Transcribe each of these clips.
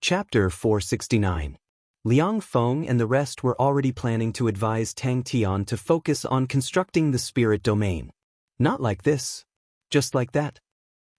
Chapter 469. Liang Feng and the rest were already planning to advise Tang Tian to focus on constructing the spirit domain. Not like this. Just like that.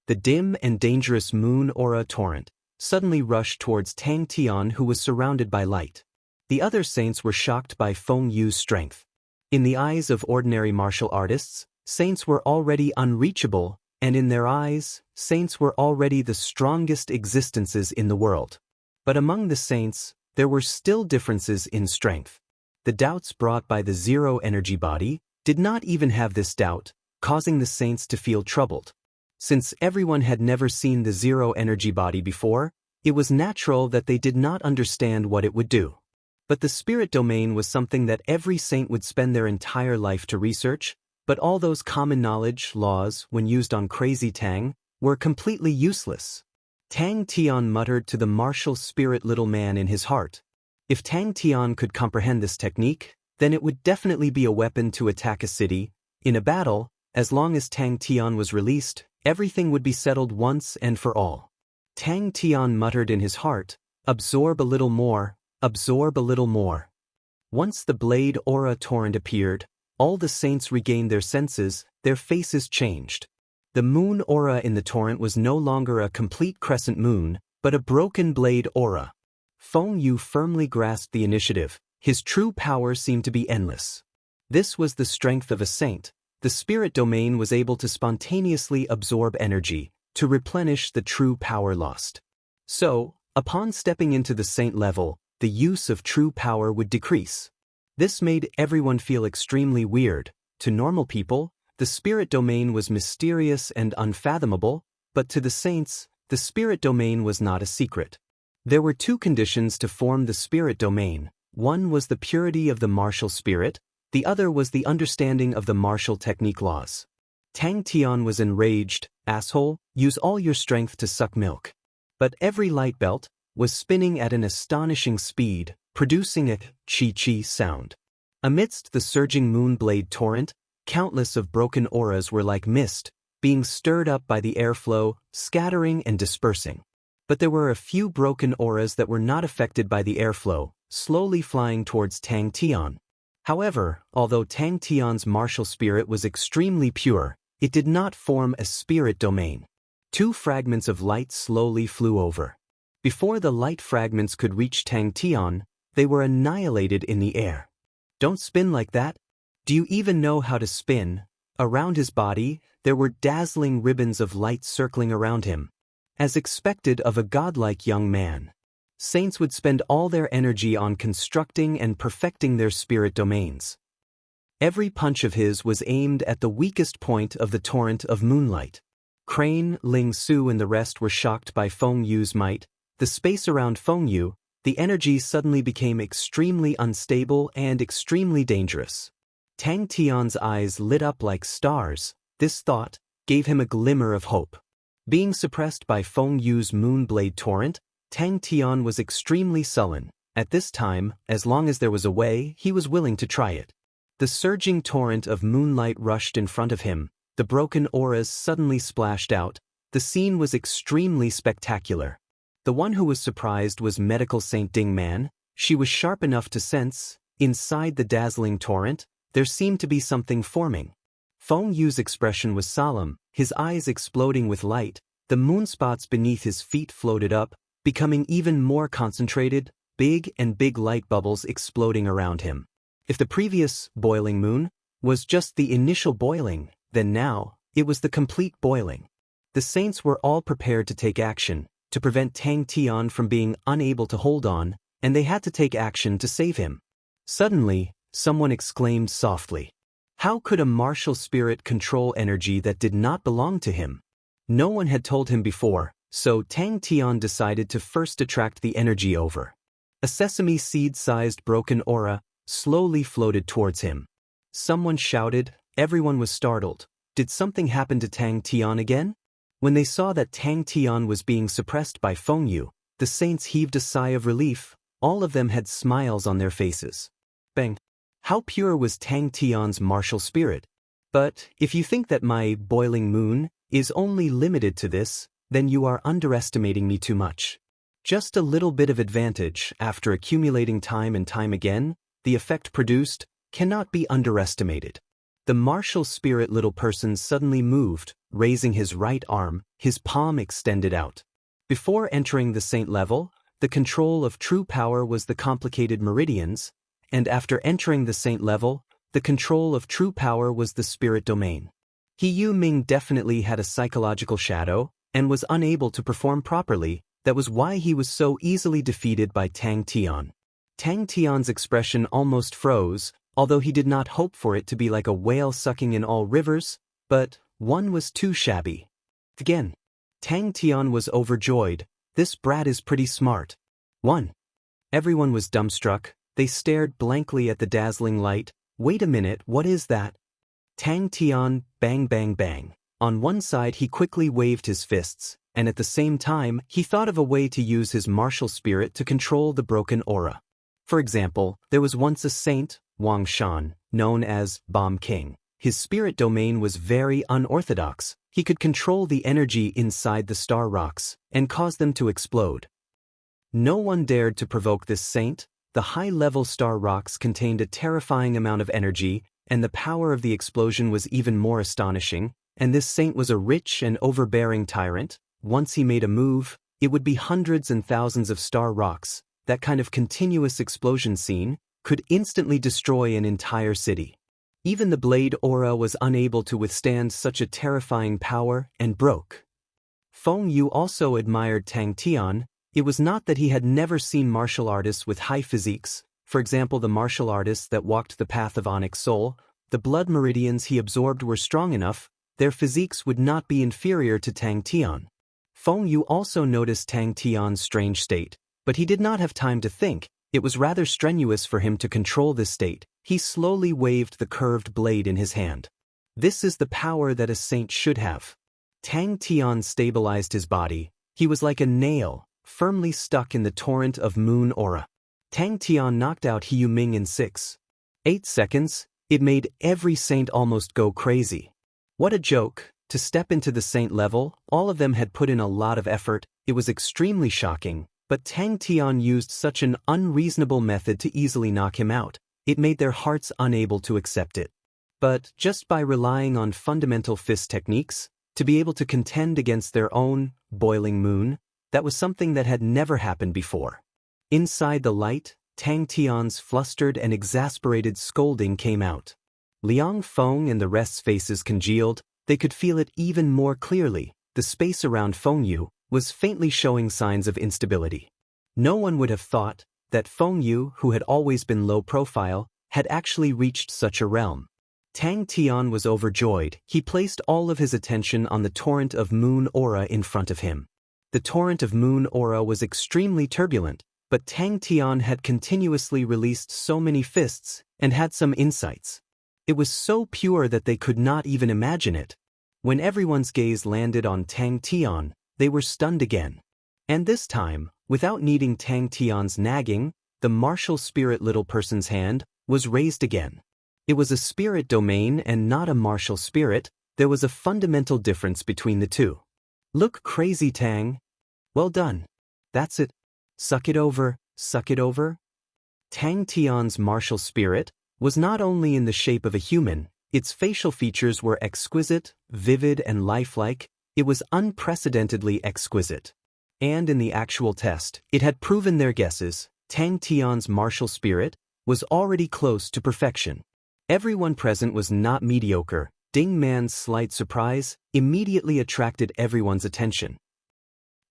The dim and dangerous moon aura torrent suddenly rushed towards Tang Tian, who was surrounded by light. The other saints were shocked by Feng Yu's strength. In the eyes of ordinary martial artists, saints were already unreachable, and in their eyes, saints were already the strongest existences in the world. But among the saints, there were still differences in strength. The doubts brought by the zero energy body did not even have this doubt, causing the saints to feel troubled. Since everyone had never seen the zero energy body before, it was natural that they did not understand what it would do. But the spirit domain was something that every saint would spend their entire life to research, but all those common knowledge laws, when used on Crazy Tang, were completely useless. Tang Tian muttered to the martial spirit little man in his heart. If Tang Tian could comprehend this technique, then it would definitely be a weapon to attack a city. In a battle, as long as Tang Tian was released, everything would be settled once and for all. Tang Tian muttered in his heart, "Absorb a little more, absorb a little more." Once the blade aura torrent appeared, all the saints regained their senses, their faces changed. The moon aura in the torrent was no longer a complete crescent moon, but a broken blade aura. Feng Yu firmly grasped the initiative. His true power seemed to be endless. This was the strength of a saint. The spirit domain was able to spontaneously absorb energy, to replenish the true power lost. So, upon stepping into the saint level, the use of true power would decrease. This made everyone feel extremely weird. To normal people, the spirit domain was mysterious and unfathomable, but to the saints, the spirit domain was not a secret. There were two conditions to form the spirit domain. One was the purity of the martial spirit, the other was the understanding of the martial technique laws. Tang Tian was enraged. "Asshole, use all your strength to suck milk." But every light belt was spinning at an astonishing speed, producing a chi-chi sound. Amidst the surging moon blade torrent, countless of broken auras were like mist, being stirred up by the airflow, scattering and dispersing. But there were a few broken auras that were not affected by the airflow, slowly flying towards Tang Tian. However, although Tang Tian's martial spirit was extremely pure, it did not form a spirit domain. Two fragments of light slowly flew over. Before the light fragments could reach Tang Tian, they were annihilated in the air. "Don't spin like that. Do you even know how to spin?" Around his body, there were dazzling ribbons of light circling around him. As expected of a godlike young man, saints would spend all their energy on constructing and perfecting their spirit domains. Every punch of his was aimed at the weakest point of the torrent of moonlight. Crane, Ling Su and the rest were shocked by Feng Yu's might. The space around Feng Yu, the energy suddenly became extremely unstable and extremely dangerous. Tang Tian's eyes lit up like stars. This thought gave him a glimmer of hope. Being suppressed by Feng Yu's moonblade torrent, Tang Tian was extremely sullen. At this time, as long as there was a way, he was willing to try it. The surging torrent of moonlight rushed in front of him. The broken auras suddenly splashed out. The scene was extremely spectacular. The one who was surprised was Medical Saint Ding Man. She was sharp enough to sense, inside the dazzling torrent, there seemed to be something forming. Feng Yu's expression was solemn, his eyes exploding with light. The moonspots beneath his feet floated up, becoming even more concentrated, big light bubbles exploding around him. If the previous boiling moon was just the initial boiling, then now, it was the complete boiling. The saints were all prepared to take action, to prevent Tang Tian from being unable to hold on, and they had to take action to save him. Suddenly, someone exclaimed softly. How could a martial spirit control energy that did not belong to him? No one had told him before, so Tang Tian decided to first attract the energy over. A sesame seed-sized broken aura slowly floated towards him. Someone shouted. Everyone was startled. Did something happen to Tang Tian again? When they saw that Tang Tian was being suppressed by Feng Yu, the saints heaved a sigh of relief. All of them had smiles on their faces. Bang! How pure was Tang Tian's martial spirit? But if you think that my boiling moon is only limited to this, then you are underestimating me too much. Just a little bit of advantage after accumulating time and time again, the effect produced cannot be underestimated. The martial spirit little person suddenly moved, raising his right arm, his palm extended out. Before entering the saint level, the control of true power was the complicated meridians, and after entering the saint level, the control of true power was the spirit domain. He Yu Ming definitely had a psychological shadow, and was unable to perform properly. That was why he was so easily defeated by Tang Tian. Tang Tian's expression almost froze, although he did not hope for it to be like a whale sucking in all rivers, but one was too shabby. Again, Tang Tian was overjoyed. This brat is pretty smart. 1. Everyone was dumbstruck. They stared blankly at the dazzling light. Wait a minute, what is that? Tang Tian, bang bang bang. On one side he quickly waved his fists, and at the same time he thought of a way to use his martial spirit to control the broken aura. For example, there was once a saint, Wang Shan, known as Bomb King. His spirit domain was very unorthodox. He could control the energy inside the star rocks and cause them to explode. No one dared to provoke this saint. The high-level star rocks contained a terrifying amount of energy, and the power of the explosion was even more astonishing, and this saint was a rich and overbearing tyrant. Once he made a move, it would be hundreds and thousands of star rocks. That kind of continuous explosion scene could instantly destroy an entire city. Even the blade aura was unable to withstand such a terrifying power and broke. Feng Yu also admired Tang Tian. It was not that he had never seen martial artists with high physiques, for example the martial artists that walked the path of Onyx Soul. The blood meridians he absorbed were strong enough, their physiques would not be inferior to Tang Tian. Feng Yu also noticed Tang Tian's strange state, but he did not have time to think. It was rather strenuous for him to control this state. He slowly waved the curved blade in his hand. This is the power that a saint should have. Tang Tian stabilized his body. He was like a nail, firmly stuck in the torrent of moon aura. Tang Tian knocked out He Yu Ming in 6.8 seconds. It made every saint almost go crazy. What a joke. To step into the saint level, all of them had put in a lot of effort. It was extremely shocking, but Tang Tian used such an unreasonable method to easily knock him out. It made their hearts unable to accept it. But just by relying on fundamental fist techniques, to be able to contend against their own boiling moon, that was something that had never happened before. Inside the light, Tang Tian's flustered and exasperated scolding came out. Liang Feng and the rest's faces congealed. They could feel it even more clearly. The space around Feng Yu was faintly showing signs of instability. No one would have thought that Feng Yu, who had always been low profile, had actually reached such a realm. Tang Tian was overjoyed. He placed all of his attention on the torrent of moon aura in front of him. The torrent of moon aura was extremely turbulent, but Tang Tian had continuously released so many fists and had some insights. It was so pure that they could not even imagine it. When everyone's gaze landed on Tang Tian, they were stunned again. And this time, without needing Tang Tian's nagging, the martial spirit little person's hand was raised again. It was a spirit domain and not a martial spirit. There was a fundamental difference between the two. Look crazy, Tang. Well done. That's it. Suck it over, suck it over. Tang Tian's martial spirit was not only in the shape of a human, its facial features were exquisite, vivid and lifelike. It was unprecedentedly exquisite. And in the actual test, it had proven their guesses. Tang Tian's martial spirit was already close to perfection. Everyone present was not mediocre. Ding Man's slight surprise immediately attracted everyone's attention.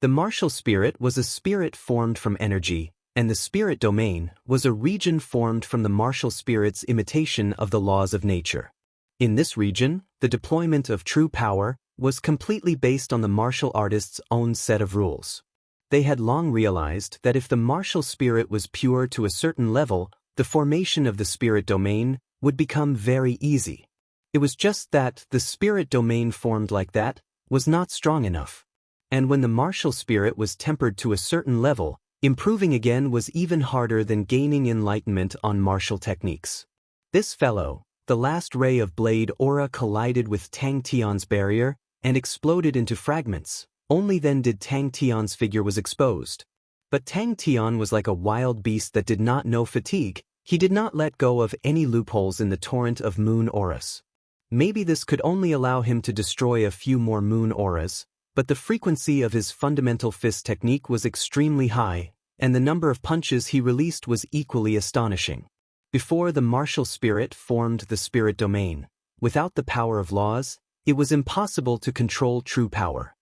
The martial spirit was a spirit formed from energy, and the spirit domain was a region formed from the martial spirit's imitation of the laws of nature. In this region, the deployment of true power was completely based on the martial artist's own set of rules. They had long realized that if the martial spirit was pure to a certain level, the formation of the spirit domain would become very easy. It was just that the spirit domain formed like that was not strong enough. And when the martial spirit was tempered to a certain level, improving again was even harder than gaining enlightenment on martial techniques. This fellow, the last ray of blade aura collided with Tang Tian's barrier and exploded into fragments. Only then did Tang Tian's figure was exposed. But Tang Tian was like a wild beast that did not know fatigue. He did not let go of any loopholes in the torrent of moon auras. Maybe this could only allow him to destroy a few more moon auras, but the frequency of his fundamental fist technique was extremely high, and the number of punches he released was equally astonishing. Before the martial spirit formed the spirit domain, without the power of laws, it was impossible to control true power.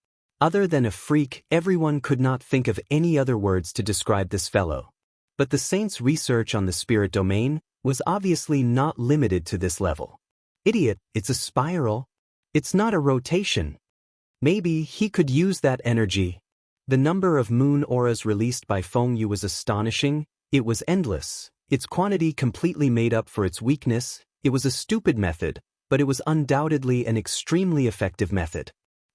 Other than a freak, everyone could not think of any other words to describe this fellow. But the saint's research on the spirit domain was obviously not limited to this level. Idiot, it's a spiral. It's not a rotation. Maybe he could use that energy. The number of moon auras released by Feng Yu was astonishing. It was endless. Its quantity completely made up for its weakness. It was a stupid method, but it was undoubtedly an extremely effective method.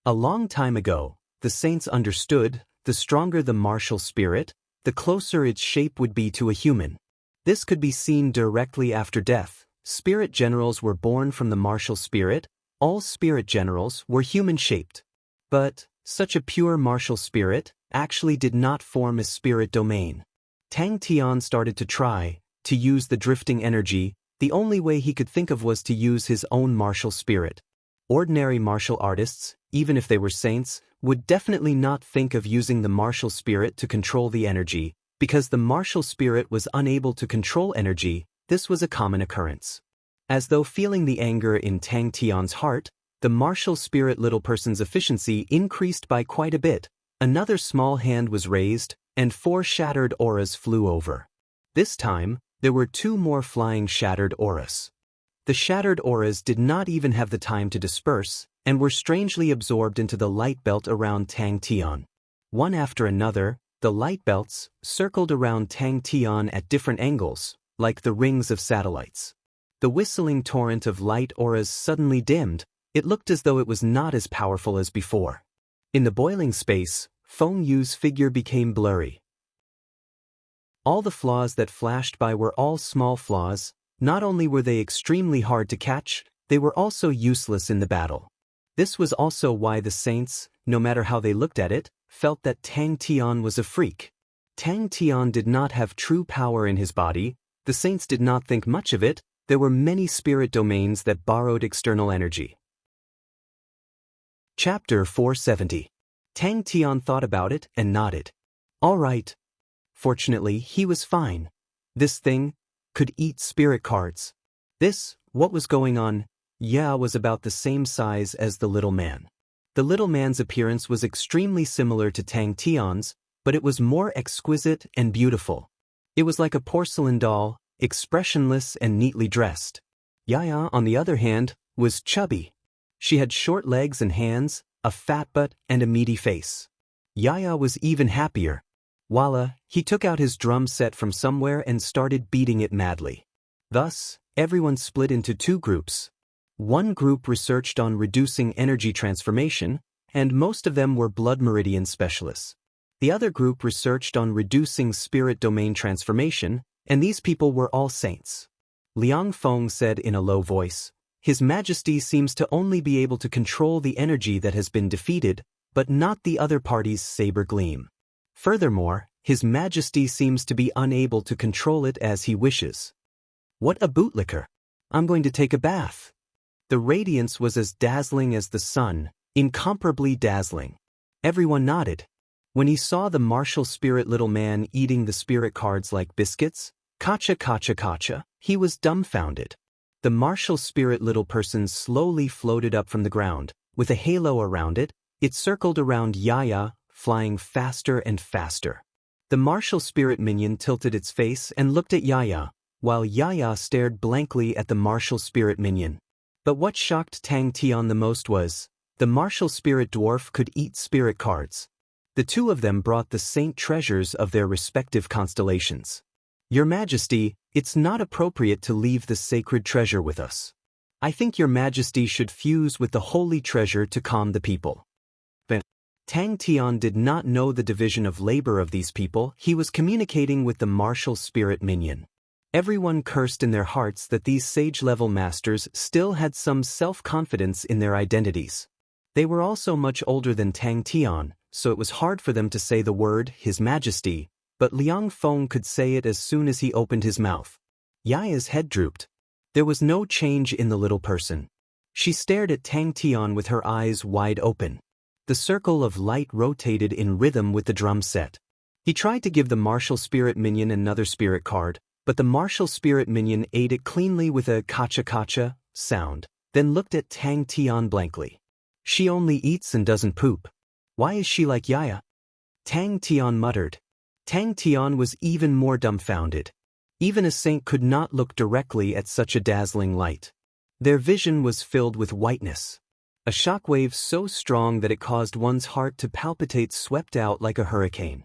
A long time ago, the saints understood, the stronger the martial spirit, the closer its shape would be to a human. This could be seen directly after death. Spirit generals were born from the martial spirit. All spirit generals were human-shaped. But such a pure martial spirit actually did not form a spirit domain. Tang Tian started to try to use the drifting energy. The only way he could think of was to use his own martial spirit. Ordinary martial artists, even if they were saints, would definitely not think of using the martial spirit to control the energy, because the martial spirit was unable to control energy. This was a common occurrence. As though feeling the anger in Tang Tian's heart, the martial spirit little person's efficiency increased by quite a bit. Another small hand was raised, and 4 shattered auras flew over. This time, there were 2 more flying shattered auras. The shattered auras did not even have the time to disperse, and were strangely absorbed into the light belt around Tang Tian. One after another, the light belts circled around Tang Tian at different angles, like the rings of satellites. The whistling torrent of light auras suddenly dimmed. It looked as though it was not as powerful as before. In the boiling space, Feng Yu's figure became blurry. All the flaws that flashed by were all small flaws. Not only were they extremely hard to catch, they were also useless in the battle. This was also why the saints, no matter how they looked at it, felt that Tang Tian was a freak. Tang Tian did not have true power in his body. The saints did not think much of it. There were many spirit domains that borrowed external energy. Chapter 470. Tang Tian thought about it and nodded. All right. Fortunately, he was fine. This thing could eat spirit cards. What was going on? Was about the same size as the little man. The little man's appearance was extremely similar to Tang Tian's, but it was more exquisite and beautiful. It was like a porcelain doll, expressionless and neatly dressed. Yaya, on the other hand, was chubby. She had short legs and hands, a fat butt, and a meaty face. Yaya was even happier. Voila, he took out his drum set from somewhere and started beating it madly. Thus, everyone split into 2 groups. One group researched on reducing energy transformation, and most of them were blood meridian specialists. The other group researched on reducing spirit domain transformation, and these people were all saints. Liang Feng said in a low voice, "His Majesty seems to only be able to control the energy that has been defeated, but not the other party's saber gleam. Furthermore, His Majesty seems to be unable to control it as he wishes." What a bootlicker! I'm going to take a bath. The radiance was as dazzling as the sun, incomparably dazzling. Everyone nodded. When he saw the martial spirit little man eating the spirit cards like biscuits, kacha, he was dumbfounded. The martial spirit little person slowly floated up from the ground. With a halo around it, it circled around Yaya, flying faster and faster. The martial spirit minion tilted its face and looked at Yaya, while Yaya stared blankly at the martial spirit minion. But what shocked Tang Tian the most was, the martial spirit dwarf could eat spirit cards. The 2 of them brought the saint treasures of their respective constellations. Your Majesty, it's not appropriate to leave the sacred treasure with us. I think Your Majesty should fuse with the holy treasure to calm the people. But Tang Tian did not know the division of labor of these people. He was communicating with the martial spirit minion. Everyone cursed in their hearts that these sage-level masters still had some self-confidence in their identities. They were also much older than Tang Tian, so it was hard for them to say the word, His Majesty, but Liang Feng could say it as soon as he opened his mouth. Yaya's head drooped. There was no change in the little person. She stared at Tang Tian with her eyes wide open. The circle of light rotated in rhythm with the drum set. He tried to give the martial spirit minion another spirit card, but the martial spirit minion ate it cleanly with a kacha-kacha sound, then looked at Tang Tian blankly. She only eats and doesn't poop. Why is she like Yaya? Tang Tian muttered. Tang Tian was even more dumbfounded. Even a saint could not look directly at such a dazzling light. Their vision was filled with whiteness. A shockwave so strong that it caused one's heart to palpitate swept out like a hurricane.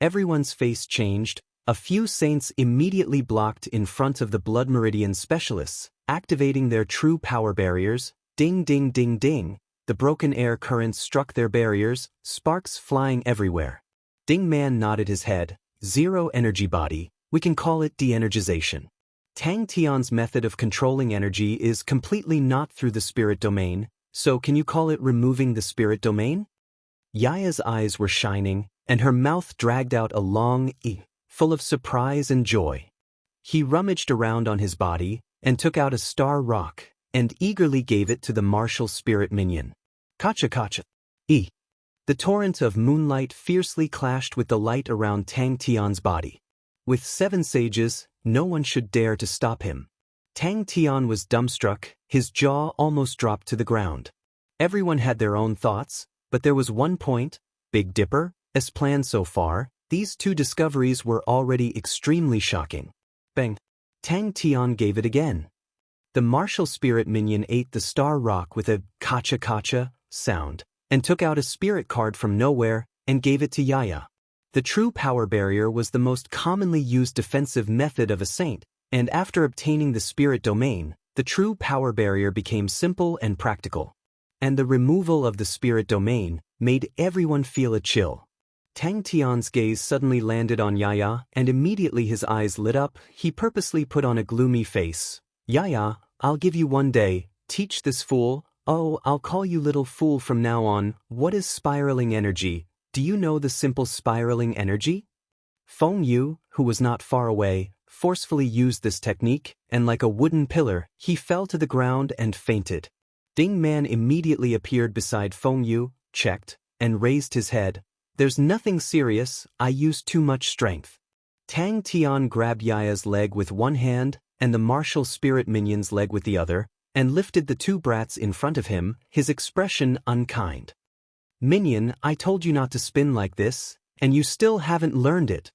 Everyone's face changed. A few saints immediately blocked in front of the blood meridian specialists, activating their true power barriers. Ding ding ding ding. The broken air currents struck their barriers, sparks flying everywhere. Ding Man nodded his head. Zero energy body, we can call it de-energization. Tang Tian's method of controlling energy is completely not through the spirit domain, so can you call it removing the spirit domain? Yaya's eyes were shining, and her mouth dragged out a long E, full of surprise and joy. He rummaged around on his body, and took out a star rock, and eagerly gave it to the martial spirit minion. Kacha-kacha. E. The torrent of moonlight fiercely clashed with the light around Tang Tian's body. With 7 sages, no one should dare to stop him. Tang Tian was dumbstruck, his jaw almost dropped to the ground. Everyone had their own thoughts, but there was one point, Big Dipper, as planned so far, these 2 discoveries were already extremely shocking. Bang! Tang Tian gave it again. The martial spirit minion ate the star rock with a kacha-kacha sound, and took out a spirit card from nowhere, and gave it to Yaya. The true power barrier was the most commonly used defensive method of a saint, and after obtaining the spirit domain, the true power barrier became simple and practical. And the removal of the spirit domain made everyone feel a chill. Tang Tian's gaze suddenly landed on Yaya, and immediately his eyes lit up. He purposely put on a gloomy face. Yaya, I'll give you one day, teach this fool. Oh, I'll call you little fool from now on. What is spiraling energy? Do you know the simple spiraling energy? Feng Yu, who was not far away, forcefully used this technique, and like a wooden pillar, he fell to the ground and fainted. Ding Man immediately appeared beside Feng Yu, checked, and raised his head. There's nothing serious, I used too much strength. Tang Tian grabbed Yaya's leg with one hand, and the martial spirit minion's leg with the other, and lifted the 2 brats in front of him, his expression unkind. Minion, I told you not to spin like this, and you still haven't learned it.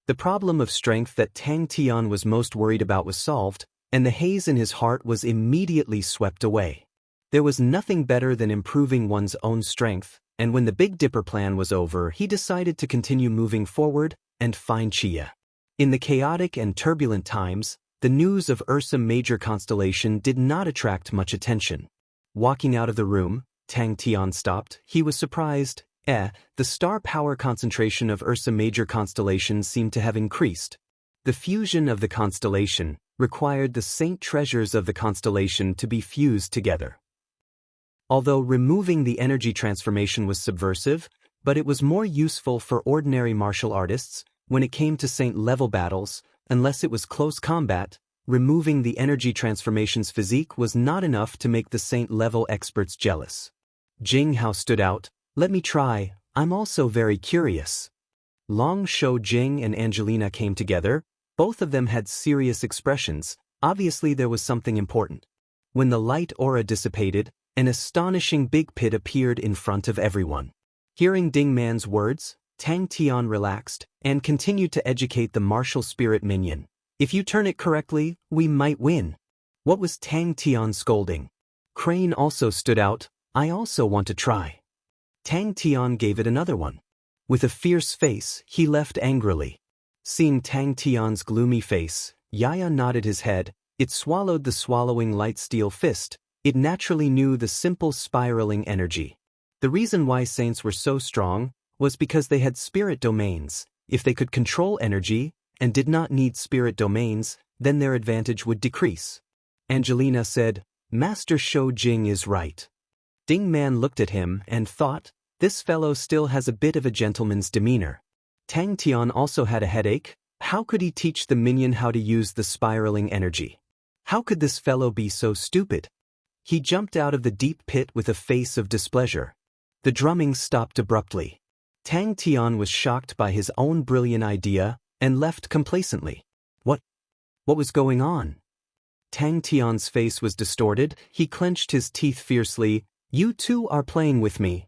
The problem of strength that Tang Tian was most worried about was solved, and the haze in his heart was immediately swept away. There was nothing better than improving one's own strength, and when the Big Dipper plan was over, he decided to continue moving forward and find Chia. In the chaotic and turbulent times, the news of Ursa Major constellation did not attract much attention. Walking out of the room, Tang Tian stopped. He was surprised. The star power concentration of Ursa Major constellation seemed to have increased. The fusion of the constellation required the saint treasures of the constellation to be fused together. Although removing the energy transformation was subversive, but it was more useful for ordinary martial artists when it came to saint-level battles. Unless it was close combat, removing the energy transformation's physique was not enough to make the saint-level experts jealous. Jing Hao stood out. Let me try, I'm also very curious. Long Shou Jing and Angelina came together. Both of them had serious expressions. Obviously there was something important. When the light aura dissipated, an astonishing big pit appeared in front of everyone. Hearing Ding Man's words, Tang Tian relaxed, and continued to educate the martial spirit minion. If you turn it correctly, we might win. What was Tang Tian scolding? Crane also stood out. I also want to try. Tang Tian gave it another one. With a fierce face, he left angrily. Seeing Tang Tian's gloomy face, Yaya nodded his head. It swallowed the swallowing light steel fist. It naturally knew the simple spiraling energy. The reason why saints were so strong was because they had spirit domains. If they could control energy and did not need spirit domains, then their advantage would decrease. Angelina said, Master Shou Jing is right. Ding Man looked at him and thought, this fellow still has a bit of a gentleman's demeanor. Tang Tian also had a headache. How could he teach the minion how to use the spiraling energy? How could this fellow be so stupid? He jumped out of the deep pit with a face of displeasure. The drumming stopped abruptly. Tang Tian was shocked by his own brilliant idea and left complacently. What was going on? Tang Tian's face was distorted. He clenched his teeth fiercely. You two are playing with me.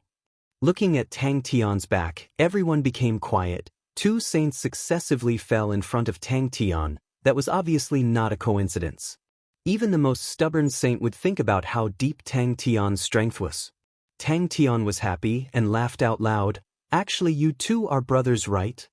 Looking at Tang Tian's back, everyone became quiet. Two saints successively fell in front of Tang Tian. That was obviously not a coincidence. Even the most stubborn saint would think about how deep Tang Tian's strength was. Tang Tian was happy and laughed out loud. Actually, you two are brothers, right?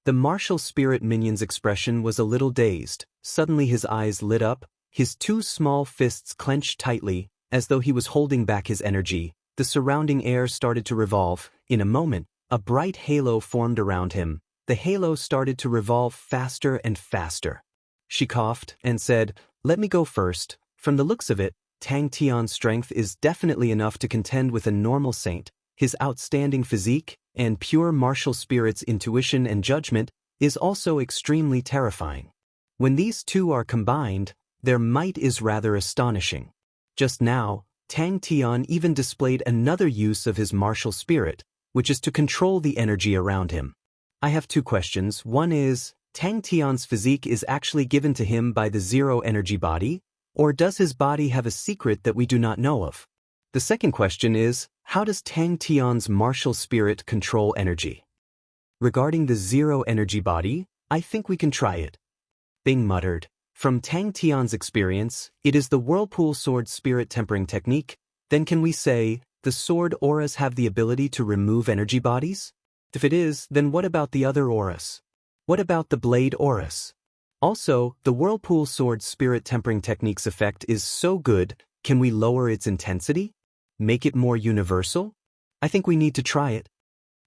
The martial spirit minion's expression was a little dazed. Suddenly his eyes lit up. His two small fists clenched tightly, as though he was holding back his energy. The surrounding air started to revolve. In a moment, a bright halo formed around him. The halo started to revolve faster and faster. She coughed and said, "Let me go first." From the looks of it, Tang Tian's strength is definitely enough to contend with a normal saint. His outstanding physique and pure martial spirit's intuition and judgment is also extremely terrifying. When these two are combined, their might is rather astonishing. Just now, Tang Tian even displayed another use of his martial spirit, which is to control the energy around him. I have two questions. One is, Tang Tian's physique is actually given to him by the zero-energy body, or does his body have a secret that we do not know of? The second question is, how does Tang Tian's martial spirit control energy? Regarding the zero-energy body, I think we can try it. Bing muttered. From Tang Tian's experience, it is the whirlpool sword spirit tempering technique. Then can we say, the sword auras have the ability to remove energy bodies? If it is, then what about the other auras? What about the blade auras? Also, the whirlpool sword spirit tempering technique's effect is so good, can we lower its intensity? Make it more universal? I think we need to try it.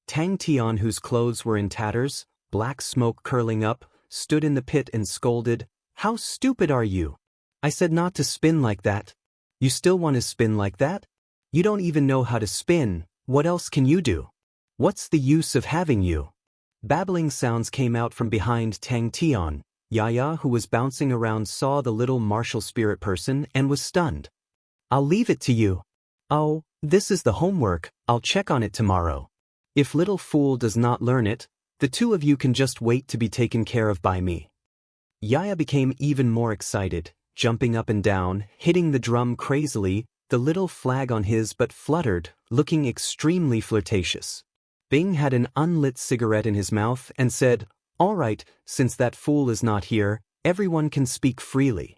Tang Tian, whose clothes were in tatters, black smoke curling up, stood in the pit and scolded, "How stupid are you? I said not to spin like that. You still want to spin like that? You don't even know how to spin. What else can you do? What's the use of having you?" Babbling sounds came out from behind Tang Tian. Yaya, who was bouncing around, saw the little martial spirit person and was stunned. "I'll leave it to you." "Oh, this is the homework. I'll check on it tomorrow." "If little fool does not learn it, the two of you can just wait to be taken care of by me." Yaya became even more excited, jumping up and down, hitting the drum crazily, the little flag on his butt fluttered, looking extremely flirtatious. Bing had an unlit cigarette in his mouth and said, "All right, since that fool is not here, everyone can speak freely."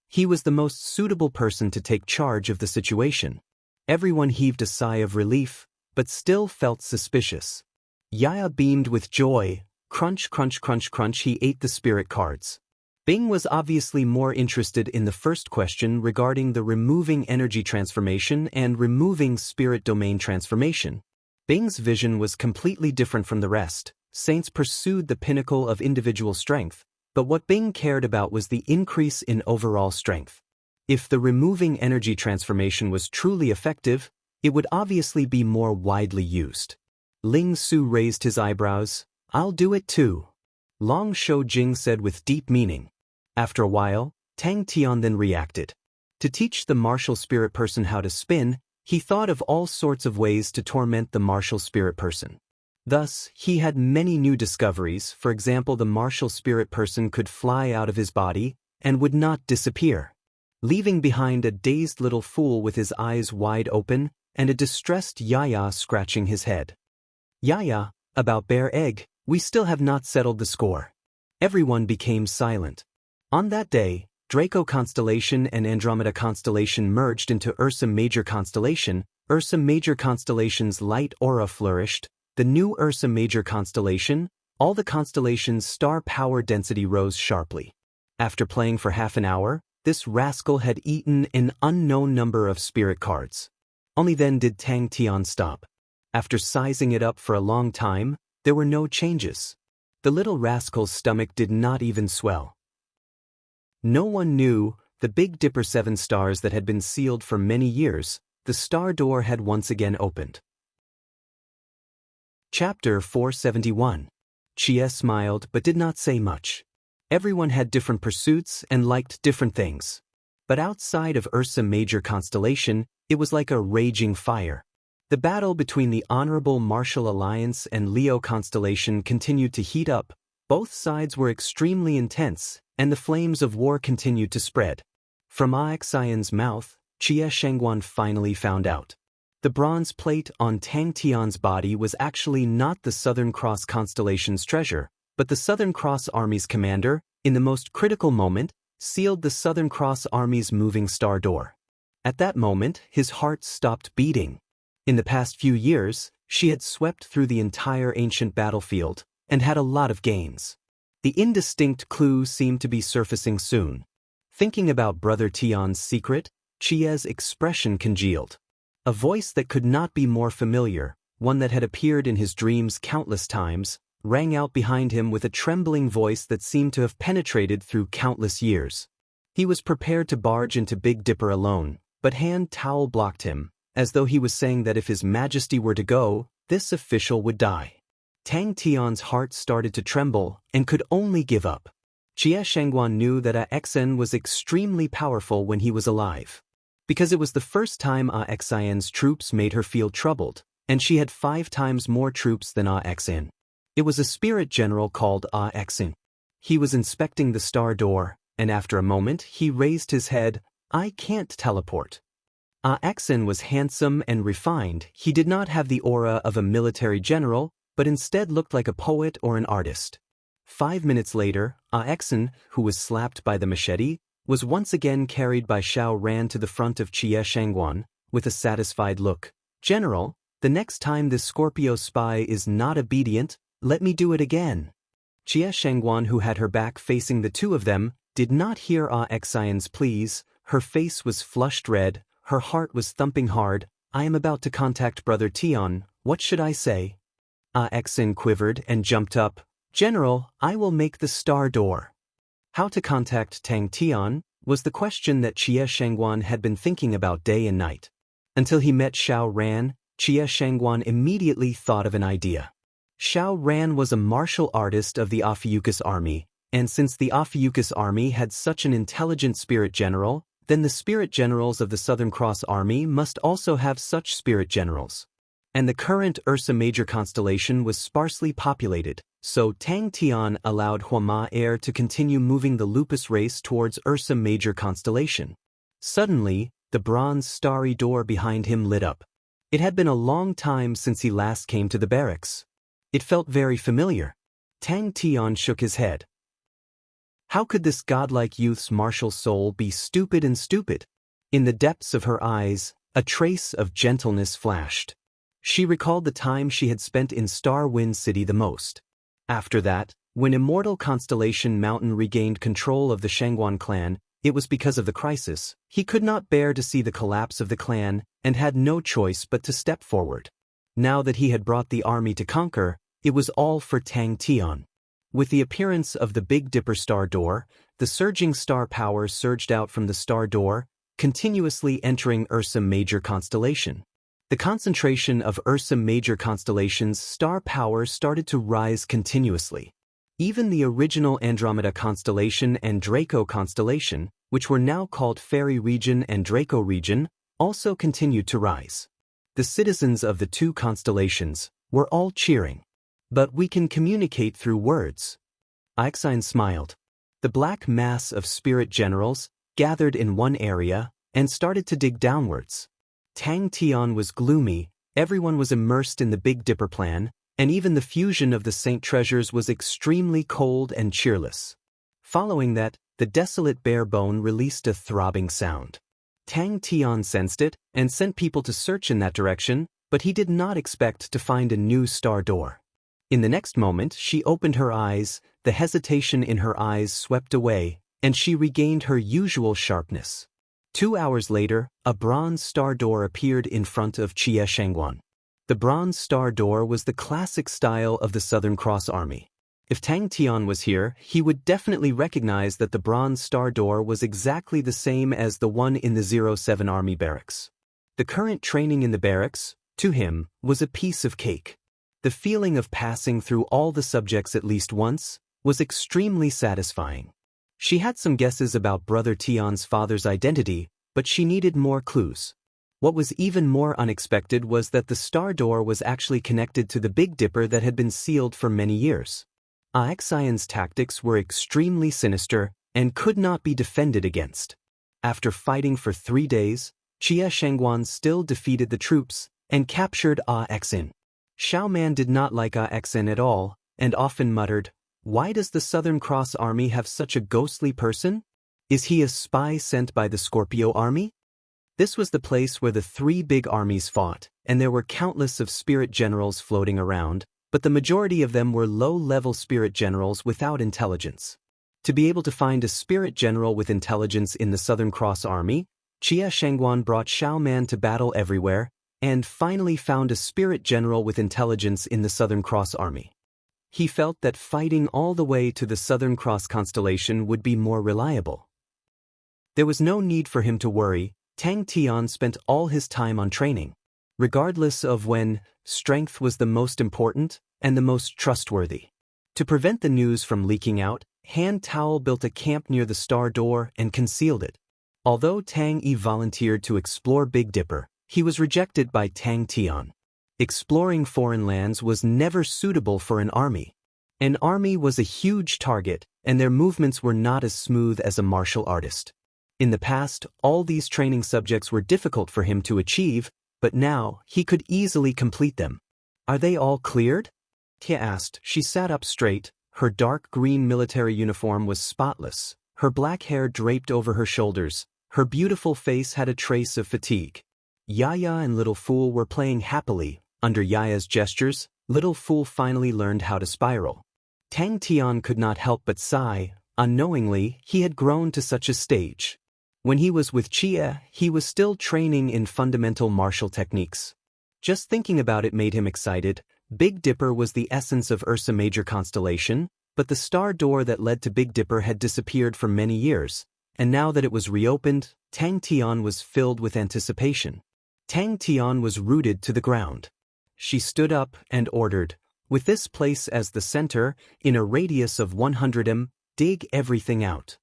He was the most suitable person to take charge of the situation. Everyone heaved a sigh of relief, but still felt suspicious. Yaya beamed with joy. Crunch, crunch, crunch, crunch, he ate the spirit cards. Bing was obviously more interested in the first question regarding the removing energy transformation and removing spirit domain transformation. Bing's vision was completely different from the rest. Saints pursued the pinnacle of individual strength, but what Bing cared about was the increase in overall strength. If the removing energy transformation was truly effective, it would obviously be more widely used. Ling Su raised his eyebrows. "I'll do it too." Long Shou Jing said with deep meaning. After a while, Tang Tian then reacted. To teach the martial spirit person how to spin, he thought of all sorts of ways to torment the martial spirit person. Thus, he had many new discoveries. For example, the martial spirit person could fly out of his body and would not disappear, leaving behind a dazed little fool with his eyes wide open and a distressed Yaya scratching his head. "Yaya, about Bear Egg, we still have not settled the score." Everyone became silent. On that day, Draco constellation and Andromeda constellation merged into Ursa Major constellation. Ursa Major constellation's light aura flourished. The new Ursa Major constellation, all the constellations' star power density rose sharply. After playing for half an hour, this rascal had eaten an unknown number of spirit cards. Only then did Tang Tian stop. After sizing it up for a long time, there were no changes. The little rascal's stomach did not even swell. No one knew, the Big Dipper 7 stars that had been sealed for many years, the star door had once again opened. Chapter 471. Chia smiled but did not say much. Everyone had different pursuits and liked different things. But outside of Ursa Major constellation, it was like a raging fire. The battle between the Honorable Martial Alliance and Leo constellation continued to heat up. Both sides were extremely intense, and the flames of war continued to spread. From Xianxia's mouth, Chia Shengguan finally found out. The bronze plate on Tang Tian's body was actually not the Southern Cross constellation's treasure, but the Southern Cross Army's commander, in the most critical moment, sealed the Southern Cross Army's moving star door. At that moment, his heart stopped beating. In the past few years, she had swept through the entire ancient battlefield and had a lot of gains. The indistinct clue seemed to be surfacing soon. Thinking about Brother Tian's secret, Chia's expression congealed. A voice that could not be more familiar, one that had appeared in his dreams countless times, rang out behind him with a trembling voice that seemed to have penetrated through countless years. He was prepared to barge into Big Dipper alone, but Hand Towel blocked him, as though he was saying that if His Majesty were to go, this official would die. Tang Tian's heart started to tremble and could only give up. Chia Shengguan knew that Xian was extremely powerful when he was alive. Because it was the first time Xian's troops made her feel troubled, and she had 5 times more troops than Xian. It was a spirit general called Xian. He was inspecting the star door, and after a moment he raised his head. I can't teleport. Xian was handsome and refined. He did not have the aura of a military general, but instead looked like a poet or an artist. 5 minutes later, Xian, who was slapped by the machete, was once again carried by Xiao Ran to the front of Chia Shengguan, with a satisfied look. General, the next time this Scorpio spy is not obedient, let me do it again. Chia Shengguan, who had her back facing the two of them, did not hear Xian's pleas. Her face was flushed red, her heart was thumping hard. I am about to contact Brother Tian, what should I say? Xian quivered and jumped up. General, I will make the star door. How to contact Tang Tian was the question that Chia Shengguan had been thinking about day and night. Until he met Xiao Ran, Chia Shengguan immediately thought of an idea. Xiao Ran was a martial artist of the Ophiuchus army, and since the Ophiuchus army had such an intelligent spirit general, then the spirit generals of the Southern Cross army must also have such spirit generals. And the current Ursa Major constellation was sparsely populated, so Tang Tian allowed Huama Air to continue moving the Lupus race towards Ursa Major constellation. Suddenly, the bronze starry door behind him lit up. It had been a long time since he last came to the barracks. It felt very familiar. Tang Tian shook his head. How could this godlike youth's martial soul be stupid and stupid? In the depths of her eyes, a trace of gentleness flashed. She recalled the time she had spent in Star Wind City the most. After that, when Immortal Constellation Mountain regained control of the Shengguan clan, it was because of the crisis. He could not bear to see the collapse of the clan and had no choice but to step forward. Now that he had brought the army to conquer, it was all for Tang Tian. With the appearance of the Big Dipper star door, the surging star power surged out from the star door, continuously entering Ursa Major constellation. The concentration of Ursa Major constellation's star power started to rise continuously. Even the original Andromeda constellation and Draco constellation, which were now called Fairy region and Draco region, also continued to rise. The citizens of the two constellations were all cheering. But we can communicate through words. Xian smiled. The black mass of spirit generals gathered in one area and started to dig downwards. Tang Tian was gloomy, everyone was immersed in the Big Dipper plan, and even the fusion of the Saint treasures was extremely cold and cheerless. Following that, the desolate bare bone released a throbbing sound. Tang Tian sensed it and sent people to search in that direction, but he did not expect to find a new star door. In the next moment, she opened her eyes, the hesitation in her eyes swept away, and she regained her usual sharpness. 2 hours later, a bronze star door appeared in front of Chia Shengguan. The bronze star door was the classic style of the Southern Cross Army. If Tang Tian was here, he would definitely recognize that the bronze star door was exactly the same as the one in the 07 Army barracks. The current training in the barracks, to him, was a piece of cake. The feeling of passing through all the subjects at least once was extremely satisfying. She had some guesses about Brother Tian's father's identity, but she needed more clues. What was even more unexpected was that the star door was actually connected to the Big Dipper that had been sealed for many years. Xianxia's tactics were extremely sinister and could not be defended against. After fighting for 3 days, Jia Shengguan still defeated the troops and captured Xin. Xiaoman did not like Xin at all and often muttered, "Why does the Southern Cross Army have such a ghostly person? Is he a spy sent by the Scorpio Army?" This was the place where the 3 big armies fought, and there were countless of spirit generals floating around, but the majority of them were low-level spirit generals without intelligence. To be able to find a spirit general with intelligence in the Southern Cross Army, Jia Shengguan brought Xiaoman to battle everywhere, and finally found a spirit general with intelligence in the Southern Cross Army. He felt that fighting all the way to the Southern Cross constellation would be more reliable. There was no need for him to worry. Tang Tian spent all his time on training. Regardless of when, strength was the most important and the most trustworthy. To prevent the news from leaking out, Han Tao built a camp near the star door and concealed it. Although Tang Yi volunteered to explore Big Dipper, he was rejected by Tang Tian. Exploring foreign lands was never suitable for an army. An army was a huge target, and their movements were not as smooth as a martial artist. In the past, all these training subjects were difficult for him to achieve, but now he could easily complete them. "Are they all cleared?" Tia asked. She sat up straight. Her dark green military uniform was spotless, her black hair draped over her shoulders. Her beautiful face had a trace of fatigue. Yaya and Little Fool were playing happily. Under Yaya's gestures, Little Fool finally learned how to spiral. Tang Tian could not help but sigh. Unknowingly, he had grown to such a stage. When he was with Chia, he was still training in fundamental martial techniques. Just thinking about it made him excited. Big Dipper was the essence of Ursa Major constellation, but the star door that led to Big Dipper had disappeared for many years, and now that it was reopened, Tang Tian was filled with anticipation. Tang Tian was rooted to the ground. She stood up and ordered, "With this place as the center, in a radius of 100 m, dig everything out."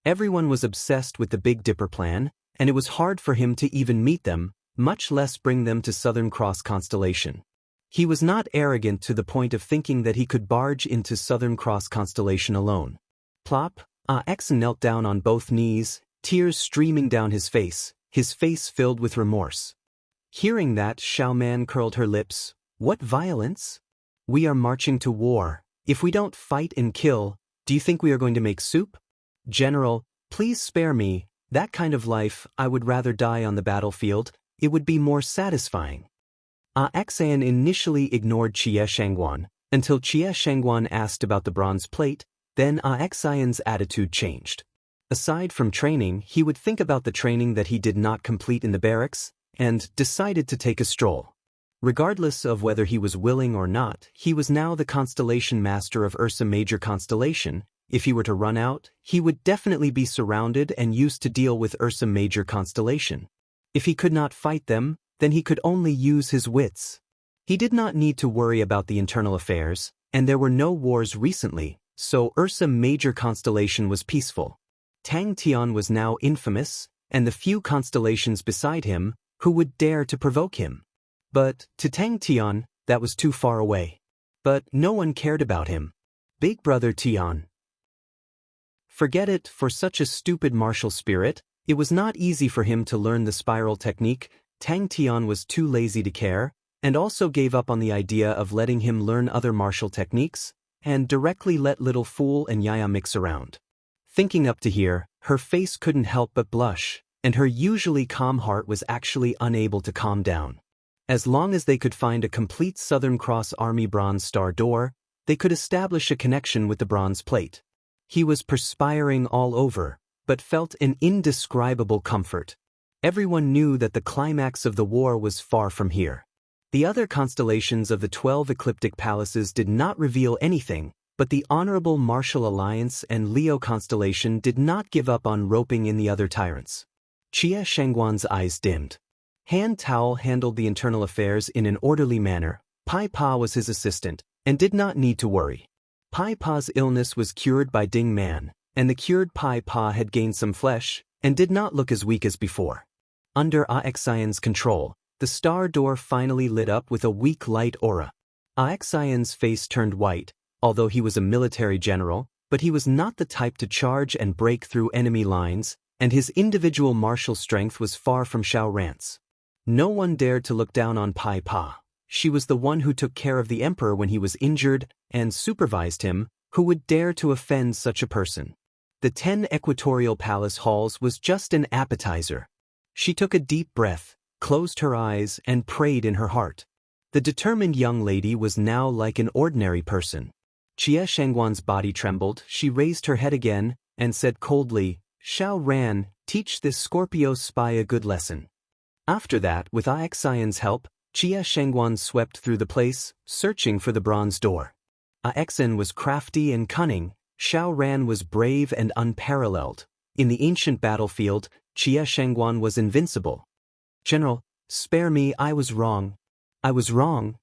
Everyone was obsessed with the Big Dipper plan, and it was hard for him to even meet them, much less bring them to Southern Cross constellation. He was not arrogant to the point of thinking that he could barge into Southern Cross constellation alone. Plop, Xin knelt down on both knees, tears streaming down his face filled with remorse. Hearing that, Xiaoman curled her lips. "What violence? We are marching to war. If we don't fight and kill, do you think we are going to make soup? General, please spare me. That kind of life, I would rather die on the battlefield. It would be more satisfying." Xin initially ignored Jia Shengguan, until Jia Shengguan asked about the bronze plate, then Xian's attitude changed. Aside from training, he would think about the training that he did not complete in the barracks, and decided to take a stroll. Regardless of whether he was willing or not, he was now the constellation master of Ursa Major constellation. If he were to run out, he would definitely be surrounded and used to deal with Ursa Major constellation. If he could not fight them, then he could only use his wits. He did not need to worry about the internal affairs, and there were no wars recently, so Ursa Major constellation was peaceful. Tang Tian was now infamous, and the few constellations beside him who would dare to provoke him. But to Tang Tian, that was too far away. But no one cared about him. Big Brother Tian. Forget it. For such a stupid martial spirit, it was not easy for him to learn the spiral technique. Tang Tian was too lazy to care, and also gave up on the idea of letting him learn other martial techniques, and directly let Little Fool and Yaya mix around. Thinking up to here, her face couldn't help but blush, and her usually calm heart was actually unable to calm down. As long as they could find a complete Southern Cross Army bronze star door, they could establish a connection with the bronze plate. He was perspiring all over, but felt an indescribable comfort. Everyone knew that the climax of the war was far from here. The other constellations of the 12 ecliptic palaces did not reveal anything, but the Honorable Martial Alliance and Leo constellation did not give up on roping in the other tyrants. Jia Shengguan's eyes dimmed. Han Tao handled the internal affairs in an orderly manner, Pai Pa was his assistant, and did not need to worry. Pai Pa's illness was cured by Ding Man, and the cured Pai Pa had gained some flesh, and did not look as weak as before. Under Xian's control, the star door finally lit up with a weak light aura. Xian's face turned white, although he was a military general, but he was not the type to charge and break through enemy lines, and his individual martial strength was far from Xiao Ran's. No one dared to look down on Pai Pa. She was the one who took care of the emperor when he was injured and supervised him. Who would dare to offend such a person? The 10 equatorial palace halls was just an appetizer. She took a deep breath, closed her eyes, and prayed in her heart. The determined young lady was now like an ordinary person. Xie Shengguan's body trembled. She raised her head again and said coldly, "Xiao Ran, teach this Scorpio spy a good lesson." After that, with Xian's help, Xie Shengguan swept through the place, searching for the bronze door. Xian was crafty and cunning. Xiao Ran was brave and unparalleled. In the ancient battlefield, Xie Shengguan was invincible. "General, spare me, I was wrong. I was wrong."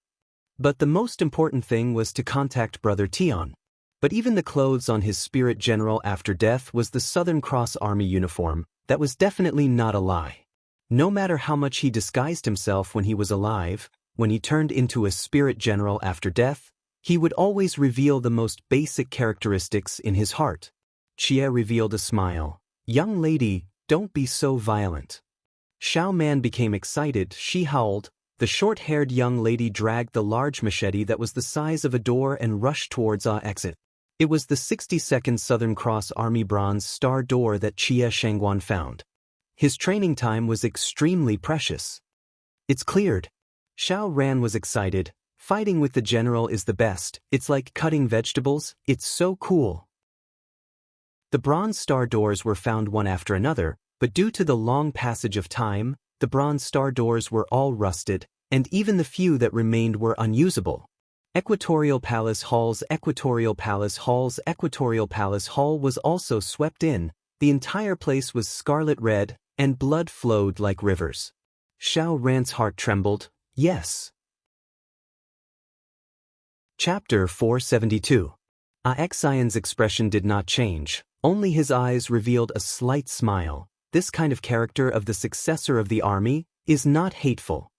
But the most important thing was to contact Brother Tian. But even the clothes on his spirit general after death was the Southern Cross Army uniform. That was definitely not a lie. No matter how much he disguised himself when he was alive, when he turned into a spirit general after death, he would always reveal the most basic characteristics in his heart. Xie revealed a smile. "Young lady, don't be so violent." Xiao Man became excited. She howled. The short-haired young lady dragged the large machete that was the size of a door and rushed towards exit. It was the 62nd Southern Cross Army bronze star door that Xie Shengguan found. His training time was extremely precious. "It's cleared." Xiao Ran was excited. "Fighting with the general is the best. It's like cutting vegetables. It's so cool." The bronze star doors were found one after another, but due to the long passage of time, the bronze star doors were all rusted, and even the few that remained were unusable. Equatorial Palace Halls, Equatorial Palace Halls, Equatorial Palace Hall was also swept in. The entire place was scarlet red, and blood flowed like rivers. Xiao Ran's heart trembled. Yes. Chapter 472. Xian's expression did not change, only his eyes revealed a slight smile. This kind of character of the successor of the army is not hateful.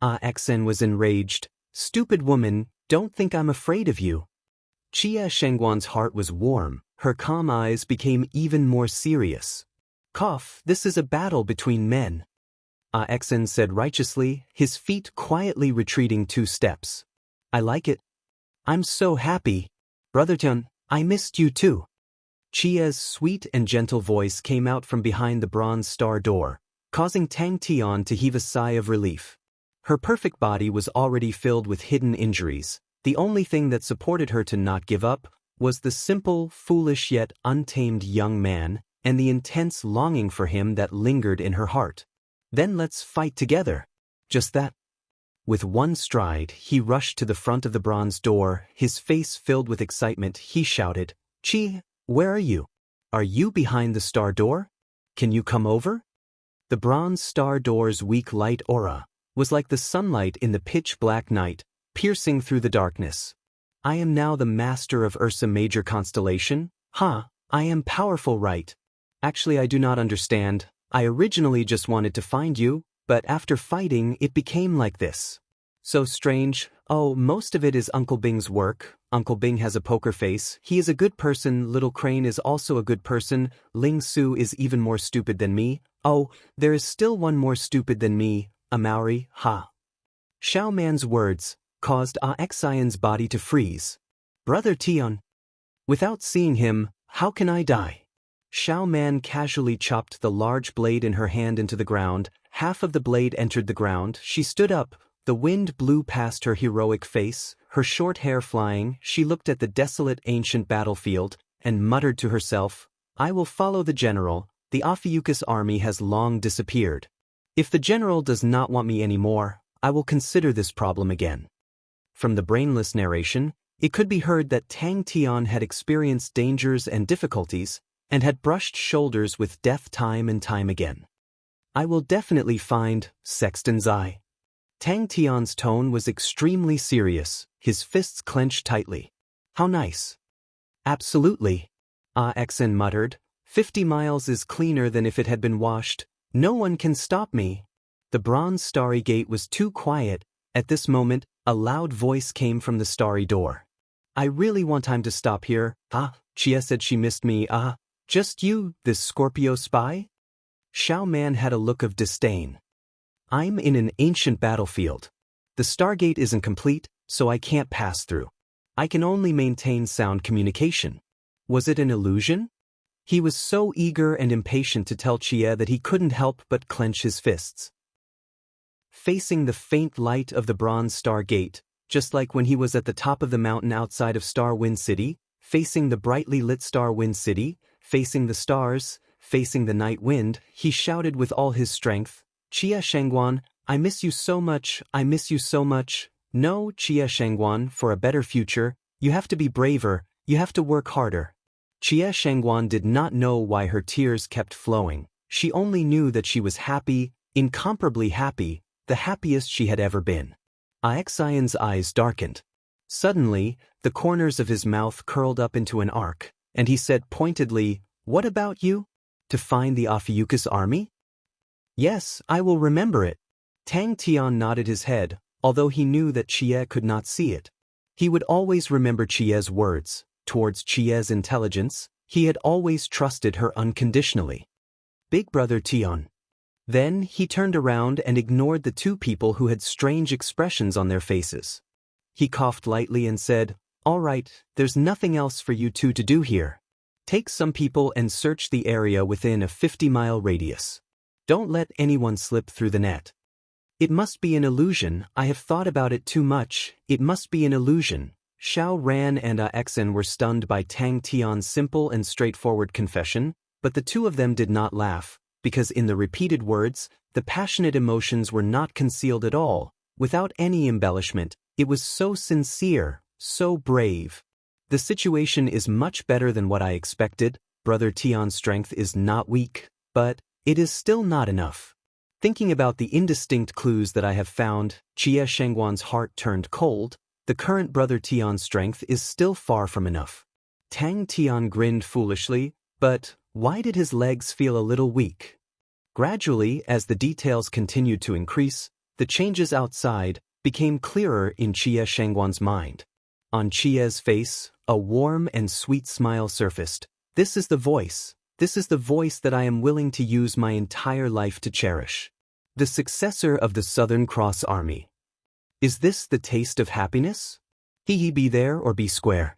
Xian was enraged. "Stupid woman, don't think I'm afraid of you." Xie Shengguan's heart was warm. Her calm eyes became even more serious. "Cough, this is a battle between men." Xian said righteously, his feet quietly retreating 2 steps. "I like it. I'm so happy. Brother Tian, I missed you too." Xie's sweet and gentle voice came out from behind the bronze star door, causing Tang Tian to heave a sigh of relief. Her perfect body was already filled with hidden injuries. The only thing that supported her to not give up was the simple, foolish yet untamed young man, and the intense longing for him that lingered in her heart. "Then let's fight together." Just that. With one stride, he rushed to the front of the bronze door, his face filled with excitement. He shouted, "Qi, where are you? Are you behind the star door? Can you come over?" The bronze star door's weak light aura was like the sunlight in the pitch-black night, piercing through the darkness. "I am now the master of Ursa Major constellation? I am powerful, right? Actually, I do not understand. I originally just wanted to find you, but after fighting, it became like this. So strange. Oh, most of it is Uncle Bing's work. Uncle Bing has a poker face. He is a good person. Little Crane is also a good person. Ling Su is even more stupid than me. Oh, there is still one more stupid than me, a Maori, ha." Xiao Man's words caused Xian's body to freeze. "Brother Tian." "Without seeing him, how can I die?" Xiao Man casually chopped the large blade in her hand into the ground. Half of the blade entered the ground. She stood up. The wind blew past her heroic face, her short hair flying. She looked at the desolate ancient battlefield and muttered to herself, "I will follow the general. The Ophiuchus army has long disappeared. If the general does not want me anymore, I will consider this problem again." From the brainless narration, it could be heard that Tang Tian had experienced dangers and difficulties, and had brushed shoulders with death time and time again. "I will definitely find Sexton's eye." Tang Tian's tone was extremely serious, his fists clenched tightly. How nice. Absolutely. Ah Xen muttered. 50 miles is cleaner than if it had been washed. No one can stop me. The bronze starry gate was too quiet. At this moment, a loud voice came from the starry door. I really want time to stop here. Ah, Chia said she missed me. Ah, just you, this Scorpio spy? Xiao Man had a look of disdain. I'm in an ancient battlefield. The Stargate isn't complete, so I can't pass through. I can only maintain sound communication. Was it an illusion? He was so eager and impatient to tell Chia that he couldn't help but clench his fists. Facing the faint light of the bronze star gate, just like when he was at the top of the mountain outside of Star Wind City, facing the brightly lit Star Wind City, facing the stars, facing the night wind, he shouted with all his strength, Chia Shangguan, I miss you so much, I miss you so much. No, Chia Shangguan, for a better future, you have to be braver, you have to work harder. Chia Shangguan did not know why her tears kept flowing. She only knew that she was happy, incomparably happy, the happiest she had ever been. Xian's eyes darkened. Suddenly, the corners of his mouth curled up into an arc, and he said pointedly, What about you? To find the Ophiuchus army? Yes, I will remember it. Tang Tian nodded his head, although he knew that Chia could not see it. He would always remember Chia's words. Towards Chia's intelligence, he had always trusted her unconditionally. Big brother Tian. Then he turned around and ignored the two people who had strange expressions on their faces. He coughed lightly and said, All right, there's nothing else for you two to do here. Take some people and search the area within a 50-mile radius. Don't let anyone slip through the net. It must be an illusion, I have thought about it too much, it must be an illusion. Xiao Ran and Xen were stunned by Tang Tian's simple and straightforward confession, but the two of them did not laugh, because in the repeated words, the passionate emotions were not concealed at all, without any embellishment. It was so sincere, so brave. The situation is much better than what I expected. Brother Tian's strength is not weak, but it is still not enough. Thinking about the indistinct clues that I have found, Chia Shangguan's heart turned cold. The current Brother Tian's strength is still far from enough. Tang Tian grinned foolishly, but why did his legs feel a little weak? Gradually, as the details continued to increase, the changes outside became clearer in Chia Shangguan's mind. On Chia's face, a warm and sweet smile surfaced. This is the voice that I am willing to use my entire life to cherish. The successor of the Southern Cross Army. Is this the taste of happiness? He be there or be square.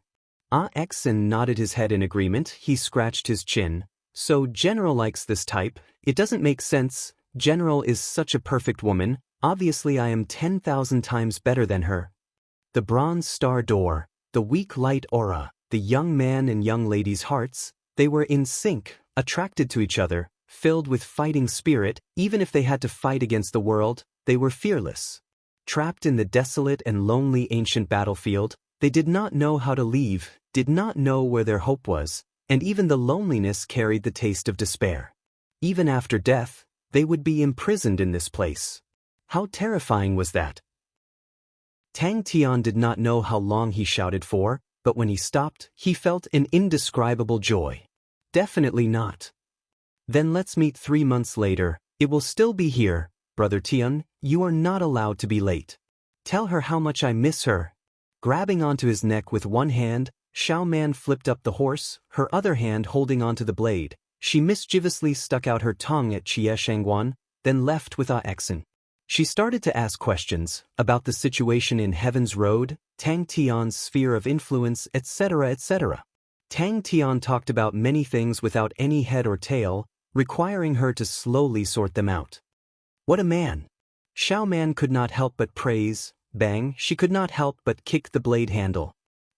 Xen nodded his head in agreement. He scratched his chin. So General likes this type. It doesn't make sense. General is such a perfect woman. Obviously I am 10,000 times better than her. The bronze star door, the weak light aura, the young man and young lady's hearts, they were in sync, attracted to each other, filled with fighting spirit. Even if they had to fight against the world, they were fearless. Trapped in the desolate and lonely ancient battlefield, they did not know how to leave, did not know where their hope was, and even the loneliness carried the taste of despair. Even after death, they would be imprisoned in this place. How terrifying was that? Tang Tian did not know how long he shouted for, but when he stopped, he felt an indescribable joy. Definitely not. Then let's meet 3 months later. It will still be here. Brother Tian, you are not allowed to be late. Tell her how much I miss her. Grabbing onto his neck with one hand, Xiao Man flipped up the horse, her other hand holding onto the blade. She mischievously stuck out her tongue at Chia Shangguan, then left with Xen. She started to ask questions about the situation in Heaven's Road, Tang Tian's sphere of influence, etc., etc. Tang Tian talked about many things without any head or tail, requiring her to slowly sort them out. What a man! Xiao Man could not help but praise. Bang, she could not help but kick the blade handle.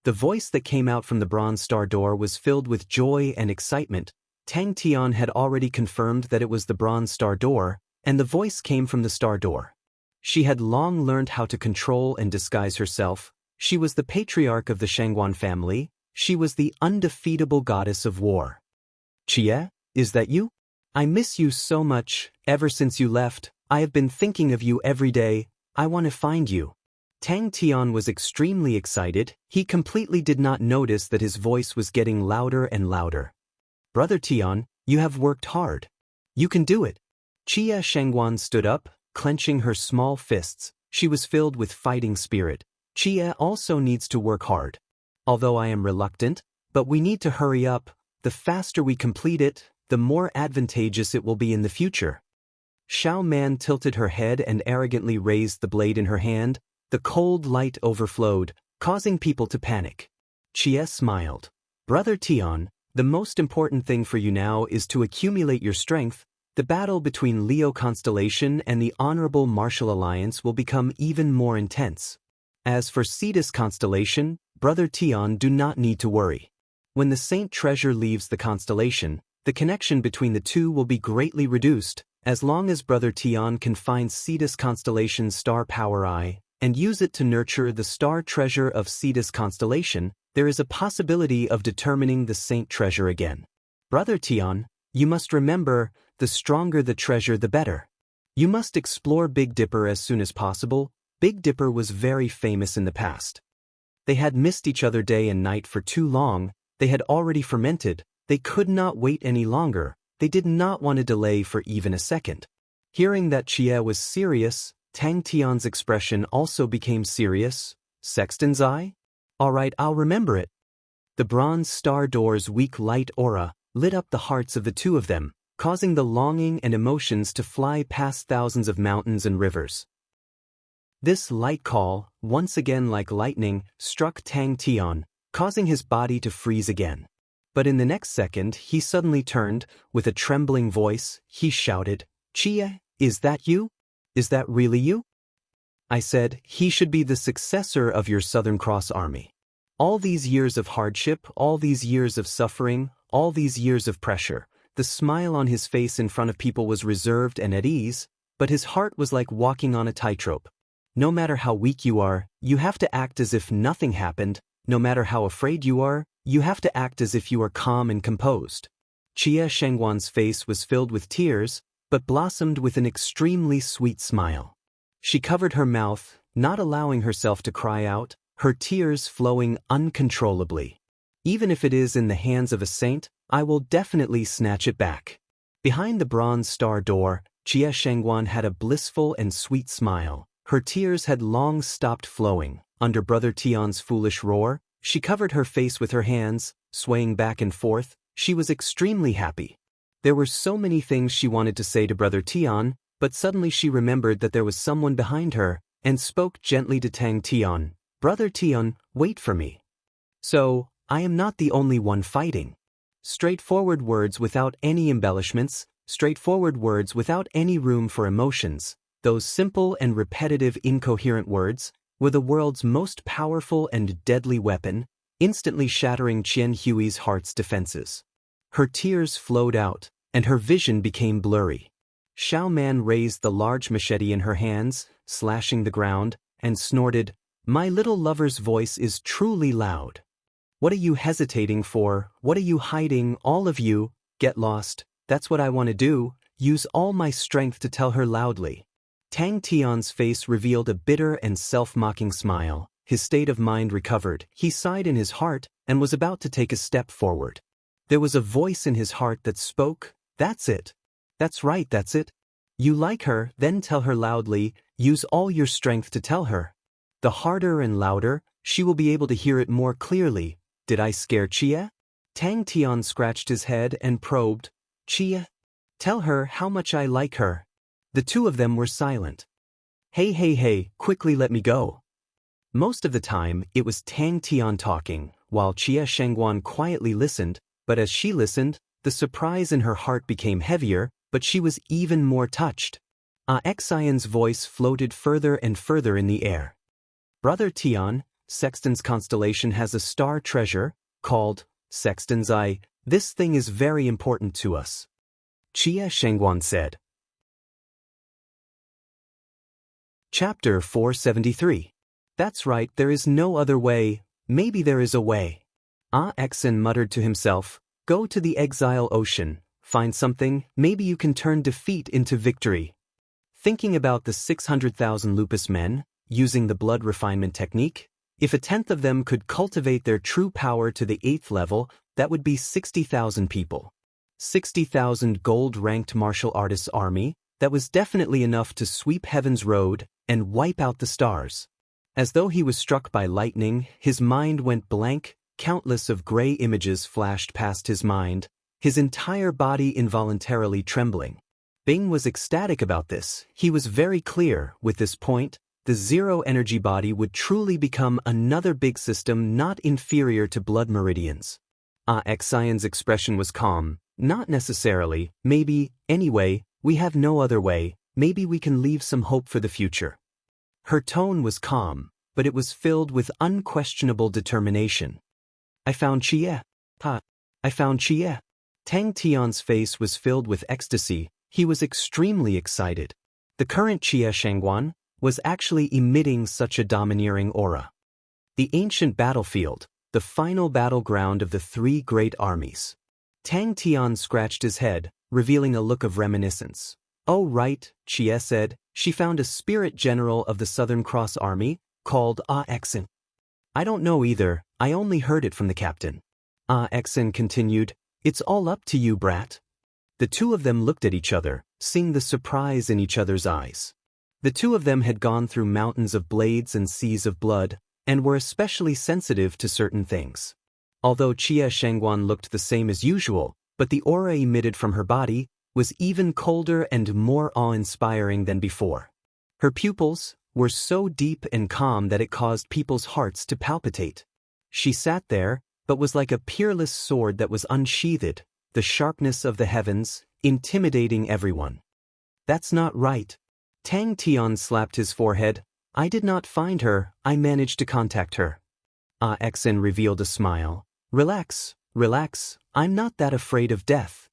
The voice that came out from the bronze star door was filled with joy and excitement. Tang Tian had already confirmed that it was the bronze star door, and the voice came from the star door. She had long learned how to control and disguise herself. She was the patriarch of the Shangguan family. She was the undefeatable goddess of war. Chia, is that you? I miss you so much. Ever since you left, I have been thinking of you every day. I want to find you. Tang Tian was extremely excited. He completely did not notice that his voice was getting louder and louder. Brother Tian, you have worked hard. You can do it. Xia Shengguan stood up, clenching her small fists. She was filled with fighting spirit. Xia also needs to work hard. Although I am reluctant, but we need to hurry up. The faster we complete it, the more advantageous it will be in the future. Xiao Man tilted her head and arrogantly raised the blade in her hand. The cold light overflowed, causing people to panic. Xia smiled. Brother Tian, the most important thing for you now is to accumulate your strength. The battle between Leo Constellation and the Honorable Martial Alliance will become even more intense. As for Cetus Constellation, Brother Tian, do not need to worry. When the Saint Treasure leaves the constellation, the connection between the two will be greatly reduced. As long as Brother Tian can find Cetus Constellation's star power eye and use it to nurture the star treasure of Cetus Constellation, there is a possibility of determining the Saint Treasure again. Brother Tian, you must remember, the stronger the treasure the better. You must explore Big Dipper as soon as possible. Big Dipper was very famous in the past. They had missed each other day and night for too long. They had already fermented. They could not wait any longer. They did not want to delay for even a second. Hearing that Xia was serious, Tang Tian's expression also became serious. Sexton's eye? All right, I'll remember it. The bronze star door's weak light aura lit up the hearts of the two of them, causing the longing and emotions to fly past thousands of mountains and rivers. This light call, once again like lightning, struck Tang Tian, causing his body to freeze again. But in the next second, he suddenly turned. With a trembling voice, he shouted, Xia, is that you? Is that really you? I said, he should be the successor of your Southern Cross Army. All these years of hardship, all these years of suffering, all these years of pressure. The smile on his face in front of people was reserved and at ease, but his heart was like walking on a tightrope. No matter how weak you are, you have to act as if nothing happened. No matter how afraid you are, you have to act as if you are calm and composed. Xia Shengguan's face was filled with tears, but blossomed with an extremely sweet smile. She covered her mouth, not allowing herself to cry out, her tears flowing uncontrollably. Even if it is in the hands of a saint, I will definitely snatch it back. Behind the bronze star door, Xia Shengguan had a blissful and sweet smile. Her tears had long stopped flowing. Under Brother Tian's foolish roar, she covered her face with her hands, swaying back and forth. She was extremely happy. There were so many things she wanted to say to Brother Tian, but suddenly she remembered that there was someone behind her, and spoke gently to Tang Tian. Brother Tian, wait for me. So, I am not the only one fighting. Straightforward words without any embellishments, straightforward words without any room for emotions. Those simple and repetitive incoherent words were the world's most powerful and deadly weapon, instantly shattering Qian Hui's heart's defenses. Her tears flowed out, and her vision became blurry. Xiao Man raised the large machete in her hands, slashing the ground, and snorted, My little lover's voice is truly loud. What are you hesitating for? What are you hiding? All of you, get lost. That's what I want to do. Use all my strength to tell her loudly. Tang Tian's face revealed a bitter and self-mocking smile. His state of mind recovered. He sighed in his heart and was about to take a step forward. There was a voice in his heart that spoke, That's it. That's right, that's it. You like her, then tell her loudly. Use all your strength to tell her. The harder and louder, she will be able to hear it more clearly. Did I scare Xia? Tang Tian scratched his head and probed, Xia? Tell her how much I like her. The two of them were silent. Hey, quickly let me go. Most of the time, it was Tang Tian talking, while Xia Shengguan quietly listened, but as she listened, the surprise in her heart became heavier, but she was even more touched. Xian's voice floated further and further in the air. Brother Tian, Sexton's constellation has a star treasure, called Sexton's Eye. This thing is very important to us. Xia Shengguan said. Chapter 473. That's right, there is no other way. Maybe there is a way. Xian muttered to himself, Go to the exile ocean, find something, maybe you can turn defeat into victory. Thinking about the 600,000 lupus men, using the blood refinement technique, if a tenth of them could cultivate their true power to the 8th level, that would be 60,000 people. 60,000 gold-ranked martial artists' army, that was definitely enough to sweep heaven's road and wipe out the stars. As though he was struck by lightning, his mind went blank, countless of gray images flashed past his mind, his entire body involuntarily trembling. Bing was ecstatic about this. He was very clear, with this point, the zero-energy body would truly become another big system not inferior to blood meridians. Xianxia's expression was calm. Not necessarily, maybe, anyway, we have no other way, maybe we can leave some hope for the future. Her tone was calm, but it was filled with unquestionable determination. I found Xie. I found Xie. Tang Tian's face was filled with ecstasy. He was extremely excited. The current Xie Shangguan was actually emitting such a domineering aura. The ancient battlefield, the final battleground of the 3 great armies. Tang Tian scratched his head, revealing a look of reminiscence. Oh right, Xie said, she found a spirit general of the Southern Cross Army, called Exin. I don't know either, I only heard it from the captain. Exin continued, it's all up to you, brat. The two of them looked at each other, seeing the surprise in each other's eyes. The two of them had gone through mountains of blades and seas of blood, and were especially sensitive to certain things. Although Xie Shangguan looked the same as usual, but the aura emitted from her body was even colder and more awe-inspiring than before. Her pupils were so deep and calm that it caused people's hearts to palpitate. She sat there, but was like a peerless sword that was unsheathed, the sharpness of the heavens, intimidating everyone. That's not right. Tang Tian slapped his forehead. I did not find her, I managed to contact her. Exin revealed a smile. Relax, relax, I'm not that afraid of death.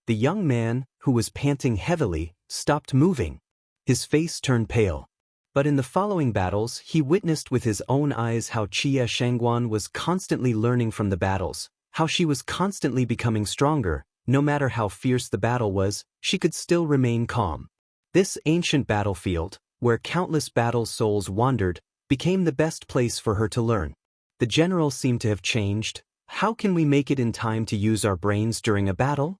The young man, who was panting heavily, stopped moving. His face turned pale. But in the following battles, he witnessed with his own eyes how Xie Shangguan was constantly learning from the battles, how she was constantly becoming stronger. No matter how fierce the battle was, she could still remain calm. This ancient battlefield, where countless battle souls wandered, became the best place for her to learn. The general seemed to have changed. How can we make it in time to use our brains during a battle?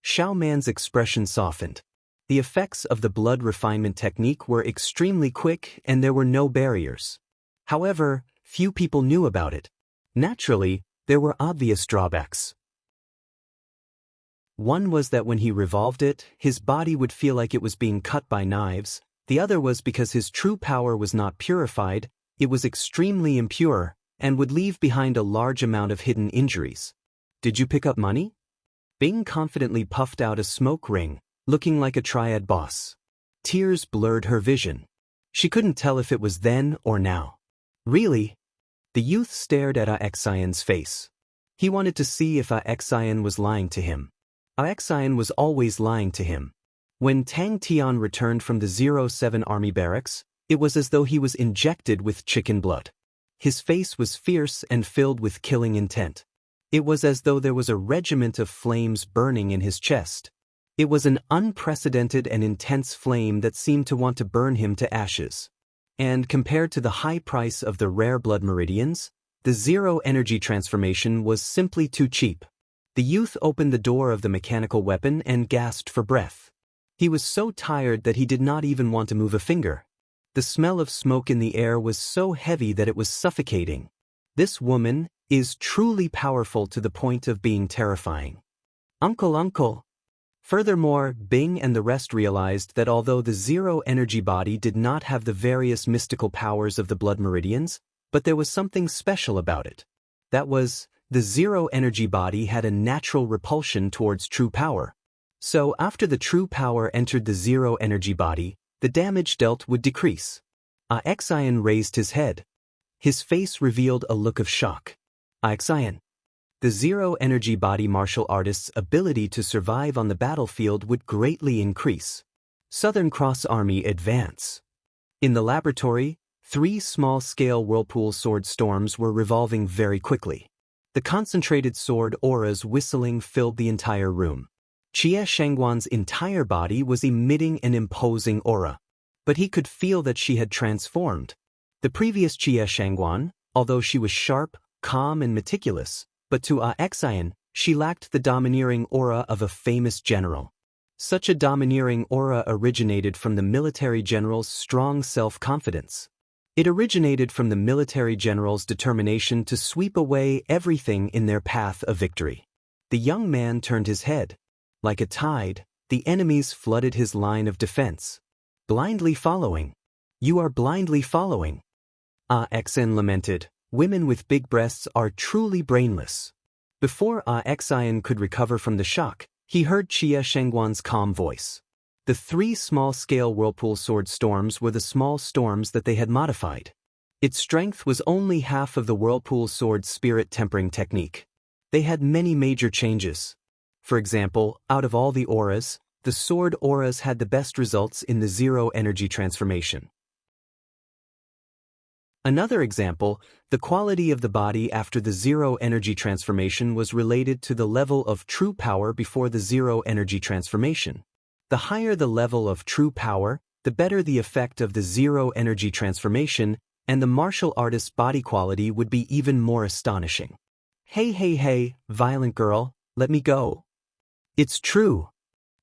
Xiao Man's expression softened. The effects of the blood refinement technique were extremely quick and there were no barriers. However, few people knew about it. Naturally, there were obvious drawbacks. One was that when he revolved it, his body would feel like it was being cut by knives. The other was because his true power was not purified, it was extremely impure, and would leave behind a large amount of hidden injuries. Did you pick up money? Bing confidently puffed out a smoke ring, looking like a triad boss. Tears blurred her vision. She couldn't tell if it was then or now. Really? The youth stared at Xian's face. He wanted to see if Xian was lying to him. Xian was always lying to him. When Tang Tian returned from the 07 army barracks, it was as though he was injected with chicken blood. His face was fierce and filled with killing intent. It was as though there was a regiment of flames burning in his chest. It was an unprecedented and intense flame that seemed to want to burn him to ashes. And compared to the high price of the rare blood meridians, the zero-energy transformation was simply too cheap. The youth opened the door of the mechanical weapon and gasped for breath. He was so tired that he did not even want to move a finger. The smell of smoke in the air was so heavy that it was suffocating. This woman is truly powerful to the point of being terrifying. Uncle. Furthermore, Bing and the rest realized that although the zero-energy body did not have the various mystical powers of the blood meridians, but there was something special about it. That was, the zero-energy body had a natural repulsion towards true power. So after the true power entered the zero-energy body, the damage dealt would decrease. Xian raised his head. His face revealed a look of shock. Xian. The zero-energy body martial artist's ability to survive on the battlefield would greatly increase. Southern Cross Army advance. In the laboratory, 3 small-scale whirlpool sword storms were revolving very quickly. The concentrated sword auras whistling filled the entire room. Xie Shangguan's entire body was emitting an imposing aura. But he could feel that she had transformed. The previous Xie Shangguan, although she was sharp, calm and meticulous, but to Xian, she lacked the domineering aura of a famous general. Such a domineering aura originated from the military general's strong self-confidence. It originated from the military general's determination to sweep away everything in their path of victory. The young man turned his head. Like a tide, the enemies flooded his line of defense. Blindly following. You are blindly following. Xian lamented, women with big breasts are truly brainless. Before Xian could recover from the shock, he heard Xie Shangguan's calm voice. The 3 small-scale whirlpool sword storms were the small storms that they had modified. Its strength was only half of the whirlpool sword spirit tempering technique. They had many major changes. For example, out of all the auras, the sword auras had the best results in the zero energy transformation. Another example, the quality of the body after the zero energy transformation was related to the level of true power before the zero energy transformation. The higher the level of true power, the better the effect of the zero energy transformation, and the martial artist's body quality would be even more astonishing. Hey, violent girl, let me go. It's true.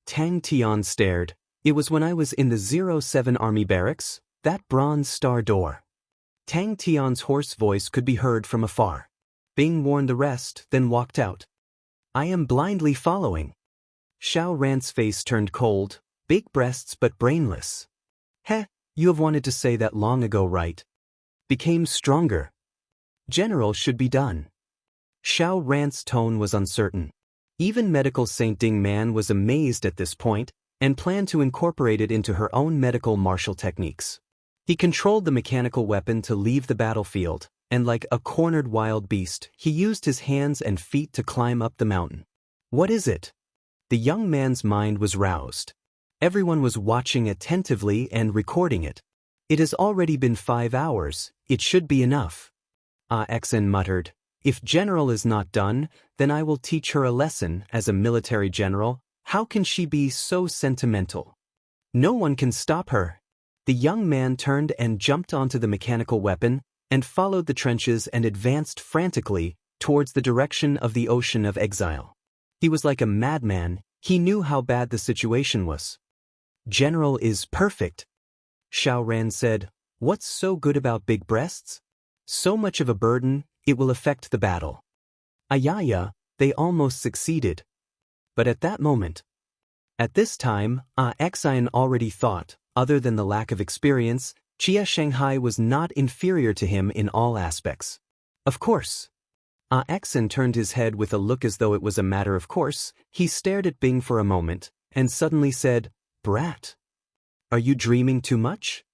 Tang Tian stared. It was when I was in the 07 Army barracks, that Bronze Star door. Tang Tian's hoarse voice could be heard from afar. Bing warned the rest, then walked out. I am blindly following. Xiao Ran's face turned cold, big breasts but brainless. Heh, you have wanted to say that long ago, right? Became stronger. General should be done. Xiao Ran's tone was uncertain. Even medical Saint Ding Man was amazed at this point, and planned to incorporate it into her own medical martial techniques. He controlled the mechanical weapon to leave the battlefield, and like a cornered wild beast, he used his hands and feet to climb up the mountain. What is it? The young man's mind was roused. Everyone was watching attentively and recording it. It has already been 5 hours, it should be enough. Xian muttered, if General is not done, then I will teach her a lesson as a military general. How can she be so sentimental? No one can stop her. The young man turned and jumped onto the mechanical weapon, and followed the trenches and advanced frantically towards the direction of the Ocean of Exile. He was like a madman, he knew how bad the situation was. General is perfect. Xiao Ran said, what's so good about big breasts? So much of a burden, it will affect the battle. Ayaya, they almost succeeded. But at that moment, at this time, Xian already thought, other than the lack of experience, Xie Shanghai was not inferior to him in all aspects. Of course. Xian turned his head with a look as though it was a matter of course. He stared at Bing for a moment, and suddenly said, Brat. Are you dreaming too much?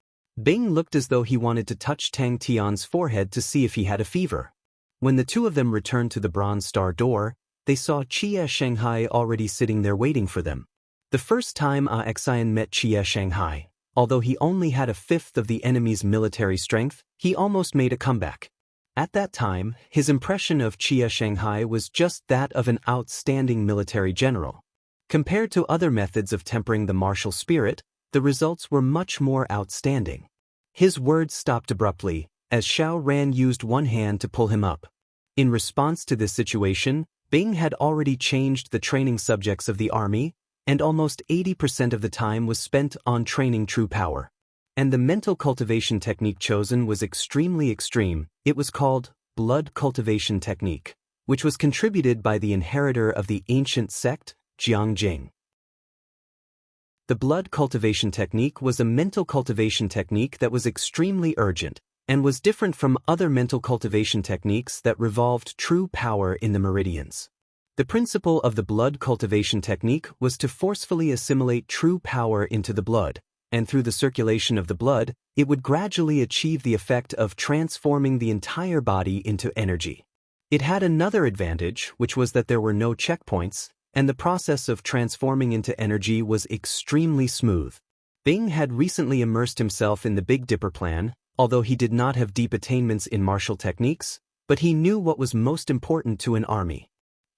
Bing looked as though he wanted to touch Tang Tian's forehead to see if he had a fever. When the two of them returned to the Bronze Star door, they saw Xie Shanghai already sitting there waiting for them. The first time Xian met Xie Shanghai, although he only had 1/5 of the enemy's military strength, he almost made a comeback. At that time, his impression of Xie Shanghai was just that of an outstanding military general. Compared to other methods of tempering the martial spirit, the results were much more outstanding. His words stopped abruptly, as Xiao Ran used one hand to pull him up. In response to this situation, Bing had already changed the training subjects of the army, and almost 80% of the time was spent on training true power. And the mental cultivation technique chosen was extremely extreme. It was called blood cultivation technique, which was contributed by the inheritor of the ancient sect, Jiangjing. The blood cultivation technique was a mental cultivation technique that was extremely urgent, and was different from other mental cultivation techniques that revolved true power in the meridians. The principle of the blood cultivation technique was to forcefully assimilate true power into the blood, and through the circulation of the blood, it would gradually achieve the effect of transforming the entire body into energy. It had another advantage, which was that there were no checkpoints, and the process of transforming into energy was extremely smooth. Bing had recently immersed himself in the Big Dipper plan, although he did not have deep attainments in martial techniques, but he knew what was most important to an army.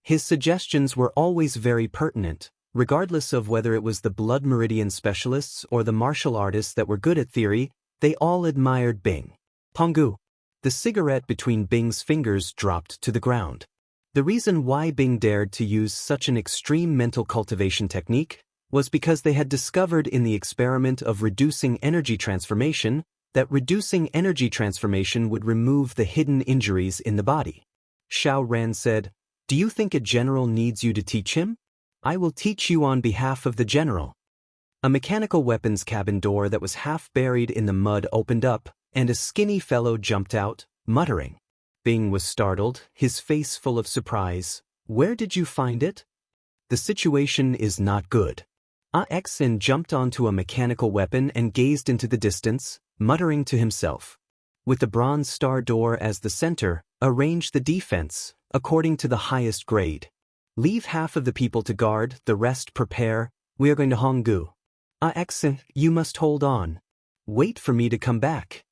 His suggestions were always very pertinent, Regardless of whether it was the blood meridian specialists or the martial artists that were good at theory, they all admired Bing. Penggu. The cigarette between Bing's fingers dropped to the ground. The reason why Bing dared to use such an extreme mental cultivation technique was because they had discovered in the experiment of reducing energy transformation that reducing energy transformation would remove the hidden injuries in the body. Xiao Ran said, "Do you think a general needs you to teach him? I will teach you on behalf of the general." A mechanical weapons cabin door that was half buried in the mud opened up, and a skinny fellow jumped out, muttering. Bing was startled, his face full of surprise. "Where did you find it?" "The situation is not good." Xin jumped onto a mechanical weapon and gazed into the distance, muttering to himself. With the bronze star door as the center, arrange the defense, according to the highest grade. Leave half of the people to guard, the rest prepare. We are going to Honggu. Xin, you must hold on. Wait for me to come back.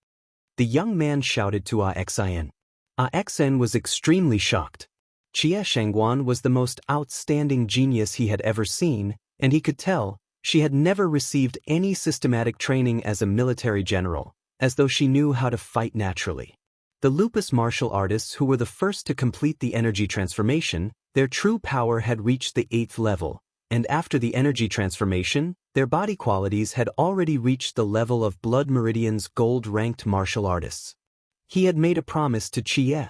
The young man shouted to Xin. Xin was extremely shocked. Xie Shangguan was the most outstanding genius he had ever seen, and he could tell she had never received any systematic training as a military general, as though she knew how to fight naturally. The lupus martial artists who were the first to complete the energy transformation, their true power had reached the 8th level, and after the energy transformation, their body qualities had already reached the level of Blood Meridian's gold-ranked martial artists. He had made a promise to Chie.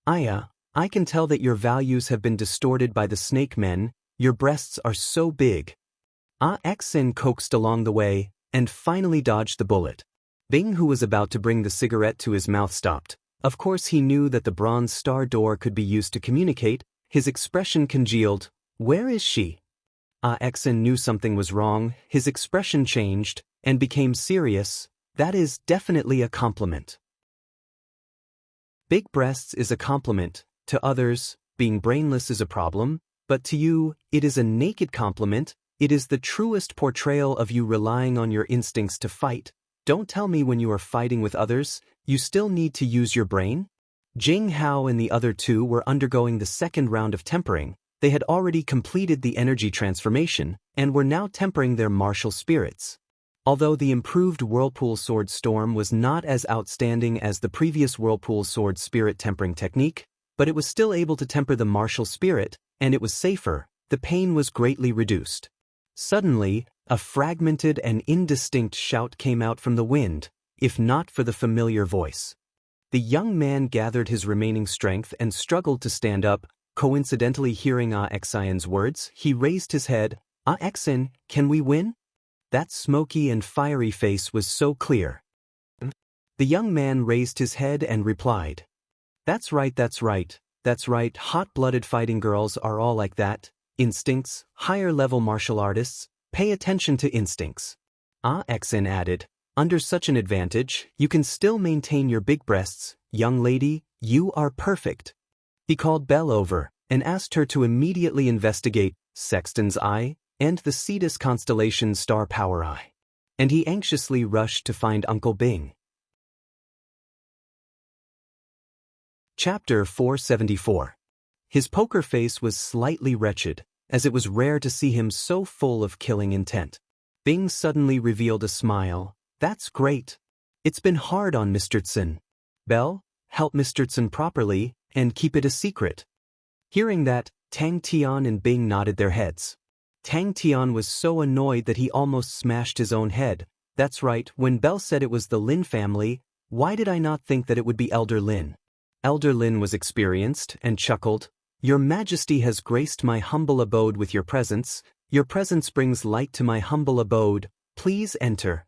"Aya, I can tell that your values have been distorted by the snake men. Your breasts are so big." Xin coaxed along the way, and finally dodged the bullet. Bing, who was about to bring the cigarette to his mouth, stopped. Of course he knew that the bronze star door could be used to communicate. His expression congealed. "Where is she?" Xin knew something was wrong, his expression changed, and became serious. "That is definitely a compliment." Big breasts is a compliment. To others, being brainless is a problem, but to you, it is a naked compliment. It is the truest portrayal of you relying on your instincts to fight. Don't tell me when you are fighting with others, you still need to use your brain? Jing Hao and the other two were undergoing the second round of tempering. They had already completed the energy transformation, and were now tempering their martial spirits. Although the improved Whirlpool Sword Storm was not as outstanding as the previous Whirlpool Sword Spirit tempering technique, but it was still able to temper the martial spirit, and it was safer. The pain was greatly reduced. Suddenly, a fragmented and indistinct shout came out from the wind, if not for the familiar voice. The young man gathered his remaining strength and struggled to stand up. Coincidentally hearing Xian's words, he raised his head. "Xin, can we win?" That smoky and fiery face was so clear. The young man raised his head and replied, "That's right, that's right, that's right. Hot-blooded fighting girls are all like that. Instincts, higher-level martial artists, pay attention to instincts." Xin added, "Under such an advantage, you can still maintain your big breasts. Young lady, you are perfect." He called Belle over, and asked her to immediately investigate Sexton's Eye and the Cetus constellation's star power eye. And he anxiously rushed to find Uncle Bing. Chapter 474. His poker face was slightly wretched, as it was rare to see him so full of killing intent. Bing suddenly revealed a smile. "That's great. It's been hard on Mr. Tsen. Belle, help Mr. Tsen properly, and keep it a secret." Hearing that, Tang Tian and Bing nodded their heads. Tang Tian was so annoyed that he almost smashed his own head. "That's right, when Belle said it was the Lin family, why did I not think that it would be Elder Lin?" Elder Lin was experienced, and chuckled. "Your Majesty has graced my humble abode with your presence. Your presence brings light to my humble abode. Please enter."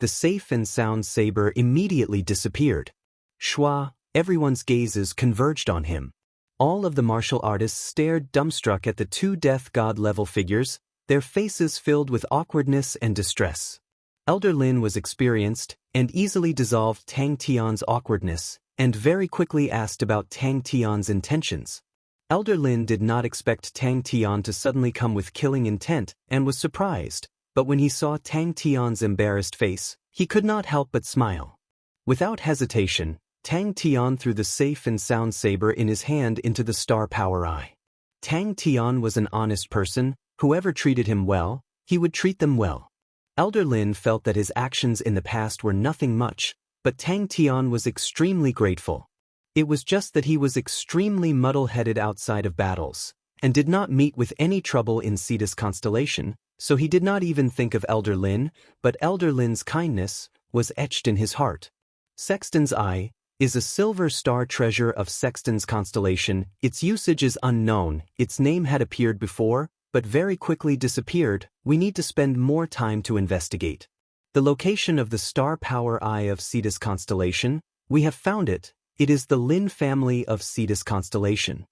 The safe and sound saber immediately disappeared. Schwa, everyone's gazes converged on him. All of the martial artists stared dumbstruck at the two death god-level figures, their faces filled with awkwardness and distress. Elder Lin was experienced, and easily dissolved Tang Tian's awkwardness, and very quickly asked about Tang Tian's intentions. Elder Lin did not expect Tang Tian to suddenly come with killing intent, and was surprised, but when he saw Tang Tian's embarrassed face, he could not help but smile. Without hesitation, Tang Tian threw the safe and sound saber in his hand into the star power eye. Tang Tian was an honest person, Whoever treated him well, he would treat them well. Elder Lin felt that his actions in the past were nothing much, but Tang Tian was extremely grateful. It was just that he was extremely muddle-headed outside of battles, and did not meet with any trouble in Cetus constellation, so he did not even think of Elder Lin, but Elder Lin's kindness was etched in his heart. Sexton's Eye is a silver star treasure of Sexton's constellation. Its usage is unknown. Its name had appeared before, but very quickly disappeared. We need to spend more time to investigate. The location of the star power eye of Cetus constellation, we have found it. It is the Lin family of Cetus constellation.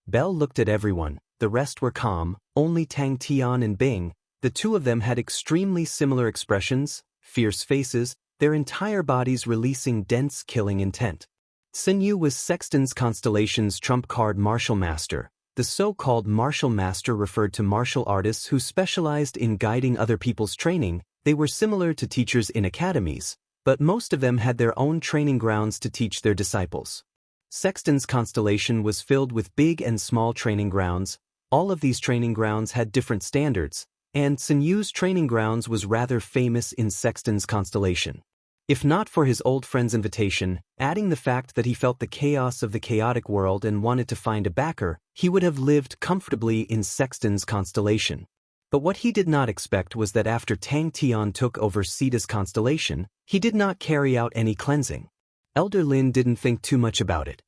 Bell looked at everyone. The rest were calm, only Tang Tian and Bing. The two of them had extremely similar expressions, fierce faces, their entire bodies releasing dense killing intent. Sun Yu was Sexton's constellation's trump card martial master. The so-called martial master referred to martial artists who specialized in guiding other people's training. They were similar to teachers in academies, but most of them had their own training grounds to teach their disciples. Sexton's constellation was filled with big and small training grounds. All of these training grounds had different standards, and Sun Yu's training grounds was rather famous in Sexton's constellation. If not for his old friend's invitation, adding the fact that he felt the chaos of the chaotic world and wanted to find a backer, he would have lived comfortably in Sexton's constellation. But what he did not expect was that after Tang Tian took over Cetus constellation, he did not carry out any cleansing. Elder Lin didn't think too much about it.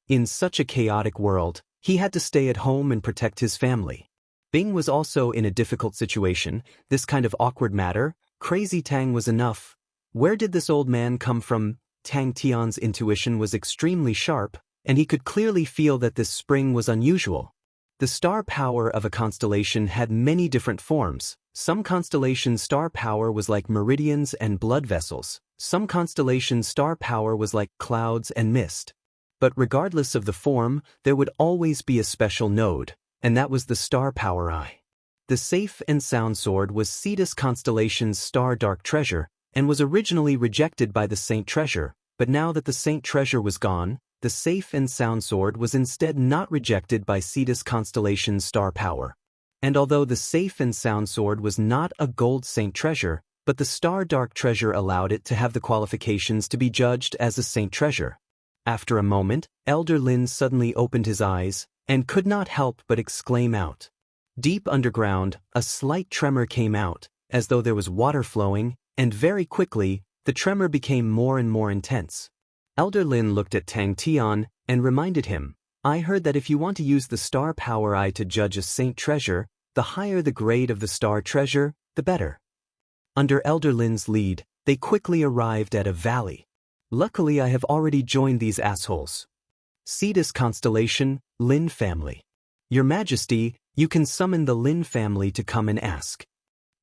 In such a chaotic world, he had to stay at home and protect his family. Bing was also in a difficult situation. This kind of awkward matter, Crazy Tang was enough. Where did this old man come from? Tang Tian's intuition was extremely sharp, and he could clearly feel that this spring was unusual. The star power of a constellation had many different forms. Some constellations' star power was like meridians and blood vessels. Some constellations' star power was like clouds and mist. But regardless of the form, there would always be a special node, and that was the star power eye. The Safe and Sound Sword was Cetus constellation's star dark treasure, and was originally rejected by the Saint treasure, but now that the Saint treasure was gone, the Safe and Sound Sword was instead not rejected by Cetus constellation's star power. And although the Safe and Sound Sword was not a gold Saint treasure, but the star dark treasure allowed it to have the qualifications to be judged as a Saint treasure. After a moment, Elder Lin suddenly opened his eyes, and could not help but exclaim out. Deep underground, a slight tremor came out, as though there was water flowing, and very quickly, the tremor became more and more intense. Elder Lin looked at Tang Tian, and reminded him, I heard that if you want to use the star power eye to judge a saint treasure, the higher the grade of the star treasure, the better. Under Elder Lin's lead, they quickly arrived at a valley. Luckily I have already joined these assholes. Cetus constellation, Lin family. Your Majesty, you can summon the Lin family to come and ask.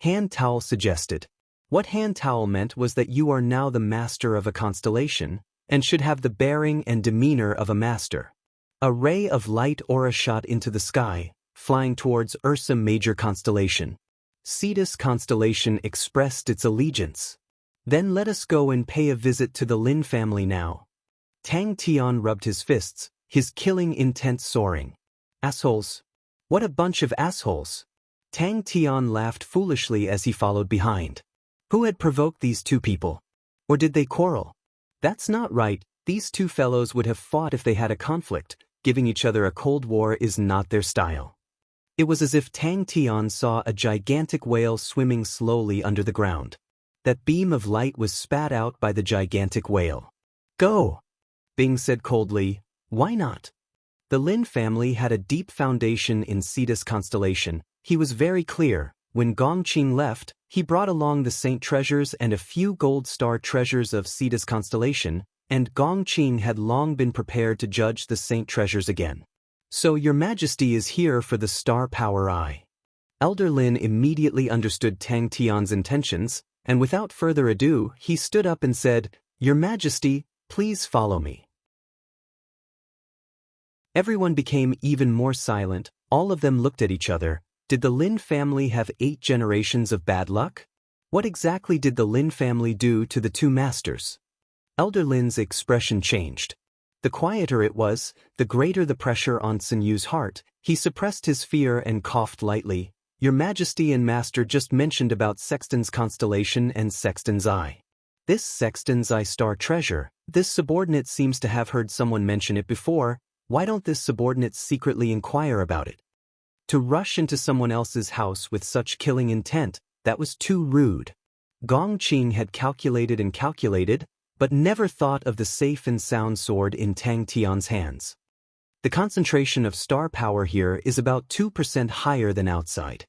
Han Tao suggested. What Han Tao meant was that you are now the master of a constellation, and should have the bearing and demeanor of a master. A ray of light aura shot into the sky, flying towards Ursa Major constellation. Cetus constellation expressed its allegiance. Then let us go and pay a visit to the Lin family now. Tang Tian rubbed his fists, his killing intent soaring. Assholes. What a bunch of assholes. Tang Tian laughed foolishly as he followed behind. Who had provoked these two people? Or did they quarrel? That's not right. These two fellows would have fought if they had a conflict. Giving each other a cold war is not their style. It was as if Tang Tian saw a gigantic whale swimming slowly under the ground. That beam of light was spat out by the gigantic whale. Go! Bing said coldly, why not? The Lin family had a deep foundation in Cetus constellation. He was very clear. When Gongqing left, he brought along the Saint treasures and a few gold star treasures of Cetus constellation, and Gongqing had long been prepared to judge the Saint treasures again. So your Majesty is here for the star power eye. Elder Lin immediately understood Tang Tian's intentions, and without further ado, he stood up and said, Your Majesty, please follow me. Everyone became even more silent. All of them looked at each other. Did the Lin family have 8 generations of bad luck? What exactly did the Lin family do to the two masters? Elder Lin's expression changed. The quieter it was, the greater the pressure on Sun Yu's heart. He suppressed his fear and coughed lightly. "Your Majesty and Master just mentioned about Sexton's constellation and Sexton's Eye. This Sexton's Eye star treasure, this subordinate seems to have heard someone mention it before. Why don't this subordinate secretly inquire about it? To rush into someone else's house with such killing intent, that was too rude." Gong Qing had calculated and calculated, but never thought of the safe and sound sword in Tang Tian's hands. The concentration of star power here is about 2% higher than outside.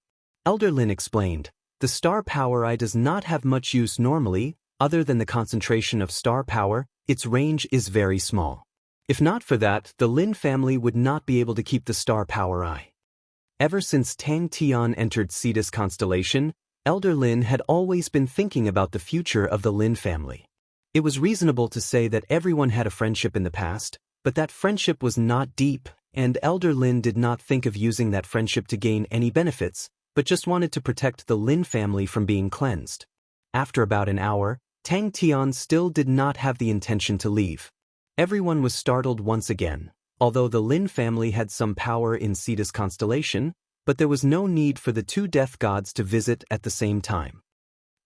Elder Lin explained, "The star power eye does not have much use normally, other than the concentration of star power, its range is very small. If not for that, the Lin family would not be able to keep the star power eye." Ever since Tang Tian entered Cetus constellation, Elder Lin had always been thinking about the future of the Lin family. It was reasonable to say that everyone had a friendship in the past, but that friendship was not deep, and Elder Lin did not think of using that friendship to gain any benefits, but just wanted to protect the Lin family from being cleansed. After about an hour, Tang Tian still did not have the intention to leave. Everyone was startled once again. Although the Lin family had some power in Cetus constellation, but there was no need for the two death gods to visit at the same time.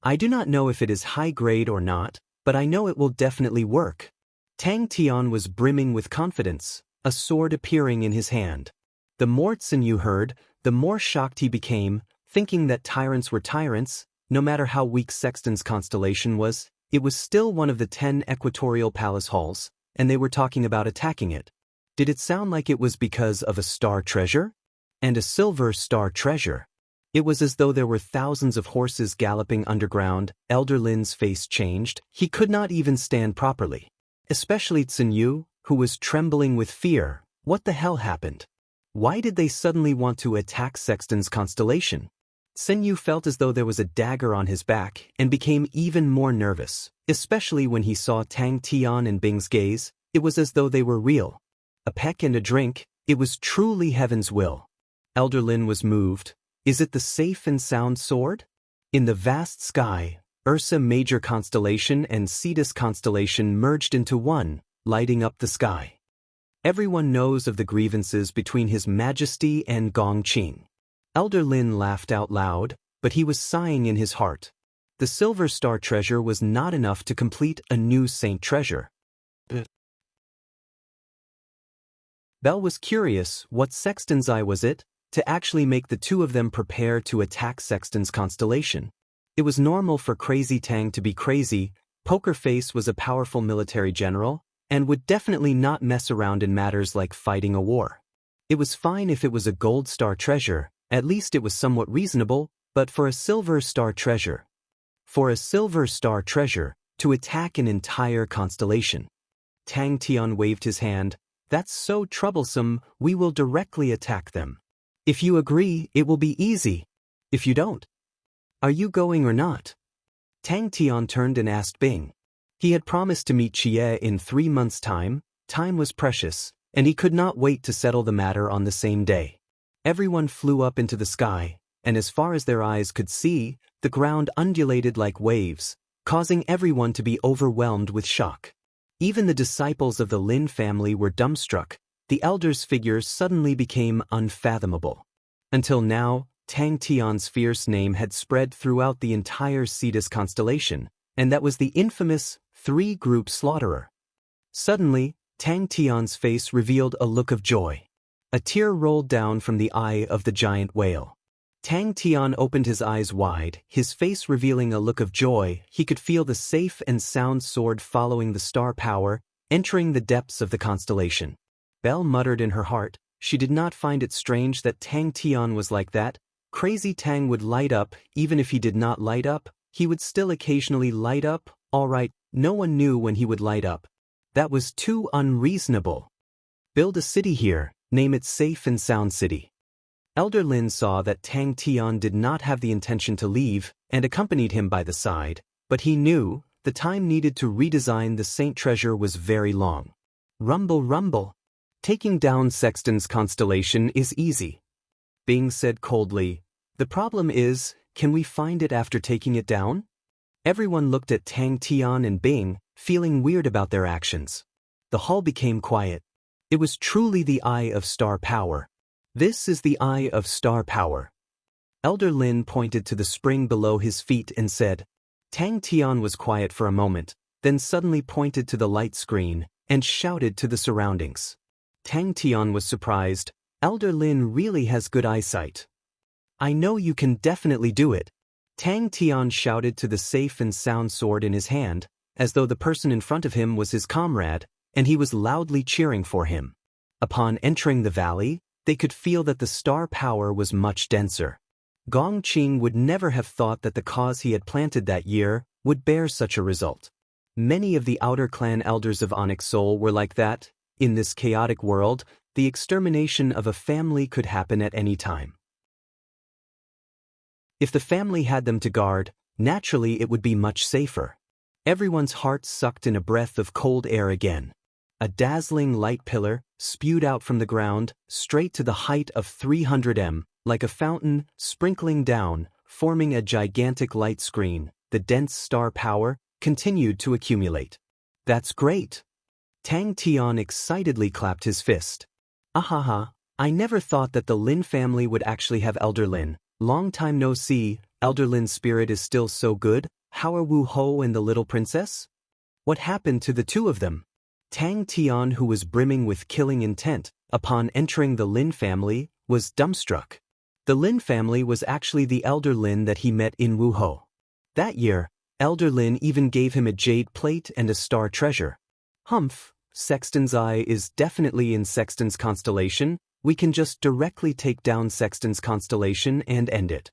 "I do not know if it is high grade or not, but I know it will definitely work." Tang Tian was brimming with confidence, a sword appearing in his hand. The more Tsinyu heard, the more shocked he became, thinking that tyrants were tyrants. No matter how weak Sexton's constellation was, it was still one of the 10 equatorial palace halls, and they were talking about attacking it. Did it sound like it was because of a star treasure? And a silver star treasure? It was as though there were thousands of horses galloping underground. Elder Lin's face changed. He could not even stand properly. Especially Tsinyu, who was trembling with fear. What the hell happened? Why did they suddenly want to attack Sexton's constellation? Tsinyu felt as though there was a dagger on his back and became even more nervous, especially when he saw Tang Tian and Bing's gaze. It was as though they were real. A peck and a drink, it was truly heaven's will. Elder Lin was moved. Is it the safe and sound sword? In the vast sky, Ursa Major constellation and Cetus constellation merged into one, lighting up the sky. Everyone knows of the grievances between His Majesty and Gong Qing. Elder Lin laughed out loud, but he was sighing in his heart. The silver star treasure was not enough to complete a new saint treasure. Belle was curious, what Sexton's Eye was it, to actually make the two of them prepare to attack Sexton's constellation. It was normal for Crazy Tang to be crazy. Poker Face was a powerful military general, and would definitely not mess around in matters like fighting a war. It was fine if it was a gold star treasure, at least it was somewhat reasonable, but for a silver star treasure. For a silver star treasure, to attack an entire constellation. Tang Tian waved his hand. That's so troublesome, we will directly attack them. If you agree, it will be easy. If you don't. Are you going or not? Tang Tian turned and asked Bing. He had promised to meet Chie in 3 months' time. Time was precious, and he could not wait to settle the matter on the same day. Everyone flew up into the sky, and as far as their eyes could see, the ground undulated like waves, causing everyone to be overwhelmed with shock. Even the disciples of the Lin family were dumbstruck. The elders' figures suddenly became unfathomable. Until now, Tang Tian's fierce name had spread throughout the entire Cetus constellation, and that was the infamous 3-group slaughterer. Suddenly, Tang Tian's face revealed a look of joy. A tear rolled down from the eye of the giant whale. Tang Tian opened his eyes wide, his face revealing a look of joy. He could feel the safe and sound sword following the star power, entering the depths of the constellation. Belle muttered in her heart. She did not find it strange that Tang Tian was like that. Crazy Tang would light up. Even if he did not light up, he would still occasionally light up. All right, no one knew when he would light up. That was too unreasonable. Build a city here, name it Safe and Sound City. Elder Lin saw that Tang Tian did not have the intention to leave, and accompanied him by the side, but he knew the time needed to redesign the Saint treasure was very long. Rumble rumble. Taking down Sexton's constellation is easy. Bing said coldly. The problem is, can we find it after taking it down? Everyone looked at Tang Tian and Bing, feeling weird about their actions. The hall became quiet. It was truly the eye of star power. This is the eye of star power. Elder Lin pointed to the spring below his feet and said. Tang Tian was quiet for a moment, then suddenly pointed to the light screen and shouted to the surroundings. Tang Tian was surprised. Elder Lin really has good eyesight. I know you can definitely do it. Tang Tian shouted to the safe and sound sword in his hand, as though the person in front of him was his comrade, and he was loudly cheering for him. Upon entering the valley, they could feel that the star power was much denser. Gong Qing would never have thought that the cause he had planted that year would bear such a result. Many of the outer clan elders of Onyx Soul were like that. In this chaotic world, the extermination of a family could happen at any time. If the family had them to guard, naturally it would be much safer. Everyone's heart sucked in a breath of cold air again. A dazzling light pillar spewed out from the ground, straight to the height of 300 m, like a fountain, sprinkling down, forming a gigantic light screen. The dense star power continued to accumulate. That's great! Tang Tian excitedly clapped his fist. Ahaha, I never thought that the Lin family would actually have Elder Lin. Long time no see, Elder Lin's spirit is still so good. How are Wu Ho and the little princess? What happened to the two of them? Tang Tian, who was brimming with killing intent, upon entering the Lin family, was dumbstruck. The Lin family was actually the Elder Lin that he met in Wu Ho. That year, Elder Lin even gave him a jade plate and a star treasure. Humph, Sexton's eye is definitely in Sexton's constellation. We can just directly take down Sexton's constellation and end it.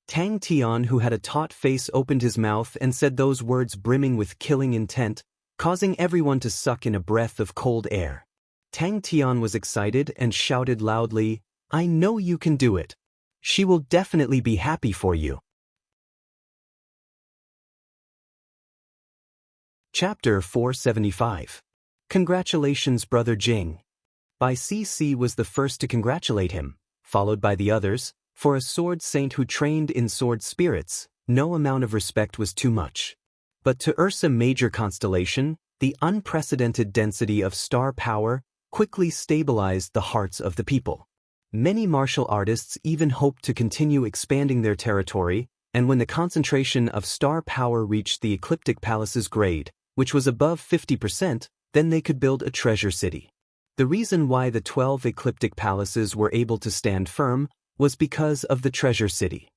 Tang Tian, who had a taut face, opened his mouth and said those words brimming with killing intent, causing everyone to suck in a breath of cold air. Tang Tian was excited and shouted loudly, I know you can do it. She will definitely be happy for you. Chapter 475. Congratulations, Brother Jing. Bai Cixi was the first to congratulate him, followed by the others. For a sword saint who trained in sword spirits, no amount of respect was too much. But to Ursa Major constellation, the unprecedented density of star power quickly stabilized the hearts of the people. Many martial artists even hoped to continue expanding their territory, and when the concentration of star power reached the Ecliptic Palace's grade, which was above 50%, then they could build a treasure city. The reason why the 12 Ecliptic Palaces were able to stand firm was because of the treasure city.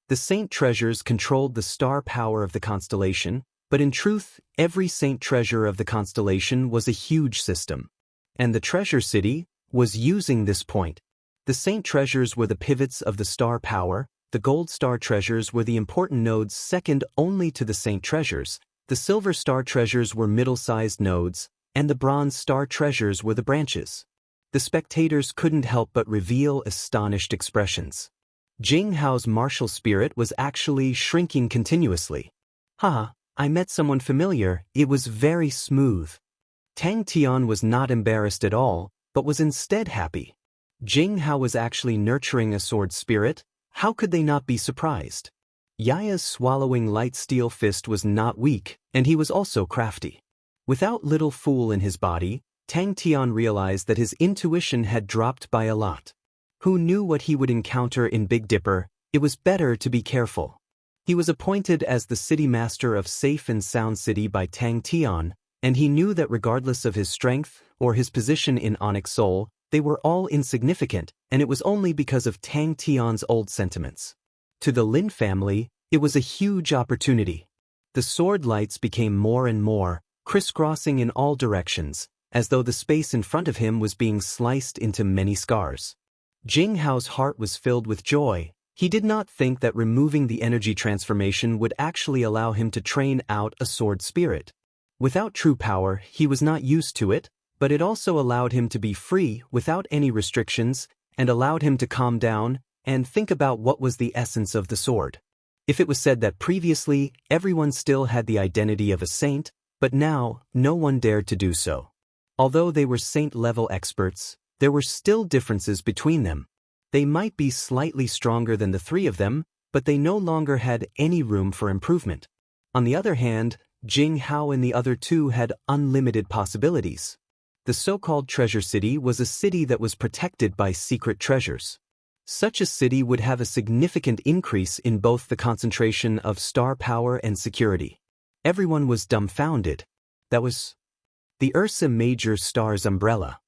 The saint treasures controlled the star power of the constellation, but in truth, every saint treasure of the constellation was a huge system. And the treasure city was using this point. The saint treasures were the pivots of the star power, the gold star treasures were the important nodes second only to the saint treasures, the silver star treasures were middle-sized nodes, and the bronze star treasures were the branches. The spectators couldn't help but reveal astonished expressions. Jing Hao's martial spirit was actually shrinking continuously. Haha, I met someone familiar, it was very smooth. Tang Tian was not embarrassed at all, but was instead happy. Jing Hao was actually nurturing a sword spirit, how could they not be surprised? Yaya's swallowing light steel fist was not weak, and he was also crafty. Without little fool in his body, Tang Tian realized that his intuition had dropped by a lot. Who knew what he would encounter in Big Dipper? It was better to be careful. He was appointed as the city master of Safe and Sound City by Tang Tian, and he knew that regardless of his strength or his position in Onyx Soul, they were all insignificant, and it was only because of Tang Tian's old sentiments. To the Lin family, it was a huge opportunity. The sword lights became more and more, crisscrossing in all directions, as though the space in front of him was being sliced into many scars. Jing Hao's heart was filled with joy. He did not think that removing the energy transformation would actually allow him to train out a sword spirit. Without true power, he was not used to it, but it also allowed him to be free without any restrictions, and allowed him to calm down and think about what was the essence of the sword. If it was said that previously everyone still had the identity of a saint, but now no one dared to do so. Although they were saint-level experts, there were still differences between them. They might be slightly stronger than the three of them, but they no longer had any room for improvement. On the other hand, Jing Hao and the other two had unlimited possibilities. The so-called treasure city was a city that was protected by secret treasures. Such a city would have a significant increase in both the concentration of star power and security. Everyone was dumbfounded. That was the Ursa Major star's umbrella.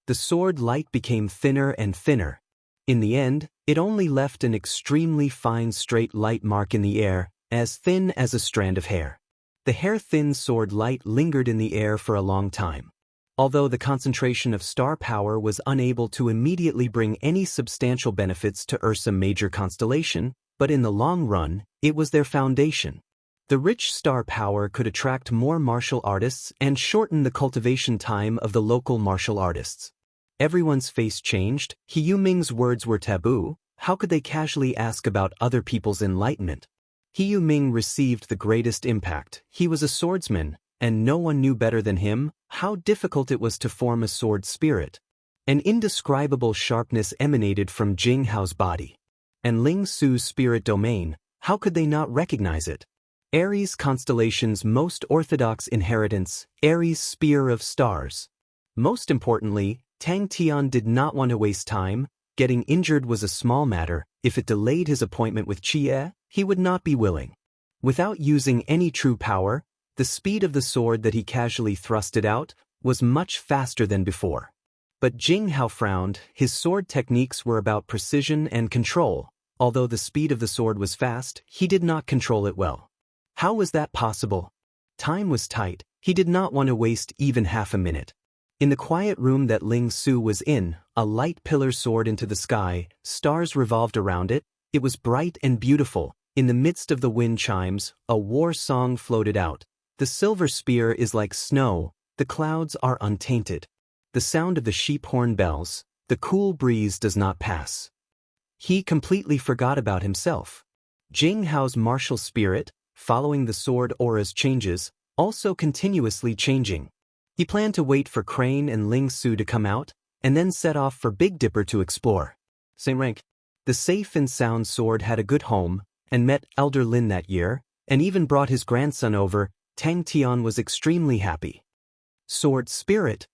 The sword light became thinner and thinner. In the end, it only left an extremely fine straight light mark in the air, as thin as a strand of hair. The hair-thin sword light lingered in the air for a long time. Although the concentration of star power was unable to immediately bring any substantial benefits to Ursa Major constellation, but in the long run, it was their foundation. The rich star power could attract more martial artists and shorten the cultivation time of the local martial artists. Everyone's face changed. He Yuming's words were taboo. How could they casually ask about other people's enlightenment? He Yuming received the greatest impact. He was a swordsman, and no one knew better than him how difficult it was to form a sword spirit. An indescribable sharpness emanated from Jing Hao's body. And Ling Su's spirit domain, how could they not recognize it? Aries constellation's most orthodox inheritance, Aries spear of stars. Most importantly, Tang Tian did not want to waste time. Getting injured was a small matter. If it delayed his appointment with Chie, he would not be willing. Without using any true power, the speed of the sword that he casually thrusted out was much faster than before. But Jing Hao frowned. His sword techniques were about precision and control. Although the speed of the sword was fast, he did not control it well. How was that possible? Time was tight. He did not want to waste even half a minute. In the quiet room that Ling Su was in, a light pillar soared into the sky. Stars revolved around it. It was bright and beautiful. In the midst of the wind chimes, a war song floated out. The silver spear is like snow. The clouds are untainted. The sound of the sheep horn bells. The cool breeze does not pass. He completely forgot about himself. Jing Hao's martial spirit, following the sword aura's changes, also continuously changing. He planned to wait for Crane and Ling Su to come out, and then set off for Big Dipper to explore. Same rank. The safe and sound sword had a good home, and met Elder Lin that year, and even brought his grandson over. Tang Tian was extremely happy. Sword spirit.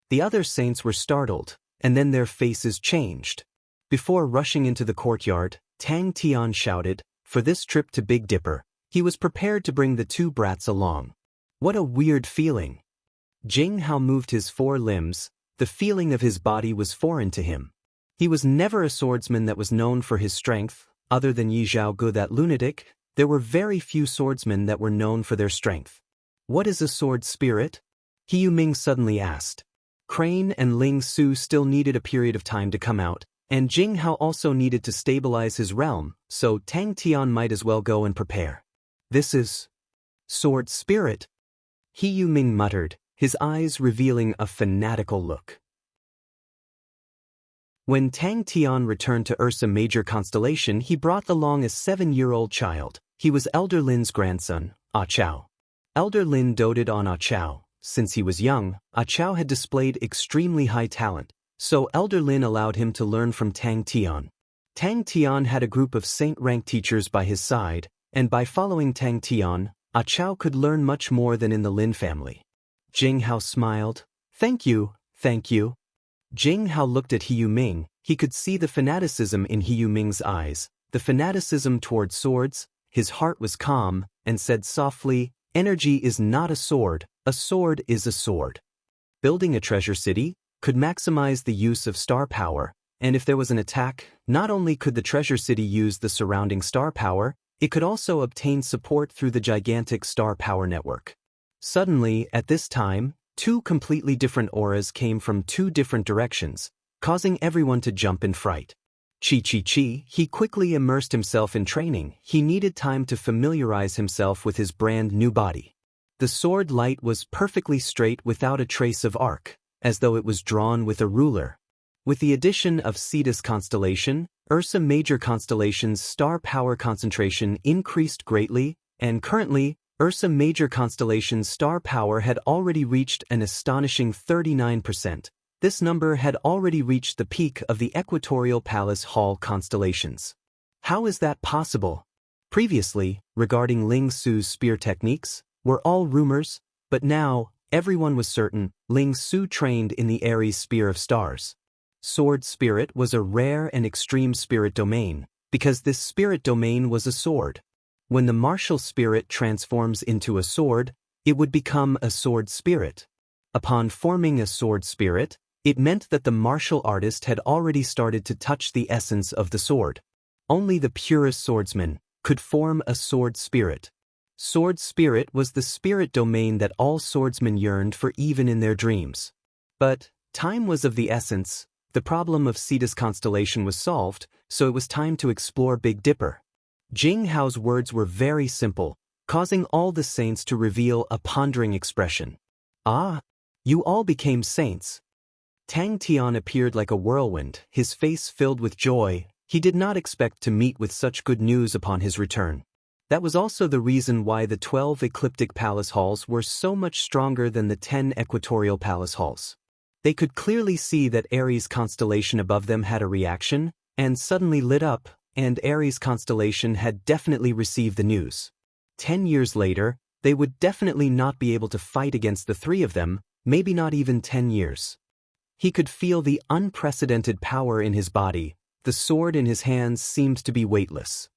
The other saints were startled, and then their faces changed. Before rushing into the courtyard, Tang Tian shouted, for this trip to Big Dipper, he was prepared to bring the two brats along. What a weird feeling. Jing Hao moved his four limbs. The feeling of his body was foreign to him. He was never a swordsman that was known for his strength. Other than Yi Zhaogu, that lunatic, there were very few swordsmen that were known for their strength. What is a sword spirit? He Yuming suddenly asked. Crane and Ling Su still needed a period of time to come out, and Jing Hao also needed to stabilize his realm, so Tang Tian might as well go and prepare. This is sword spirit, He Yuming muttered, his eyes revealing a fanatical look. When Tang Tian returned to Ursa Major constellation, he brought along a 7-year-old child. He was Elder Lin's grandson, Ah Chao. Elder Lin doted on Ah Chao. Since he was young, Ah Chao had displayed extremely high talent, so Elder Lin allowed him to learn from Tang Tian. Tang Tian had a group of saint-rank teachers by his side, and by following Tang Tian, Ah Chao could learn much more than in the Lin family. Jing Hao smiled. Thank you, thank you. Jing Hao looked at He Yuming. He could see the fanaticism in He Yuming's eyes, the fanaticism toward swords. His heart was calm, and said softly, energy is not a sword is a sword. Building a treasure city could maximize the use of star power, and if there was an attack, not only could the treasure city use the surrounding star power, it could also obtain support through the gigantic star power network. Suddenly, at this time, two completely different auras came from two different directions, causing everyone to jump in fright. Chi. He quickly immersed himself in training. He needed time to familiarize himself with his brand new body. The sword light was perfectly straight without a trace of arc, as though it was drawn with a ruler. With the addition of Cetus constellation, Ursa Major constellation's star power concentration increased greatly, and currently, Ursa Major constellation's star power had already reached an astonishing 39%. This number had already reached the peak of the Equatorial Palace Hall constellations. How is that possible? Previously, regarding Ling Su's spear techniques, were all rumors, but now, Everyone was certain Ling Su trained in the Aries Spear of Stars. Sword Spirit was a rare and extreme spirit domain, because this spirit domain was a sword. When the martial spirit transforms into a sword, it would become a sword spirit. Upon forming a sword spirit, it meant that the martial artist had already started to touch the essence of the sword. Only the purest swordsman could form a sword spirit. Sword spirit was the spirit domain that all swordsmen yearned for even in their dreams. But time was of the essence. The problem of Cetus constellation was solved, so it was time to explore Big Dipper. Jing Hao's words were very simple, causing all the saints to reveal a pondering expression. Ah, you all became saints. Tang Tian appeared like a whirlwind, his face filled with joy. He did not expect to meet with such good news upon his return. That was also the reason why the 12 ecliptic palace halls were so much stronger than the 10 equatorial palace halls. They could clearly see that Aries constellation above them had a reaction, and suddenly lit up, and Aries constellation had definitely received the news. 10 years later, they would definitely not be able to fight against the three of them, maybe not even 10 years. He could feel the unprecedented power in his body. The sword in his hands seemed to be weightless.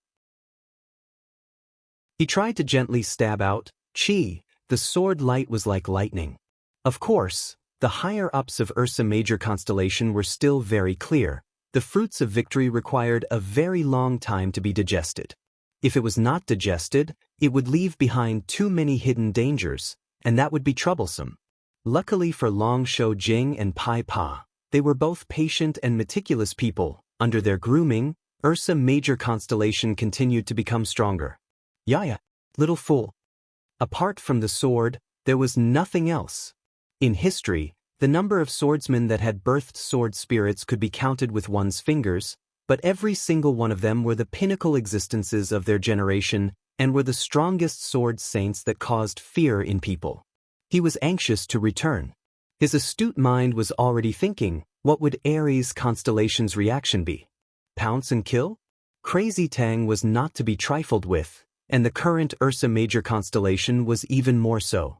He tried to gently stab out chi. The sword light was like lightning. Of course, the higher-ups of Ursa Major constellation were still very clear. The fruits of victory required a very long time to be digested. If it was not digested, it would leave behind too many hidden dangers, and that would be troublesome. Luckily for Long Shou Jing and Pai Pa, they were both patient and meticulous people. Under their grooming, Ursa Major constellation continued to become stronger. Yaya, little fool. Apart from the sword, there was nothing else. In history, the number of swordsmen that had birthed sword spirits could be counted with one's fingers, but every single one of them were the pinnacle existences of their generation and were the strongest sword saints that caused fear in people. He was anxious to return. His astute mind was already thinking, what would Aries constellation's reaction be? Pounce and kill? Crazy Tang was not to be trifled with, and the current Ursa Major constellation was even more so.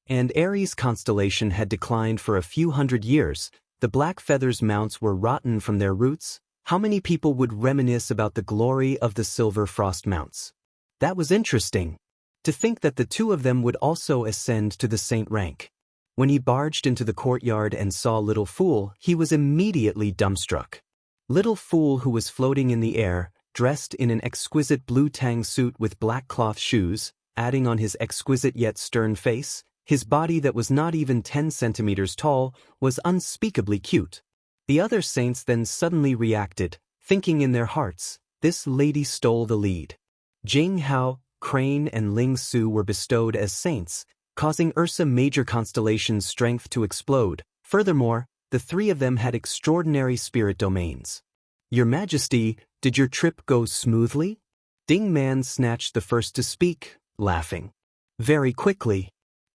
And Aries constellation had declined for a few hundred years. The Black Feathers mounts were rotten from their roots. How many people would reminisce about the glory of the Silver Frost mounts? That was interesting. To think that the two of them would also ascend to the saint rank. When he barged into the courtyard and saw Little Fool, he was immediately dumbstruck. Little Fool, who was floating in the air, dressed in an exquisite blue tang suit with black cloth shoes, adding on his exquisite yet stern face, his body that was not even 10 centimeters tall, was unspeakably cute. The other saints then suddenly reacted, thinking in their hearts, this lady stole the lead. Jing Hao, Crane and Ling Su were bestowed as saints, causing Ursa Major constellation's strength to explode. Furthermore, the three of them had extraordinary spirit domains. Your Majesty, did your trip go smoothly? Ding Man snatched the first to speak, laughing. Very quickly.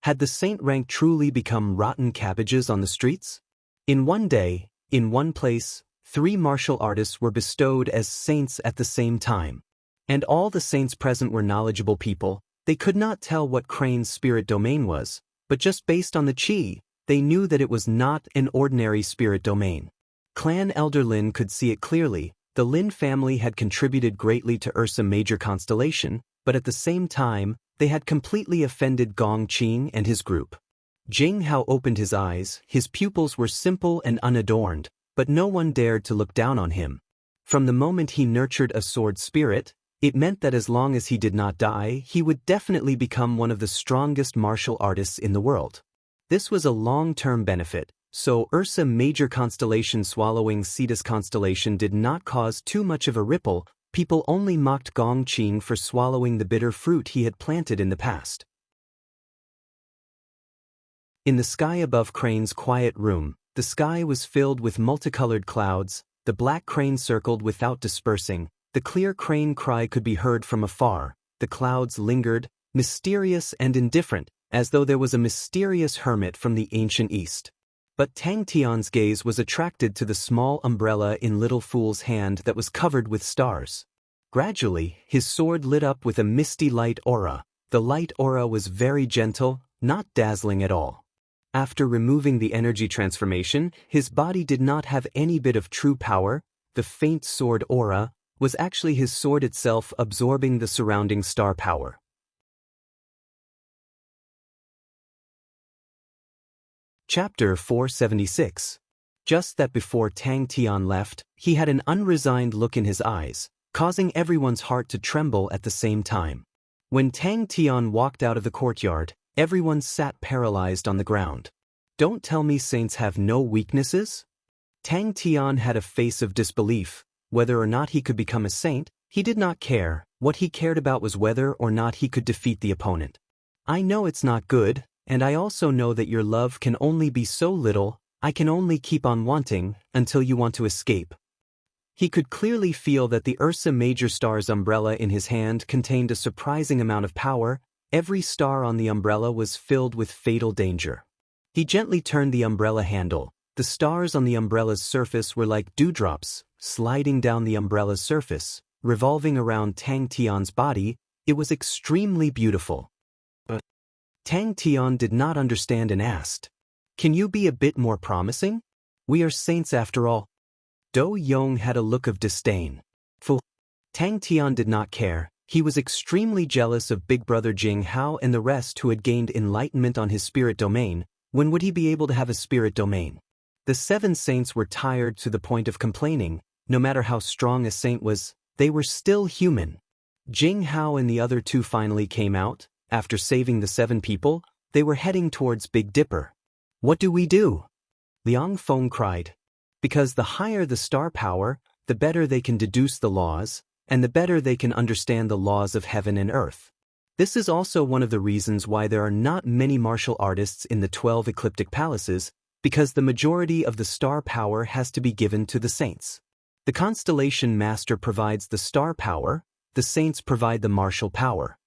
Had the saint rank truly become rotten cabbages on the streets? In one day, in one place, 3 martial artists were bestowed as saints at the same time. And all the saints present were knowledgeable people. They could not tell what Crane's spirit domain was, but just based on the chi, they knew that it was not an ordinary spirit domain. Clan Elder Lin could see it clearly. The Lin family had contributed greatly to Ursa Major constellation, but at the same time, they had completely offended Gong Qing and his group. Jing Hao opened his eyes. His pupils were simple and unadorned, but no one dared to look down on him. From the moment he nurtured a sword spirit, it meant that as long as he did not die, he would definitely become one of the strongest martial artists in the world. This was a long-term benefit, so Ursa Major constellation swallowing Cetus constellation did not cause too much of a ripple. People only mocked Gong Qing for swallowing the bitter fruit he had planted in the past. In the sky above Crane's quiet room, the sky was filled with multicolored clouds. The black crane circled without dispersing. The clear crane cry could be heard from afar. The clouds lingered, mysterious and indifferent, as though there was a mysterious hermit from the ancient East. But Tang Tian's gaze was attracted to the small umbrella in Little Fool's hand that was covered with stars. Gradually, his sword lit up with a misty light aura. The light aura was very gentle, not dazzling at all. After removing the energy transformation, his body did not have any bit of true power. The faint sword aura was actually his sword itself absorbing the surrounding star power. Chapter 476. Just that before Tang Tian left, he had an unresigned look in his eyes, causing everyone's heart to tremble at the same time. When Tang Tian walked out of the courtyard, everyone sat paralyzed on the ground. Don't tell me saints have no weaknesses? Tang Tian had a face of disbelief. Whether or not he could become a saint, he did not care. What he cared about was whether or not he could defeat the opponent. I know it's not good, and I also know that your love can only be so little. I can only keep on wanting until you want to escape. He could clearly feel that the Ursa Major star's umbrella in his hand contained a surprising amount of power. Every star on the umbrella was filled with fatal danger. He gently turned the umbrella handle. The stars on the umbrella's surface were like dewdrops, sliding down the umbrella's surface, revolving around Tang Tian's body. It was extremely beautiful. But Tang Tian did not understand and asked, "Can you be a bit more promising? We are saints after all." Do Yong had a look of disdain. Fool. Tang Tian did not care. He was extremely jealous of Big Brother Jing Hao and the rest who had gained enlightenment on his spirit domain. When would he be able to have a spirit domain? The 7 saints were tired to the point of complaining. No matter how strong a saint was, they were still human. Jing Hao and the other 2 finally came out. After saving the 7 people, they were heading towards Big Dipper. "What do we do?" Liang Feng cried. Because the higher the star power, the better they can deduce the laws, and the better they can understand the laws of heaven and earth. This is also one of the reasons why there are not many martial artists in the 12 ecliptic palaces, because the majority of the star power has to be given to the saints. The constellation master provides the star power, the saints provide the martial power.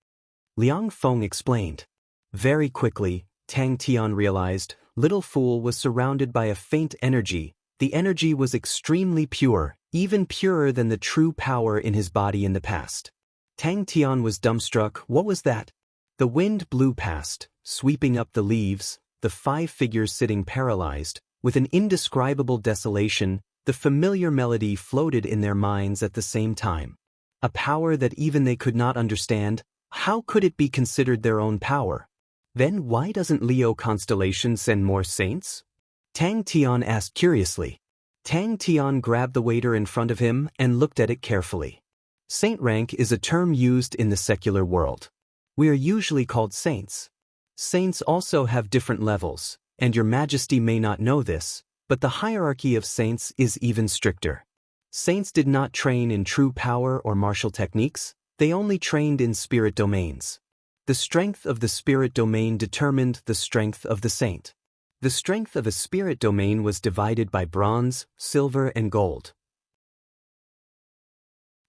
Liang Feng explained. Very quickly, Tang Tian realized, little fool was surrounded by a faint energy. The energy was extremely pure, even purer than the true power in his body in the past. Tang Tian was dumbstruck. What was that? The wind blew past, sweeping up the leaves, the 5 figures sitting paralyzed. With an indescribable desolation, the familiar melody floated in their minds at the same time. A power that even they could not understand. How could it be considered their own power? Then why doesn't Leo Constellation send more saints? Tang Tian asked curiously. Tang Tian grabbed the waiter in front of him and looked at it carefully. Saint rank is a term used in the secular world. We are usually called saints. Saints also have different levels, and your majesty may not know this, but the hierarchy of saints is even stricter. Saints did not train in true power or martial techniques, they only trained in spirit domains. The strength of the spirit domain determined the strength of the saint. The strength of a spirit domain was divided by bronze, silver, and gold.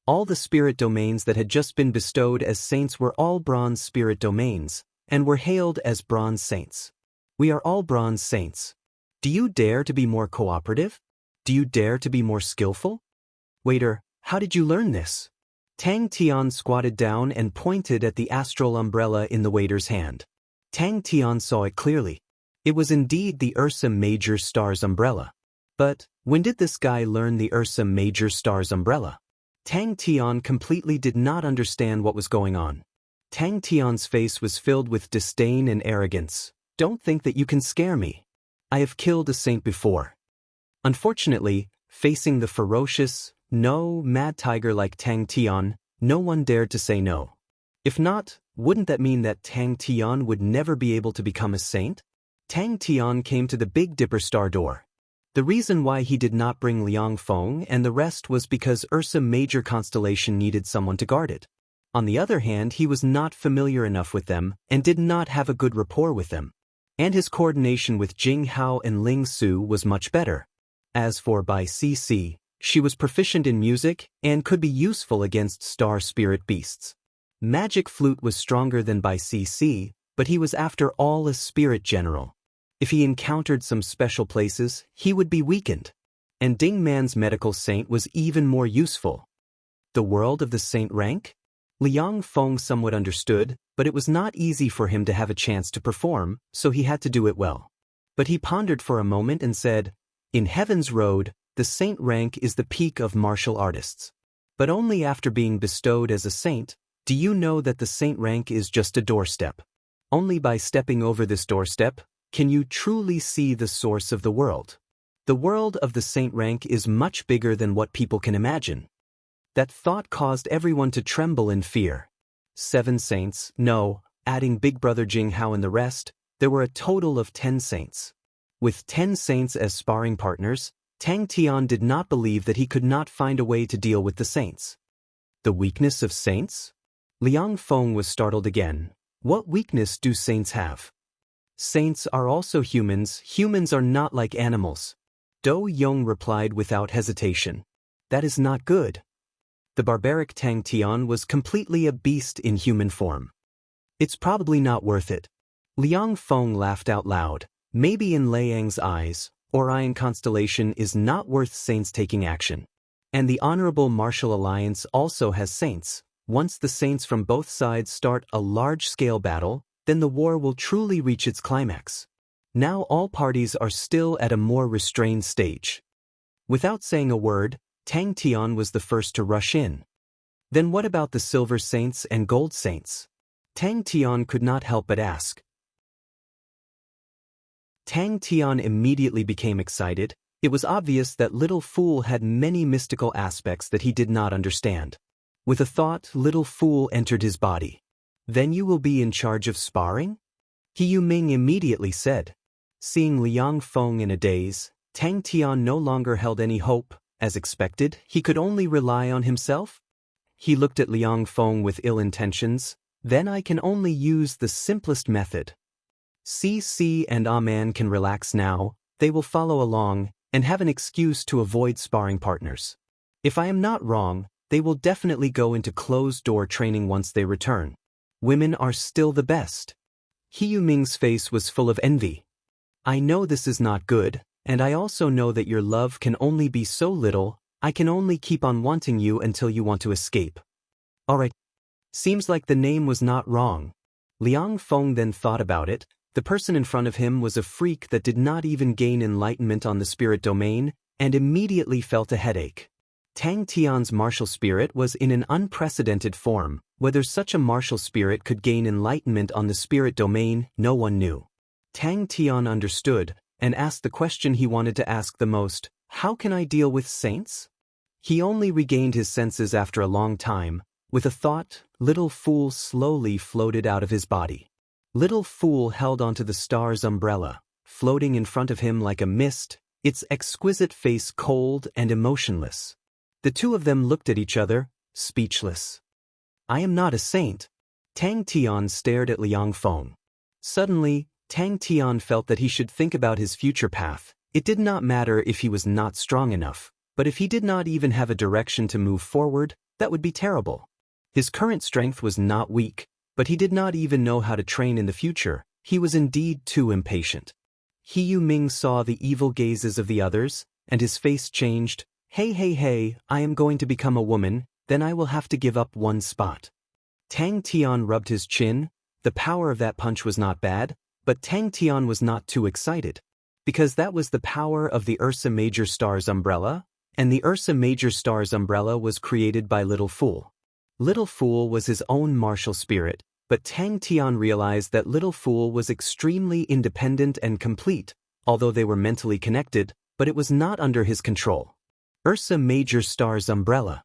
All the spirit domains that had just been bestowed as saints were all bronze spirit domains, and were hailed as bronze saints. We are all bronze saints. Do you dare to be more cooperative? Do you dare to be more skillful? Waiter, how did you learn this? Tang Tian squatted down and pointed at the astral umbrella in the waiter's hand. Tang Tian saw it clearly. It was indeed the Ursa Major star's umbrella. But when did this guy learn the Ursa Major star's umbrella? Tang Tian completely did not understand what was going on. Tang Tian's face was filled with disdain and arrogance. Don't think that you can scare me. I have killed a saint before. Unfortunately, facing the ferocious, mad tiger like Tang Tian, no one dared to say no. If not, wouldn't that mean that Tang Tian would never be able to become a saint? Tang Tian came to the Big Dipper star door. The reason why he did not bring Liang Feng and the rest was because Ursa Major Constellation needed someone to guard it. On the other hand, he was not familiar enough with them and did not have a good rapport with them. And his coordination with Jing Hao and Ling Su was much better. As for Bai Cc, she was proficient in music and could be useful against star spirit beasts. Magic Flute was stronger than Bai Cc, but he was after all a spirit general. If he encountered some special places, he would be weakened. And Ding Man's medical saint was even more useful. The world of the saint rank? Liang Feng somewhat understood, but it was not easy for him to have a chance to perform, so he had to do it well. But he pondered for a moment and said, "In Heaven's Road, the saint rank is the peak of martial artists. But only after being bestowed as a saint, do you know that the saint rank is just a doorstep. Only by stepping over this doorstep can you truly see the source of the world. The world of the saint rank is much bigger than what people can imagine." That thought caused everyone to tremble in fear. 7 saints, no, adding Big Brother Jing Hao and the rest, there were a total of 10 saints. With 10 saints as sparring partners, Tang Tian did not believe that he could not find a way to deal with the saints. The weakness of saints? Liang Feng was startled again. What weakness do saints have? Saints are also humans. Humans are not like animals. Do Yong replied without hesitation. That is not good. The barbaric Tang Tian was completely a beast in human form. It's probably not worth it. Liang Feng laughed out loud. Maybe in Lei Yang's eyes, Orion Constellation is not worth saints taking action. And the Honorable Martial Alliance also has saints. Once the saints from both sides start a large-scale battle, then the war will truly reach its climax. Now all parties are still at a more restrained stage. Without saying a word, Tang Tian was the first to rush in. Then what about the Silver Saints and Gold Saints? Tang Tian could not help but ask. Tang Tian immediately became excited. It was obvious that Little Fool had many mystical aspects that he did not understand. With a thought, Little Fool entered his body. Then you will be in charge of sparring? He Yuming immediately said. Seeing Liang Feng in a daze, Tang Tian no longer held any hope. As expected, he could only rely on himself. He looked at Liang Feng with ill intentions. Then I can only use the simplest method. CC and man can relax now. They will follow along and have an excuse to avoid sparring partners. If I am not wrong, they will definitely go into closed-door training once they return. Women are still the best. He Yuming's face was full of envy. I know this is not good, and I also know that your love can only be so little. I can only keep on wanting you until you want to escape. Alright. Seems like the name was not wrong. Liang Feng then thought about it. The person in front of him was a freak that did not even gain enlightenment on the spirit domain, and immediately felt a headache. Tang Tian's martial spirit was in an unprecedented form. Whether such a martial spirit could gain enlightenment on the spirit domain, no one knew. Tang Tian understood, and asked the question he wanted to ask the most, how can I deal with saints? He only regained his senses after a long time. With a thought, Little Fool slowly floated out of his body. Little Fool held onto the star's umbrella, floating in front of him like a mist, its exquisite face cold and emotionless. The two of them looked at each other, speechless. I am not a saint. Tang Tian stared at Liang Feng. Suddenly, Tang Tian felt that he should think about his future path. It did not matter if he was not strong enough, but if he did not even have a direction to move forward, that would be terrible. His current strength was not weak, but he did not even know how to train in the future. He was indeed too impatient. He Yuming saw the evil gazes of the others, and his face changed. Hey, I am going to become a woman, then I will have to give up one spot. Tang Tian rubbed his chin. The power of that punch was not bad, but Tang Tian was not too excited. Because that was the power of the Ursa Major Star's umbrella, and the Ursa Major Star's umbrella was created by Little Fool. Little Fool was his own martial spirit, but Tang Tian realized that Little Fool was extremely independent and complete, although they were mentally connected, but it was not under his control. Ursa Major Star's umbrella.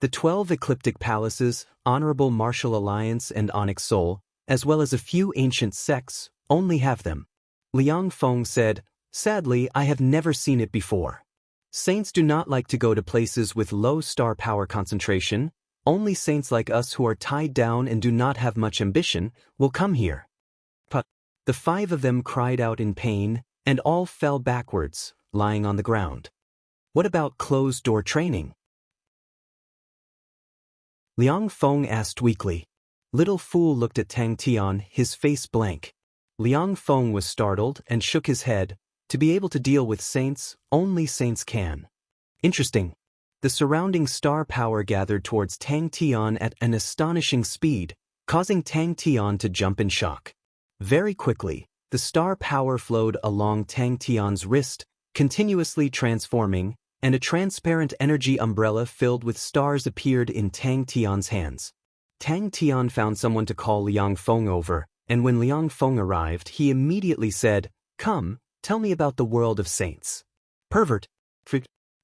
The 12 ecliptic palaces, Honorable Martial Alliance and Onyx Soul, as well as a few ancient sects, only have them. Liang Feng said, sadly, I have never seen it before. Saints do not like to go to places with low star power concentration. Only saints like us who are tied down and do not have much ambition will come here. But the 5 of them cried out in pain, and all fell backwards, lying on the ground. What about closed-door training? Liang Feng asked weakly. Little Fool looked at Tang Tian, his face blank. Liang Feng was startled and shook his head. To be able to deal with saints, only saints can. Interesting. The surrounding star power gathered towards Tang Tian at an astonishing speed, causing Tang Tian to jump in shock. Very quickly, the star power flowed along Tang Tian's wrist, continuously transforming, and a transparent energy umbrella filled with stars appeared in Tang Tian's hands. Tang Tian found someone to call Liang Feng over, and when Liang Feng arrived, he immediately said, "Come, tell me about the world of saints." Pervert.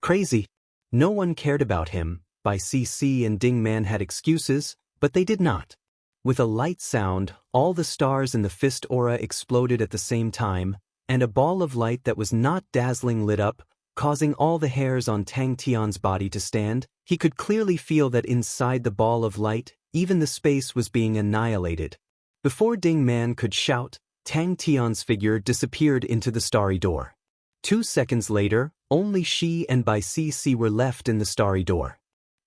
Crazy. No one cared about him. Bai Cc and Ding Man had excuses, but they did not. With a light sound, all the stars in the fist aura exploded at the same time, and a ball of light that was not dazzling lit up, causing all the hairs on Tang Tian's body to stand. He could clearly feel that inside the ball of light, even the space was being annihilated. Before Ding Man could shout, Tang Tian's figure disappeared into the starry door. 2 seconds later, only she and Bai Cc were left in the starry door.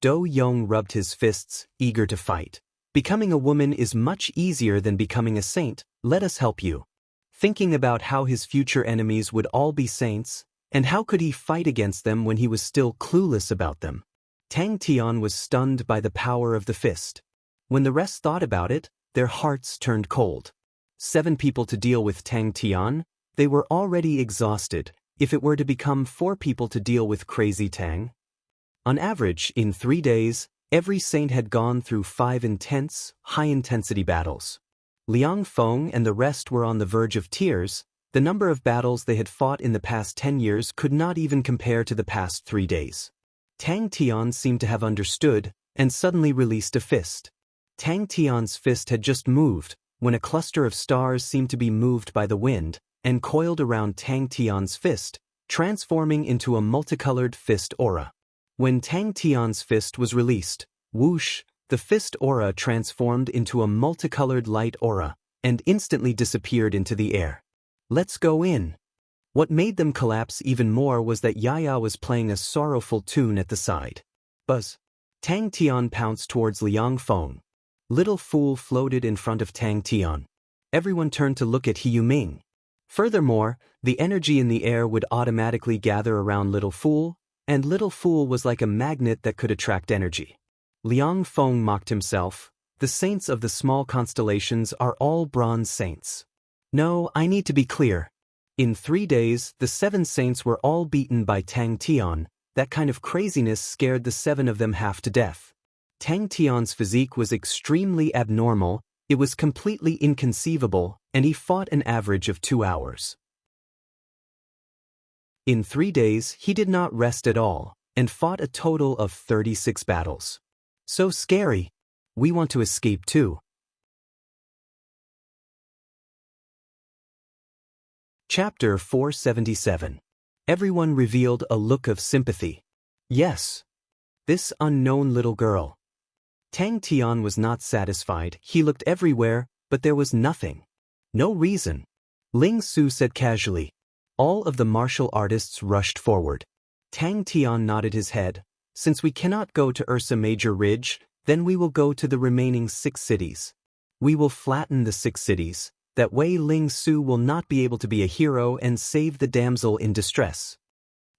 Do Yong rubbed his fists, eager to fight. Becoming a woman is much easier than becoming a saint, let us help you. Thinking about how his future enemies would all be saints, and how could he fight against them when he was still clueless about them? Tang Tian was stunned by the power of the fist. When the rest thought about it, their hearts turned cold. 7 people to deal with Tang Tian? They were already exhausted. If it were to become 4 people to deal with crazy Tang? On average, in 3 days, every saint had gone through 5 intense, high-intensity battles. Liang Feng and the rest were on the verge of tears. The number of battles they had fought in the past 10 years could not even compare to the past 3 days. Tang Tian seemed to have understood, and suddenly released a fist. Tang Tian's fist had just moved, when a cluster of stars seemed to be moved by the wind, and coiled around Tang Tian's fist, transforming into a multicolored fist aura. When Tang Tian's fist was released, whoosh, the fist aura transformed into a multicolored light aura, and instantly disappeared into the air. Let's go in. What made them collapse even more was that Yaya was playing a sorrowful tune at the side. Buzz. Tang Tian pounced towards Liang Feng. Little Fool floated in front of Tang Tian. Everyone turned to look at He Yuming. Furthermore, the energy in the air would automatically gather around Little Fool, and Little Fool was like a magnet that could attract energy. Liang Feng mocked himself. The saints of the small constellations are all bronze saints. No, I need to be clear. In 3 days, the 7 saints were all beaten by Tang Tian. That kind of craziness scared the 7 of them half to death. Tang Tian's physique was extremely abnormal. It was completely inconceivable, and he fought an average of 2 hours. In 3 days, he did not rest at all, and fought a total of 36 battles. So scary. We want to escape too. Chapter 477. Everyone revealed a look of sympathy. Yes. This unknown little girl. Tang Tian was not satisfied. He looked everywhere, but there was nothing. No reason. Ling Su said casually. All of the martial artists rushed forward. Tang Tian nodded his head. Since we cannot go to Ursa Major Ridge, then we will go to the remaining 6 cities. We will flatten the 6 cities. That way Ling Su will not be able to be a hero and save the damsel in distress.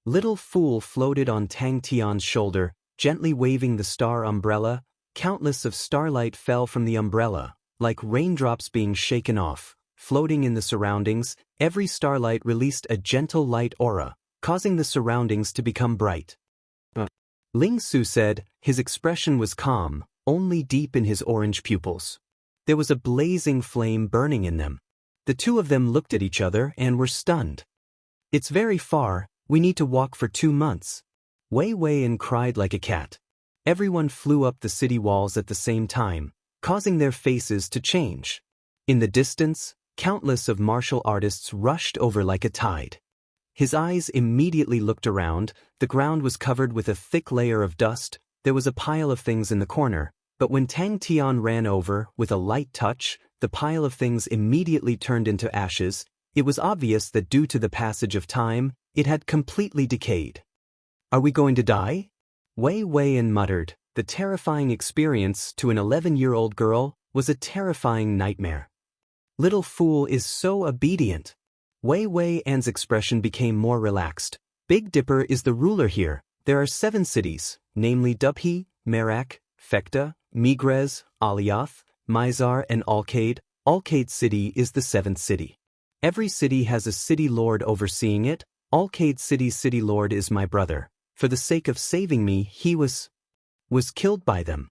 Little Fool floated on Tang Tian's shoulder, gently waving the star umbrella. Countless of starlight fell from the umbrella, like raindrops being shaken off. Floating in the surroundings, every starlight released a gentle light aura, causing the surroundings to become bright. Ling Su said, his expression was calm, only deep in his orange pupils. There was a blazing flame burning in them. The 2 of them looked at each other and were stunned. It's very far, we need to walk for 2 months. Wei Weian cried like a cat. Everyone flew up the city walls at the same time, causing their faces to change. In the distance, countless of martial artists rushed over like a tide. His eyes immediately looked around. The ground was covered with a thick layer of dust. There was a pile of things in the corner, but when Tang Tian ran over, with a light touch, the pile of things immediately turned into ashes. It was obvious that due to the passage of time, it had completely decayed. Are we going to die? Wei Weian muttered. The terrifying experience to an 11-year-old girl was a terrifying nightmare. Little Fool is so obedient. Wei Weian's expression became more relaxed. Big Dipper is the ruler here. There are 7 cities, namely Dubhe, Merak, Fekta, Megrez, Aliath, Mizar and Alcade. Alcade City is the 7th city. Every city has a city lord overseeing it. Alcade City's city lord is my brother. For the sake of saving me, he was killed by them.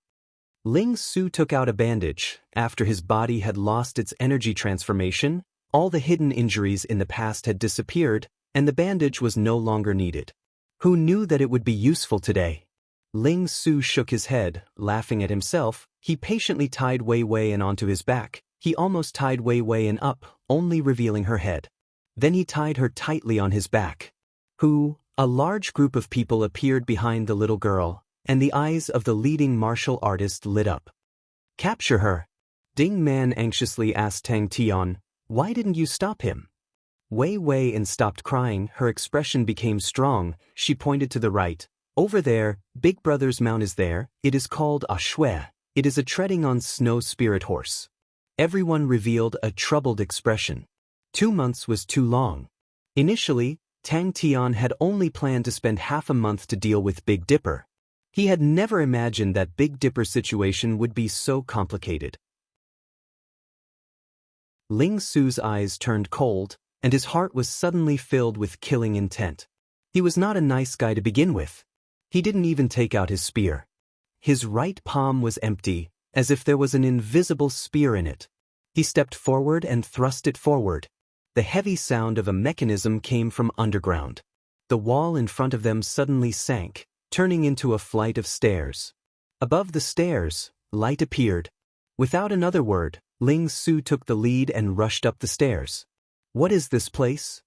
Ling Su took out a bandage. After his body had lost its energy transformation, all the hidden injuries in the past had disappeared, and the bandage was no longer needed. Who knew that it would be useful today? Ling Su shook his head, laughing at himself. He patiently tied Wei Weian onto his back. He almost tied Wei Weian up, only revealing her head. Then he tied her tightly on his back. A large group of people appeared behind the little girl, and the eyes of the leading martial artist lit up. Capture her. Ding Man anxiously asked Tang Tian, why didn't you stop him? Wei Weian stopped crying. Her expression became strong. She pointed to the right. Over there, Big Brother's mount is there. It is called a shui. It is a treading on snow spirit horse. Everyone revealed a troubled expression. 2 months was too long. Initially, Tang Tian had only planned to spend half a month to deal with Big Dipper. He had never imagined that Big Dipper's situation would be so complicated. Ling Su's eyes turned cold, and his heart was suddenly filled with killing intent. He was not a nice guy to begin with. He didn't even take out his spear. His right palm was empty, as if there was an invisible spear in it. He stepped forward and thrust it forward. The heavy sound of a mechanism came from underground. The wall in front of them suddenly sank, turning into a flight of stairs. Above the stairs, light appeared. Without another word, Ling Su took the lead and rushed up the stairs. What is this place?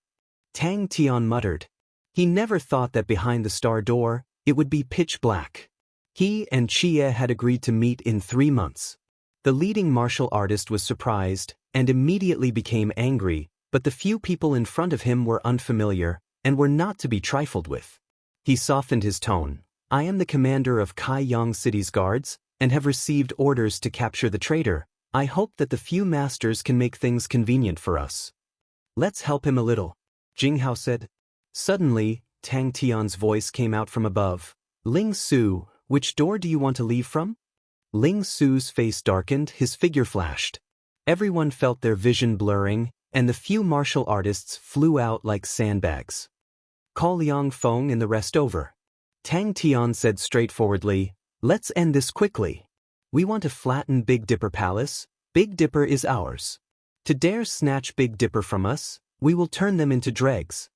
Tang Tian muttered. He never thought that behind the star door, it would be pitch black. He and Xie had agreed to meet in 3 months. The leading martial artist was surprised and immediately became angry, but the few people in front of him were unfamiliar and were not to be trifled with. He softened his tone. I am the commander of Kaiyang City's guards and have received orders to capture the traitor. I hope that the few masters can make things convenient for us. Let's help him a little, Jinghao said. Suddenly, Tang Tian's voice came out from above. Ling Su, which door do you want to leave from? Ling Su's face darkened, his figure flashed. Everyone felt their vision blurring, and the few martial artists flew out like sandbags. Call Liang Feng and the rest over. Tang Tian said straightforwardly, let's end this quickly. We want to flatten Big Dipper Palace. Big Dipper is ours. To dare snatch Big Dipper from us, we will turn them into dregs.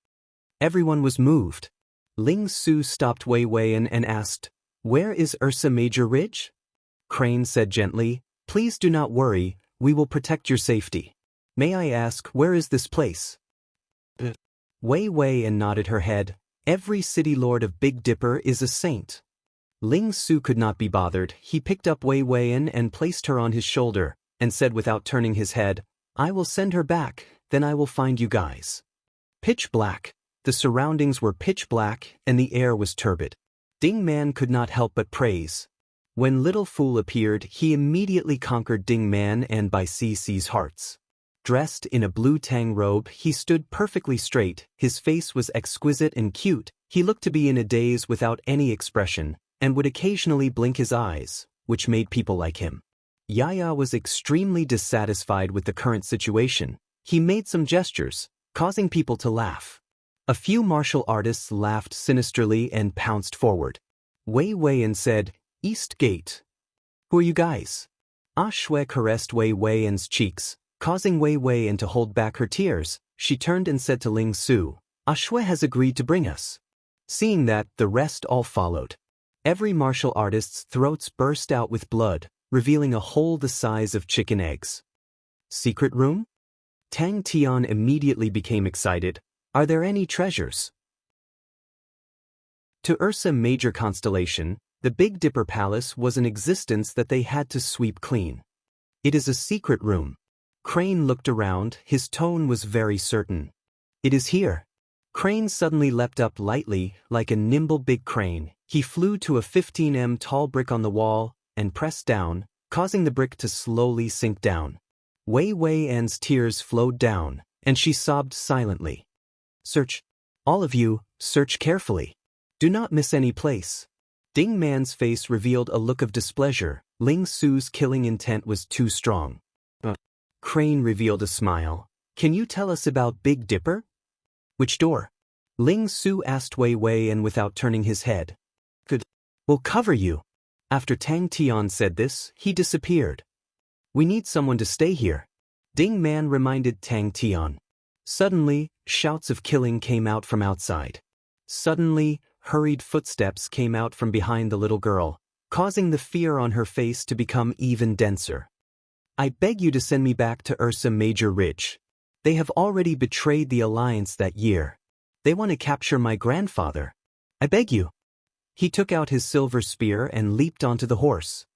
Everyone was moved. Ling Su stopped Wei Weian and asked, where is Ursa Major Ridge? Crane said gently, please do not worry, we will protect your safety. May I ask, where is this place? Wei Weian nodded her head. Every city lord of Big Dipper is a saint. Ling Su could not be bothered. He picked up Wei Weian and placed her on his shoulder, and said without turning his head, I will send her back, then I will find you guys. Pitch black. The surroundings were pitch black, and the air was turbid. Ding Man could not help but praise. When Little Fool appeared, he immediately conquered Ding Man and by CC's hearts. Dressed in a blue tang robe, he stood perfectly straight, his face was exquisite and cute, he looked to be in a daze without any expression, and would occasionally blink his eyes, which made people like him. Yaya was extremely dissatisfied with the current situation. He made some gestures, causing people to laugh. A few martial artists laughed sinisterly and pounced forward. Wei Weian said, East Gate. Who are you guys? Ah Shui caressed Wei Weian's cheeks, causing Wei Weian to hold back her tears. She turned and said to Ling Su, Ah Shui has agreed to bring us. Seeing that, the rest all followed. Every martial artist's throats burst out with blood, revealing a hole the size of chicken eggs. Secret room? Tang Tian immediately became excited. Are there any treasures? To Ursa Major Constellation, the Big Dipper Palace was an existence that they had to sweep clean. It is a secret room. Crane looked around, his tone was very certain. It is here. Crane suddenly leapt up lightly, like a nimble big crane. He flew to a 15 tall brick on the wall, and pressed down, causing the brick to slowly sink down. Wei Weian's tears flowed down, and she sobbed silently. Search. All of you, search carefully. Do not miss any place. Ding Man's face revealed a look of displeasure. Ling Su's killing intent was too strong. Crane revealed a smile. Can you tell us about Big Dipper? Which door? Ling Su asked Wei Wei and without turning his head. Good. We'll cover you. After Tang Tian said this, he disappeared. We need someone to stay here. Ding Man reminded Tang Tian. Suddenly, shouts of killing came out from outside. Suddenly, hurried footsteps came out from behind the little girl, causing the fear on her face to become even denser. I beg you to send me back to Ursa Major Ridge. They have already betrayed the alliance that year. They want to capture my grandfather. I beg you. He took out his silver spear and leaped onto the horse.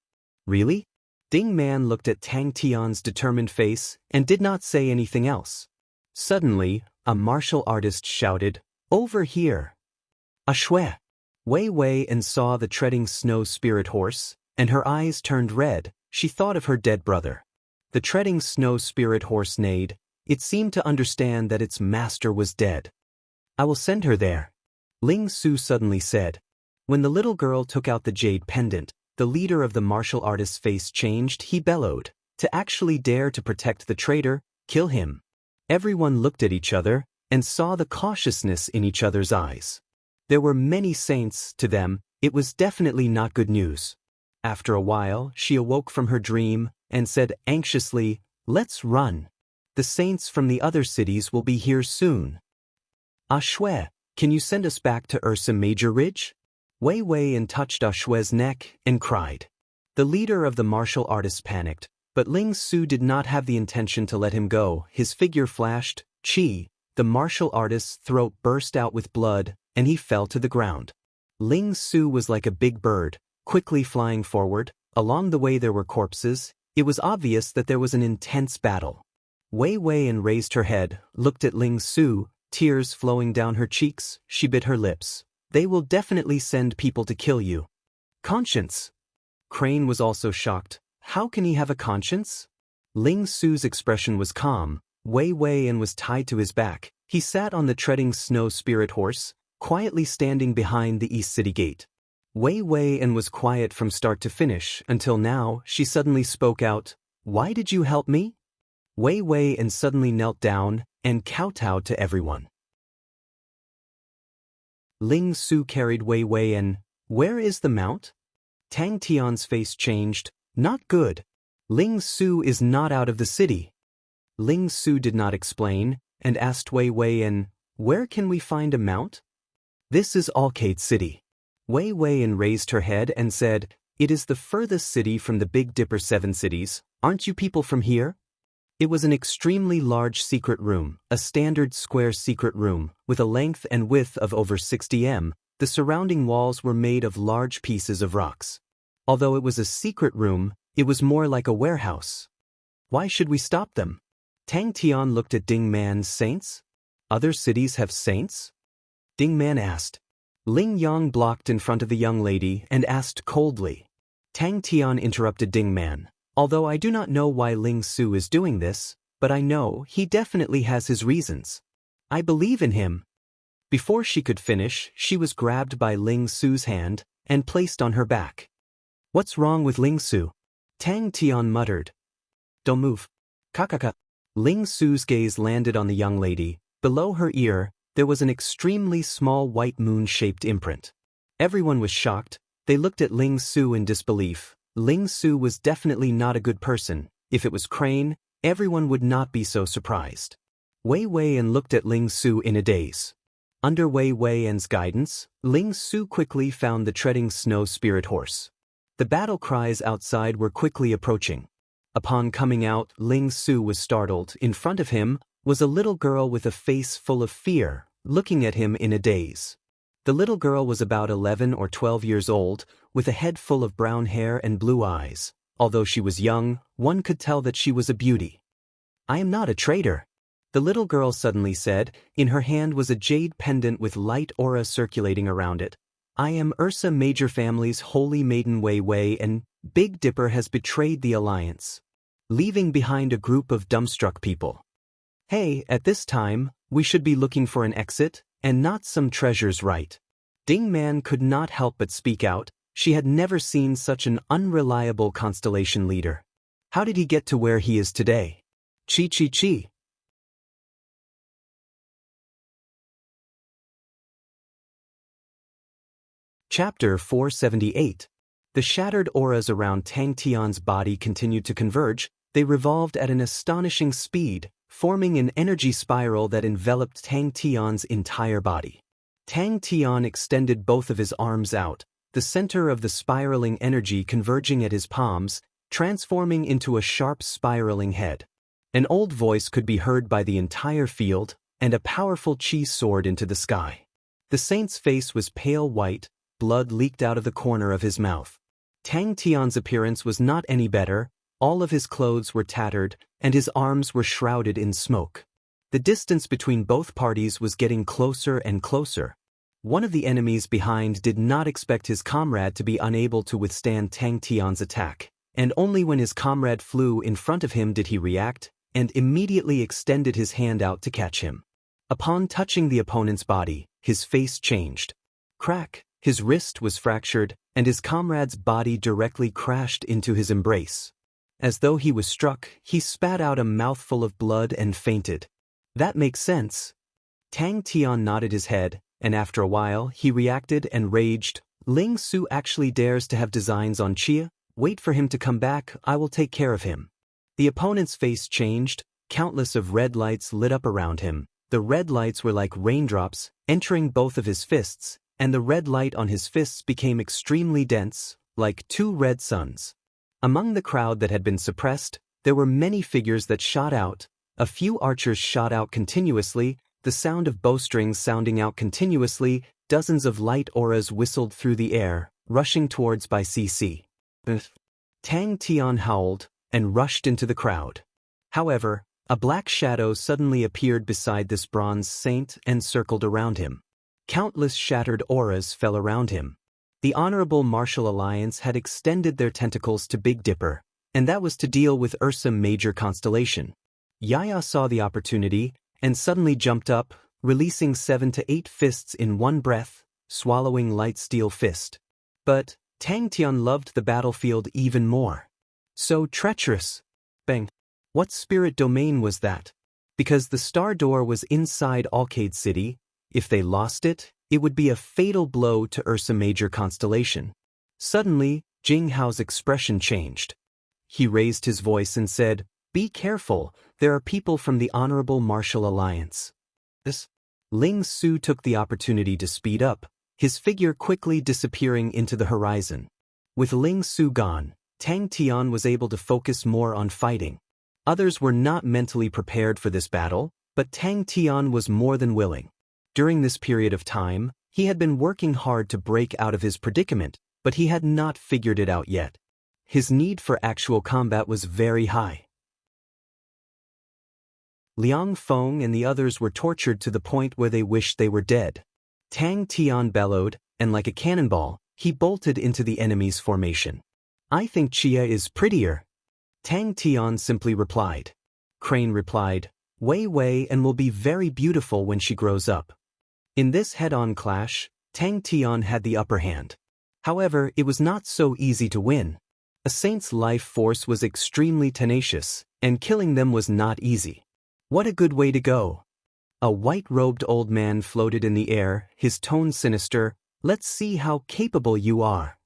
Really? Ding Man looked at Tang Tian's determined face and did not say anything else. Suddenly, a martial artist shouted, "Over here!" A shue! Wei Wei and saw the treading snow spirit horse, and her eyes turned red. She thought of her dead brother. The treading snow spirit horse neighed. It seemed to understand that its master was dead. I will send her there, Ling Su suddenly said. When the little girl took out the jade pendant, the leader of the martial artist's face changed. He bellowed, "To actually dare to protect the traitor, kill him." Everyone looked at each other and saw the cautiousness in each other's eyes. There were many saints. To them, it was definitely not good news. After a while, she awoke from her dream and said anxiously, "Let's run. The saints from the other cities will be here soon." Ah Shue, can you send us back to Ursa Major Ridge? Wei Wei and touched Ah Shue's neck and cried. The leader of the martial artists panicked, but Ling Su did not have the intention to let him go. His figure flashed, chi. The martial artist's throat burst out with blood, and he fell to the ground. Ling Su was like a big bird, quickly flying forward. Along the way there were corpses. It was obvious that there was an intense battle. Wei Wei and raised her head, looked at Ling Su, tears flowing down her cheeks. She bit her lips. They will definitely send people to kill you. Conscience. Crane was also shocked. How can he have a conscience? Ling Su's expression was calm. Wei Wei and was tied to his back. He sat on the treading snow spirit horse, quietly standing behind the East City gate. Wei Wei and was quiet from start to finish until now. She suddenly spoke out, "Why did you help me?" Wei Wei and suddenly knelt down and kowtowed to everyone. Ling Su carried Wei Wei and, "Where is the mount?" Tang Tian's face changed. Not good. Ling Su is not out of the city. Ling Su did not explain, and asked Wei Wei and, "Where can we find a mount?" This is Alcade City. Wei Wei and raised her head and said, "It is the furthest city from the Big Dipper 7 cities. Aren't you people from here?" It was an extremely large secret room, a standard square secret room, with a length and width of over 60 m. The surrounding walls were made of large pieces of rocks. Although it was a secret room, it was more like a warehouse. Why should we stop them? Tang Tian looked at Ding Man's saints. Other cities have saints? Ding Man asked. Ling Yang blocked in front of the young lady and asked coldly. Tang Tian interrupted Ding Man. Although I do not know why Ling Su is doing this, but I know he definitely has his reasons. I believe in him. Before she could finish, she was grabbed by Ling Su's hand and placed on her back. What's wrong with Ling Su? Tang Tian muttered. Don't move. Kakaka. Ling Su's gaze landed on the young lady. Below her ear, there was an extremely small white moon-shaped imprint. Everyone was shocked. They looked at Ling Su in disbelief. Ling Su was definitely not a good person. If it was Crane, everyone would not be so surprised. Wei Wei and looked at Ling Su in a daze. Under Wei Wei and's guidance, Ling Su quickly found the treading snow spirit horse. The battle cries outside were quickly approaching. Upon coming out, Ling Su was startled. In front of him was a little girl with a face full of fear, looking at him in a daze. The little girl was about 11 or 12 years old, with a head full of brown hair and blue eyes. Although she was young, one could tell that she was a beauty. I am not a traitor, the little girl suddenly said. In her hand was a jade pendant with light aura circulating around it. I am Ursa Major family's holy maiden Wei Wei, and Big Dipper has betrayed the alliance, leaving behind a group of dumbstruck people. Hey, at this time, we should be looking for an exit, and not some treasures, right? Ding Man could not help but speak out. She had never seen such an unreliable constellation leader. How did he get to where he is today? Chi chi chi. Chapter 478. The shattered auras around Tang Tian's body continued to converge. They revolved at an astonishing speed, forming an energy spiral that enveloped Tang Tian's entire body. Tang Tian extended both of his arms out, the center of the spiraling energy converging at his palms, transforming into a sharp spiraling head. An old voice could be heard by the entire field, and a powerful chi soared into the sky. The saint's face was pale white, blood leaked out of the corner of his mouth. Tang Tian's appearance was not any better. All of his clothes were tattered, and his arms were shrouded in smoke. The distance between both parties was getting closer and closer. One of the enemies behind did not expect his comrade to be unable to withstand Tang Tian's attack, and only when his comrade flew in front of him did he react, and immediately extended his hand out to catch him. Upon touching the opponent's body, his face changed. Crack, his wrist was fractured, and his comrade's body directly crashed into his embrace. As though he was struck, he spat out a mouthful of blood and fainted. That makes sense. Tang Tian nodded his head, and after a while he reacted and raged. Ling Su actually dares to have designs on Chia? Wait for him to come back, I will take care of him. The opponent's face changed, countless of red lights lit up around him. The red lights were like raindrops, entering both of his fists, and the red light on his fists became extremely dense, like two red suns. Among the crowd that had been suppressed, there were many figures that shot out. A few archers shot out continuously, the sound of bowstrings sounding out continuously, dozens of light auras whistled through the air, rushing towards by CC. Tang Tian howled, and rushed into the crowd. However, a black shadow suddenly appeared beside this bronze saint and circled around him. Countless shattered auras fell around him. The Honorable Martial Alliance had extended their tentacles to Big Dipper, and that was to deal with Ursa Major Constellation. Yaya saw the opportunity, and suddenly jumped up, releasing 7 to 8 fists in one breath, swallowing Light Steel Fist. But Tang Tian loved the battlefield even more. So treacherous. Bang. What spirit domain was that? Because the Star Door was inside Audiobooks City, if they lost it, it would be a fatal blow to Ursa Major Constellation. Suddenly, Jing Hao's expression changed. He raised his voice and said, "Be careful, there are people from the Honorable Martial Alliance." Ling Su took the opportunity to speed up, his figure quickly disappearing into the horizon. With Ling Su gone, Tang Tian was able to focus more on fighting. Others were not mentally prepared for this battle, but Tang Tian was more than willing. During this period of time, he had been working hard to break out of his predicament, but he had not figured it out yet. His need for actual combat was very high. Liang Feng and the others were tortured to the point where they wished they were dead. Tang Tian bellowed, and like a cannonball, he bolted into the enemy's formation. "I think Chia is prettier." Tang Tian simply replied. Crane replied, "Wei Wei and will be very beautiful when she grows up." In this head-on clash, Tang Tian had the upper hand. However, it was not so easy to win. A saint's life force was extremely tenacious, and killing them was not easy. What a good way to go. A white-robed old man floated in the air, his tone sinister. "Let's see how capable you are."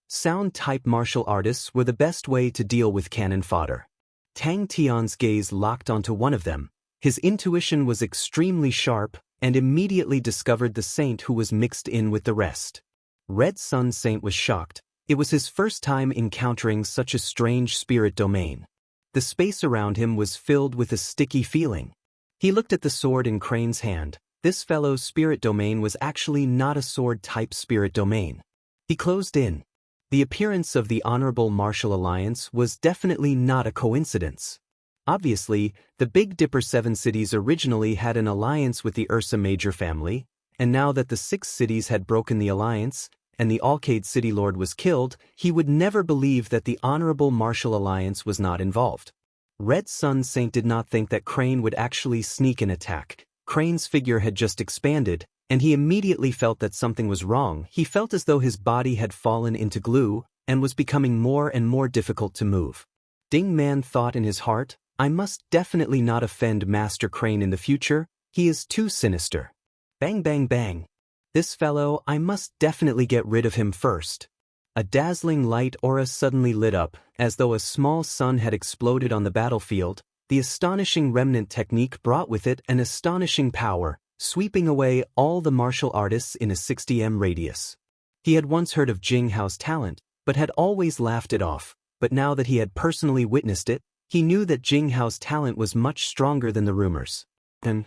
Sound-type martial artists were the best way to deal with cannon fodder. Tang Tian's gaze locked onto one of them. His intuition was extremely sharp, and immediately discovered the saint who was mixed in with the rest. Red Sun Saint was shocked. It was his first time encountering such a strange spirit domain. The space around him was filled with a sticky feeling. He looked at the sword in Crane's hand. This fellow's spirit domain was actually not a sword-type spirit domain. He closed in. The appearance of the Honorable Martial Alliance was definitely not a coincidence. Obviously, the Big Dipper 7 cities originally had an alliance with the Ursa Major family, and now that the 6 cities had broken the alliance, and the Audiobooks City Lord was killed, he would never believe that the Honorable Martial Alliance was not involved. Red Sun Saint did not think that Crane would actually sneak an attack. Crane's figure had just expanded, and he immediately felt that something was wrong. He felt as though his body had fallen into glue, and was becoming more and more difficult to move. Ding Man thought in his heart, "I must definitely not offend Master Crane in the future, he is too sinister." Bang bang bang. This fellow, I must definitely get rid of him first. A dazzling light aura suddenly lit up, as though a small sun had exploded on the battlefield. The astonishing remnant technique brought with it an astonishing power, sweeping away all the martial artists in a 60 m radius. He had once heard of Jing Hao's talent, but had always laughed it off, but now that he had personally witnessed it, he knew that Jing Hao's talent was much stronger than the rumors. And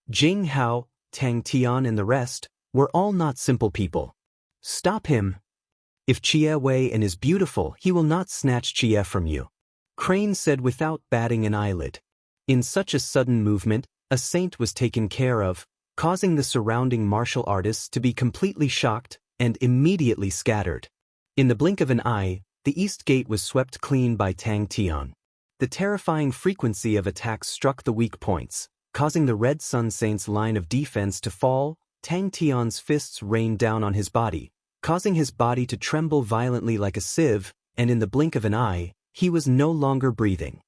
Jing Hao, Tang Tian and the rest were all not simple people. Stop him. If Jie Wei and is beautiful, he will not snatch Jie from you, Crane said without batting an eyelid. In such a sudden movement, a saint was taken care of, causing the surrounding martial artists to be completely shocked and immediately scattered. In the blink of an eye, the east gate was swept clean by Tang Tian. The terrifying frequency of attacks struck the weak points, causing the Red Sun Saint's line of defense to fall. Tang Tian's fists rained down on his body, causing his body to tremble violently like a sieve, and in the blink of an eye, he was no longer breathing.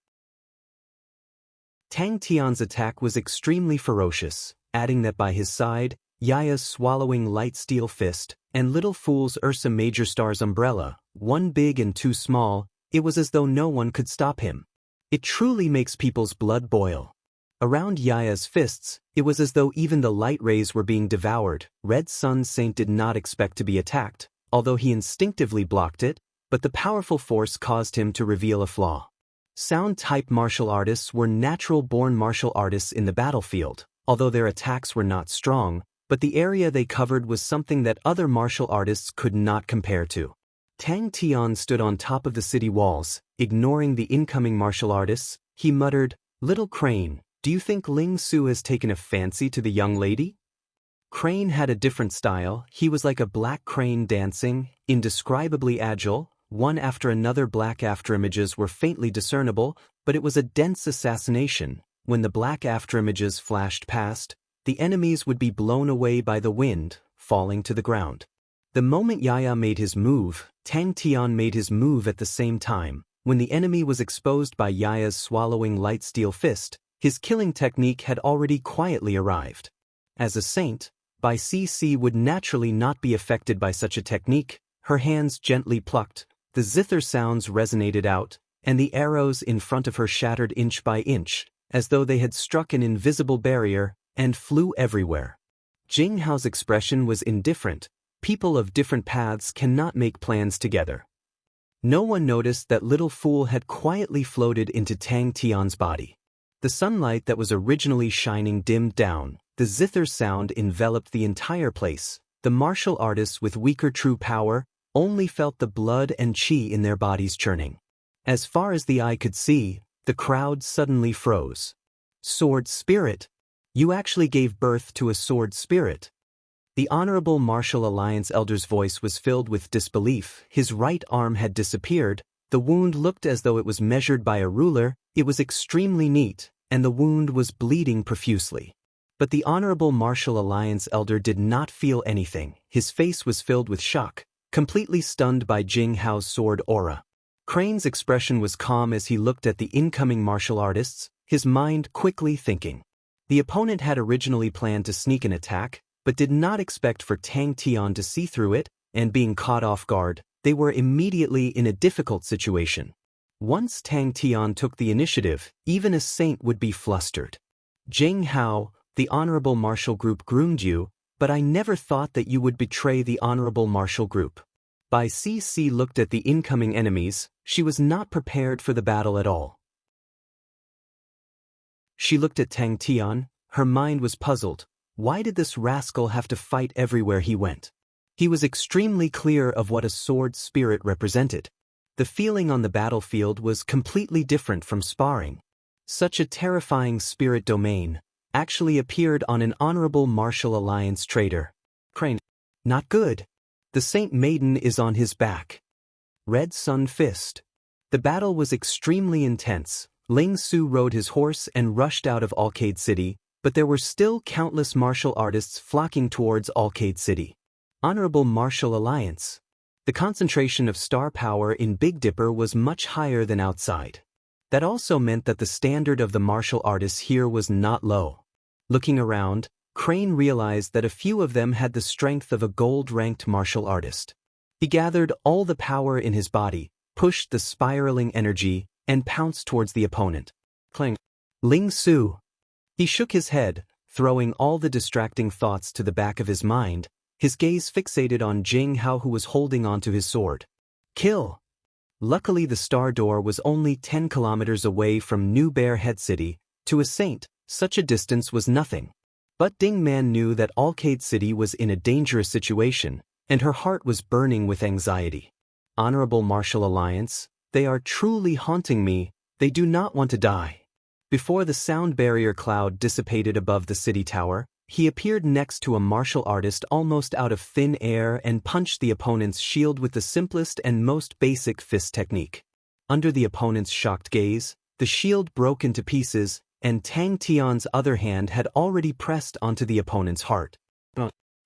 Tang Tian's attack was extremely ferocious, adding that by his side, Yaya's swallowing light steel fist, and Little Fool's Ursa Major Star's umbrella, one big and two small. It was as though no one could stop him. It truly makes people's blood boil. Around Yaya's fists, it was as though even the light rays were being devoured. Red Sun Saint did not expect to be attacked, although he instinctively blocked it, but the powerful force caused him to reveal a flaw. Sound-type martial artists were natural-born martial artists in the battlefield, although their attacks were not strong, but the area they covered was something that other martial artists could not compare to. Tang Tian stood on top of the city walls, ignoring the incoming martial artists. He muttered, "Little Crane, do you think Ling Su has taken a fancy to the young lady?" Crane had a different style. He was like a black crane dancing, indescribably agile. One after another black afterimages were faintly discernible, but it was a dense assassination. When the black afterimages flashed past, the enemies would be blown away by the wind, falling to the ground. The moment Yaya made his move, Tang Tian made his move at the same time. When the enemy was exposed by Yaya's swallowing light steel fist, his killing technique had already quietly arrived. As a saint, Bai Cixi would naturally not be affected by such a technique. Her hands gently plucked, the zither sounds resonated out, and the arrows in front of her shattered inch by inch, as though they had struck an invisible barrier, and flew everywhere. Jing Hao's expression was indifferent. People of different paths cannot make plans together. No one noticed that Little Fool had quietly floated into Tang Tian's body. The sunlight that was originally shining dimmed down. The zither sound enveloped the entire place. The martial artists with weaker true power only felt the blood and qi in their bodies churning. As far as the eye could see, the crowd suddenly froze. Sword spirit! You actually gave birth to a sword spirit. The Honorable Martial Alliance Elder's voice was filled with disbelief. His right arm had disappeared. The wound looked as though it was measured by a ruler. It was extremely neat, and the wound was bleeding profusely. But the Honorable Martial Alliance Elder did not feel anything. His face was filled with shock, completely stunned by Jing Hao's sword aura. Crane's expression was calm as he looked at the incoming martial artists, his mind quickly thinking. The opponent had originally planned to sneak an attack, but did not expect for Tang Tian to see through it, and being caught off guard, they were immediately in a difficult situation. Once Tang Tian took the initiative, even a saint would be flustered. Jing Hao, the Honorable Martial Group groomed you, but I never thought that you would betray the Honorable Martial Group. Bai Cixi looked at the incoming enemies. She was not prepared for the battle at all. She looked at Tang Tian. Her mind was puzzled. Why did this rascal have to fight everywhere he went? He was extremely clear of what a sword spirit represented. The feeling on the battlefield was completely different from sparring. Such a terrifying spirit domain actually appeared on an Honorable Martial Alliance trader. Crane. Not good. The Saint Maiden is on his back. Red Sun Fist. The battle was extremely intense. Ling Su rode his horse and rushed out of Alcade City, but there were still countless martial artists flocking towards Alcade City. Honorable Martial Alliance. The concentration of star power in Big Dipper was much higher than outside. That also meant that the standard of the martial artists here was not low. Looking around, Crane realized that a few of them had the strength of a gold-ranked martial artist. He gathered all the power in his body, pushed the spiraling energy, and pounced towards the opponent. Clang. Ling Su. He shook his head, throwing all the distracting thoughts to the back of his mind, his gaze fixated on Jing Hao, who was holding onto his sword. Kill! Luckily the Star Door was only 10 kilometers away from New Bear Head City. To a saint, such a distance was nothing. But Ding Man knew that Alcade City was in a dangerous situation, and her heart was burning with anxiety. Honorable Martial Alliance, they are truly haunting me, they do not want to die. Before the sound barrier cloud dissipated above the city tower, he appeared next to a martial artist almost out of thin air and punched the opponent's shield with the simplest and most basic fist technique. Under the opponent's shocked gaze, the shield broke into pieces, and Tang Tian's other hand had already pressed onto the opponent's heart.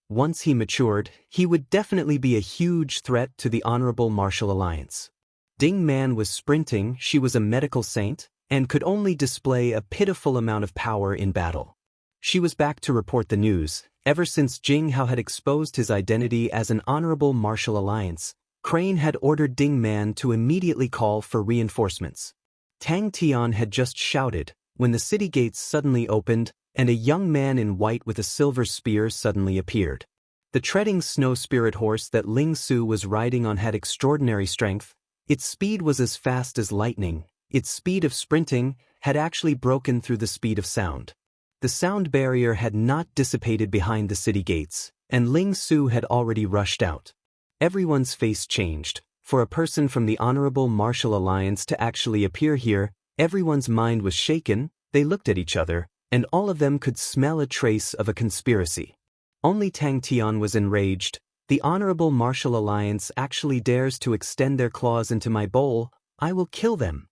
Once he matured, he would definitely be a huge threat to the Honorable Martial Alliance. Ding Man was sprinting, she was a medical saint, and could only display a pitiful amount of power in battle. She was back to report the news. Ever since Jing Hao had exposed his identity as an Honorable Martial Alliance, Crane had ordered Ding Man to immediately call for reinforcements. Tang Tian had just shouted, when the city gates suddenly opened, and a young man in white with a silver spear suddenly appeared. The treading snow spirit horse that Ling Su was riding on had extraordinary strength. Its speed was as fast as lightning. Its speed of sprinting had actually broken through the speed of sound. The sound barrier had not dissipated behind the city gates, and Ling Su had already rushed out. Everyone's face changed. For a person from the Honorable Martial Alliance to actually appear here, everyone's mind was shaken. They looked at each other, and all of them could smell a trace of a conspiracy. Only Tang Tian was enraged. The Honorable Martial Alliance actually dares to extend their claws into my bowl. I will kill them.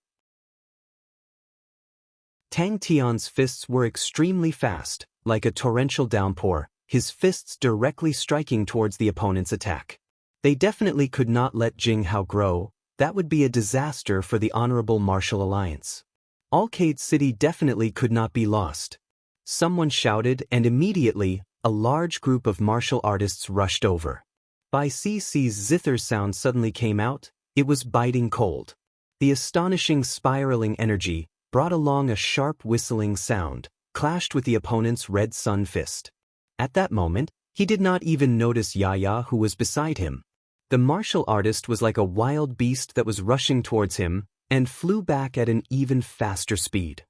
Tang Tian's fists were extremely fast, like a torrential downpour, his fists directly striking towards the opponent's attack. They definitely could not let Jing Hao grow. That would be a disaster for the Honorable Martial Alliance. Alcade City definitely could not be lost. Someone shouted, and immediately, a large group of martial artists rushed over. By CC's zither sound suddenly came out. It was biting cold. The astonishing spiraling energy brought along a sharp whistling sound, clashed with the opponent's red sun fist. At that moment, he did not even notice Yaya, who was beside him. The martial artist was like a wild beast that was rushing towards him, and flew back at an even faster speed.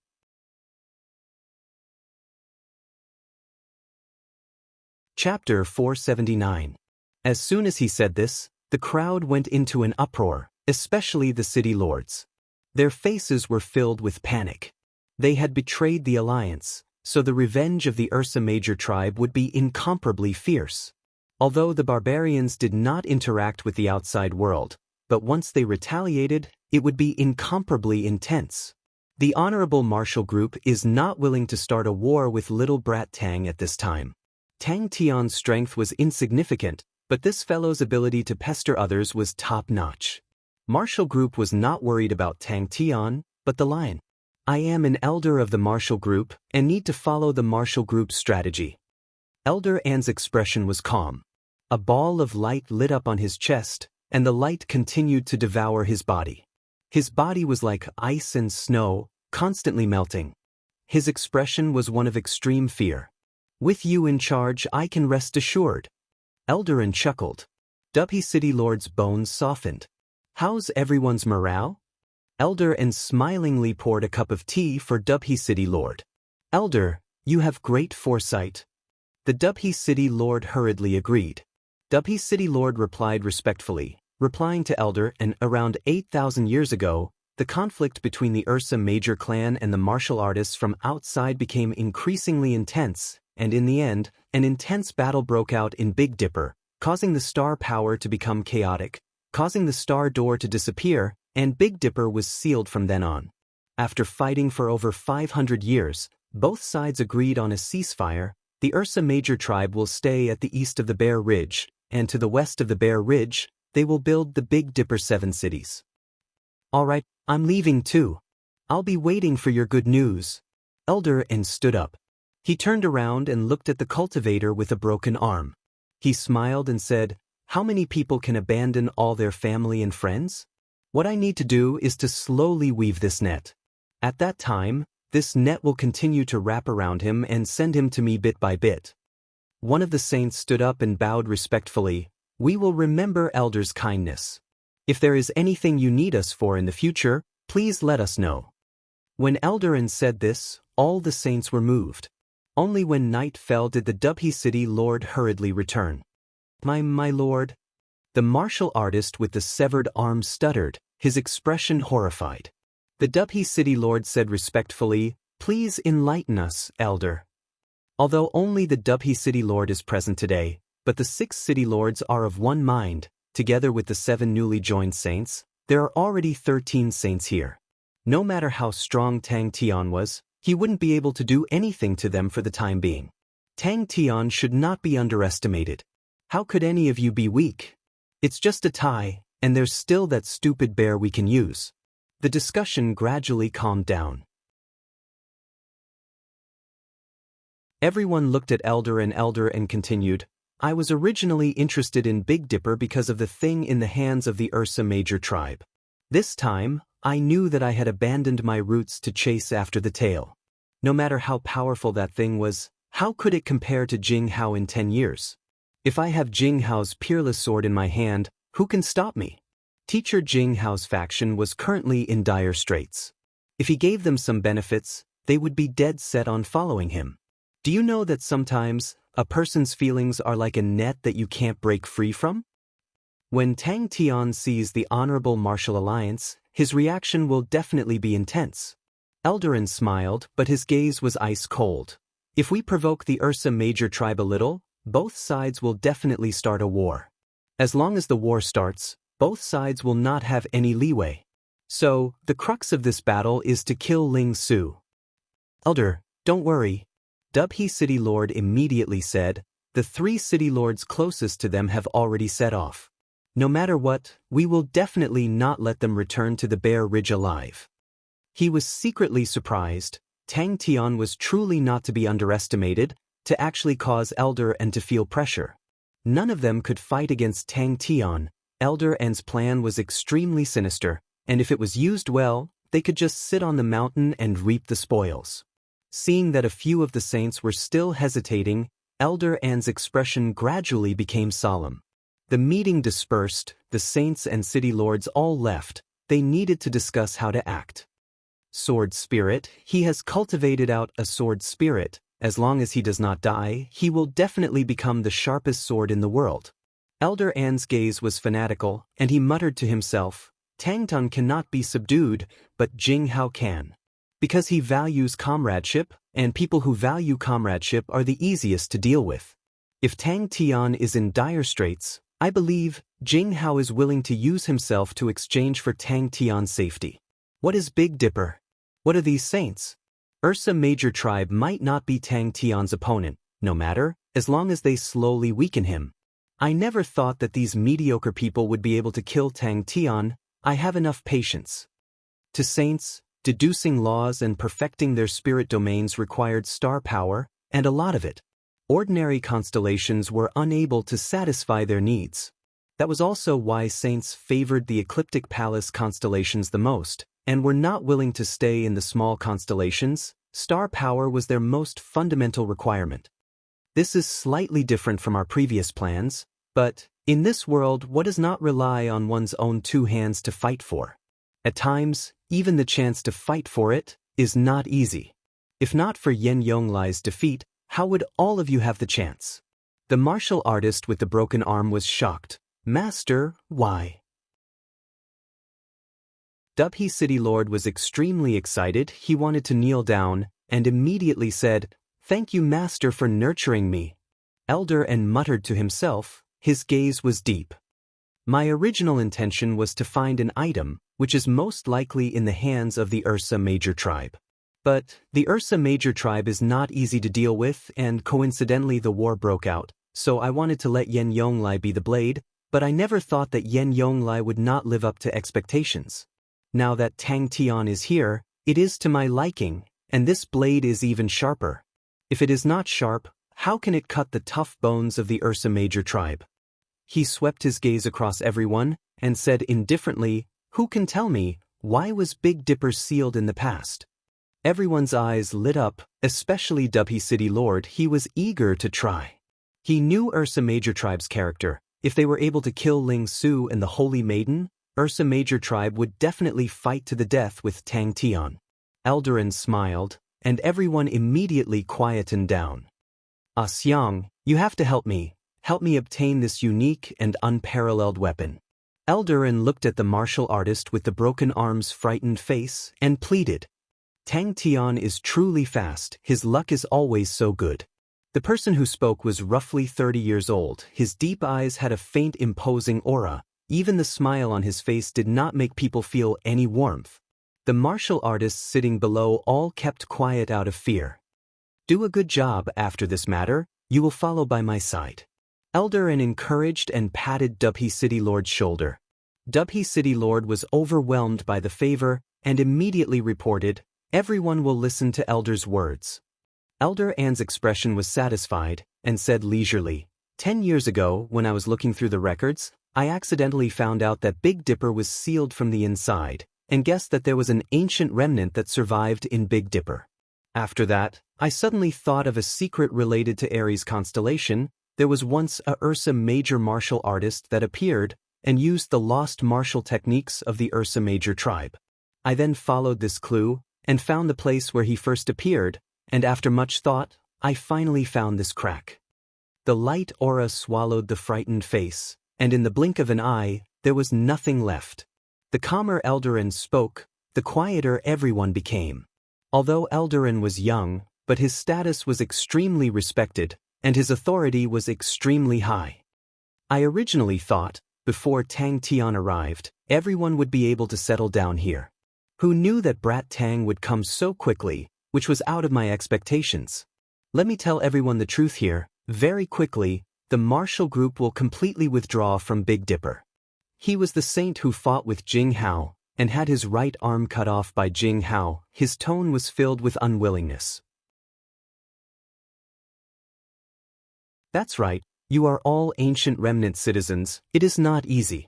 Chapter 479. As soon as he said this, the crowd went into an uproar, especially the city lords. Their faces were filled with panic. They had betrayed the alliance, so the revenge of the Ursa Major tribe would be incomparably fierce. Although the barbarians did not interact with the outside world, but once they retaliated, it would be incomparably intense. The Honorable Martial Group is not willing to start a war with little brat Tang at this time. Tang Tian's strength was insignificant, but this fellow's ability to pester others was top-notch. Martial Group was not worried about Tang Tian, but the lion. I am an elder of the Martial Group and need to follow the Martial Group's strategy. Elder An's expression was calm. A ball of light lit up on his chest, and the light continued to devour his body. His body was like ice and snow, constantly melting. His expression was one of extreme fear. With you in charge, I can rest assured. Elder An chuckled. Dubhe City Lord's bones softened. How's everyone's morale? Elder An smilingly poured a cup of tea for Dubhe City Lord. Elder, you have great foresight. The Dubhe City Lord hurriedly agreed. Dubhe City Lord replied respectfully, replying to Elder An. Around 8,000 years ago, the conflict between the Ursa Major clan and the martial artists from outside became increasingly intense, and in the end, an intense battle broke out in Big Dipper, causing the star power to become chaotic, causing the star door to disappear, and Big Dipper was sealed from then on. After fighting for over 500 years, both sides agreed on a ceasefire. The Ursa Major tribe will stay at the east of the Bear Ridge, and to the west of the Bear Ridge, they will build the Big Dipper 7 cities. Alright, I'm leaving too. I'll be waiting for your good news. Elder An stood up. He turned around and looked at the cultivator with a broken arm. He smiled and said, "How many people can abandon all their family and friends? What I need to do is to slowly weave this net. At that time, this net will continue to wrap around him and send him to me bit by bit." One of the saints stood up and bowed respectfully. "We will remember Elder's kindness. If there is anything you need us for in the future, please let us know." When Elder said this, all the saints were moved. Only when night fell did the Dubhe City Lord hurriedly return. My lord." The martial artist with the severed arm stuttered, his expression horrified. The Dubhe City Lord said respectfully, "Please enlighten us, Elder." Although only the Dubhe City Lord is present today, but the 6 city lords are of one mind, together with the 7 newly joined saints, there are already 13 saints here. No matter how strong Tang Tian was, he wouldn't be able to do anything to them for the time being. Tang Tian should not be underestimated. How could any of you be weak? It's just a tie, and there's still that stupid bear we can use. The discussion gradually calmed down. Everyone looked at Elder and continued, "I was originally interested in Big Dipper because of the thing in the hands of the Ursa Major tribe. This time, I knew that I had abandoned my roots to chase after the tail. No matter how powerful that thing was, how could it compare to Jing Hao in 10 years? If I have Jing Hao's peerless sword in my hand, who can stop me?" Teacher Jing Hao's faction was currently in dire straits. If he gave them some benefits, they would be dead set on following him. Do you know that sometimes, a person's feelings are like a net that you can't break free from? When Tang Tian sees the Honorable Martial Alliance, his reaction will definitely be intense. Eldarin smiled, but his gaze was ice cold. If we provoke the Ursa Major tribe a little, both sides will definitely start a war. As long as the war starts, both sides will not have any leeway. So, the crux of this battle is to kill Ling Su. "Elder, don't worry," Dubhe City Lord immediately said. "The 3 city lords closest to them have already set off. No matter what, we will definitely not let them return to the Bear Ridge alive." He was secretly surprised. Tang Tian was truly not to be underestimated, to actually cause Elder to feel pressure. None of them could fight against Tang Tian. Elder's plan was extremely sinister, and if it was used well, they could just sit on the mountain and reap the spoils. Seeing that a few of the saints were still hesitating, Elder's expression gradually became solemn. The meeting dispersed, the saints and city lords all left. They needed to discuss how to act. Sword spirit, he has cultivated out a sword spirit. As long as he does not die, he will definitely become the sharpest sword in the world. Elder's gaze was fanatical, and he muttered to himself, "Tang Tun cannot be subdued, but Jing Hao can. Because he values comradeship, and people who value comradeship are the easiest to deal with. If Tang Tian is in dire straits, I believe Jing Hao is willing to use himself to exchange for Tang Tian's safety." What is Big Dipper? What are these saints? Ursa Major tribe might not be Tang Tian's opponent, no matter, as long as they slowly weaken him. I never thought that these mediocre people would be able to kill Tang Tian. I have enough patience. To saints, deducing laws and perfecting their spirit domains required star power, and a lot of it. Ordinary constellations were unable to satisfy their needs. That was also why saints favored the ecliptic palace constellations the most, and were not willing to stay in the small constellations. Star power was their most fundamental requirement. This is slightly different from our previous plans, but, in this world, what does not rely on one's own 2 hands to fight for? At times, even the chance to fight for it is not easy. If not for Yen Yonglai's defeat, how would all of you have the chance? The martial artist with the broken arm was shocked. "Master, why?" Dubhe City Lord was extremely excited. He wanted to kneel down, and immediately said, "Thank you, Master, for nurturing me." Elder muttered to himself. His gaze was deep. "My original intention was to find an item, which is most likely in the hands of the Ursa Major tribe. But the Ursa Major tribe is not easy to deal with, and coincidentally the war broke out, so I wanted to let Yen Yonglai be the blade, but I never thought that Yen Yonglai would not live up to expectations. Now that Tang Tian is here, it is to my liking, and this blade is even sharper. If it is not sharp, how can it cut the tough bones of the Ursa Major tribe? He swept his gaze across everyone and said indifferently, "Who can tell me, why was Big Dipper sealed in the past?" Everyone's eyes lit up, especially Dubhy City Lord. He was eager to try. He knew Ursa Major tribe's character. If they were able to kill Ling Su and the Holy Maiden, Ursa Major tribe would definitely fight to the death with Tang Tian. Eldarin smiled, and everyone immediately quietened down. Xiang, you have to help me. Help me obtain this unique and unparalleled weapon. Eldarin looked at the martial artist with the broken arm's frightened face and pleaded. Tang Tian is truly fast, his luck is always so good. The person who spoke was roughly 30 years old. His deep eyes had a faint imposing aura. Even the smile on his face did not make people feel any warmth. The martial artists sitting below all kept quiet out of fear. Do a good job after this matter, you will follow by my side. Eldarin encouraged and patted Dubhy City Lord's shoulder. Dubhy City Lord was overwhelmed by the favor and immediately reported, "Everyone will listen to Elder's words." Elder An's expression was satisfied and said leisurely, 10 years ago, when I was looking through the records, I accidentally found out that Big Dipper was sealed from the inside, and guessed that there was an ancient remnant that survived in Big Dipper. After that, I suddenly thought of a secret related to Aries constellation. There was once a Ursa Major martial artist that appeared and used the lost martial techniques of the Ursa Major tribe. I then followed this clue and found the place where he first appeared, and after much thought, I finally found this crack. The light aura swallowed the frightened face, and in the blink of an eye, there was nothing left. The calmer Eldarin spoke, the quieter everyone became. Although Eldarin was young, but his status was extremely respected, and his authority was extremely high. I originally thought, before Tang Tian arrived, everyone would be able to settle down here. Who knew that Brat Tang would come so quickly, which was out of my expectations. Let me tell everyone the truth here, very quickly, the martial group will completely withdraw from Big Dipper. He was the saint who fought with Jing Hao, and had his right arm cut off by Jing Hao. His tone was filled with unwillingness. That's right, you are all ancient remnant citizens, it is not easy.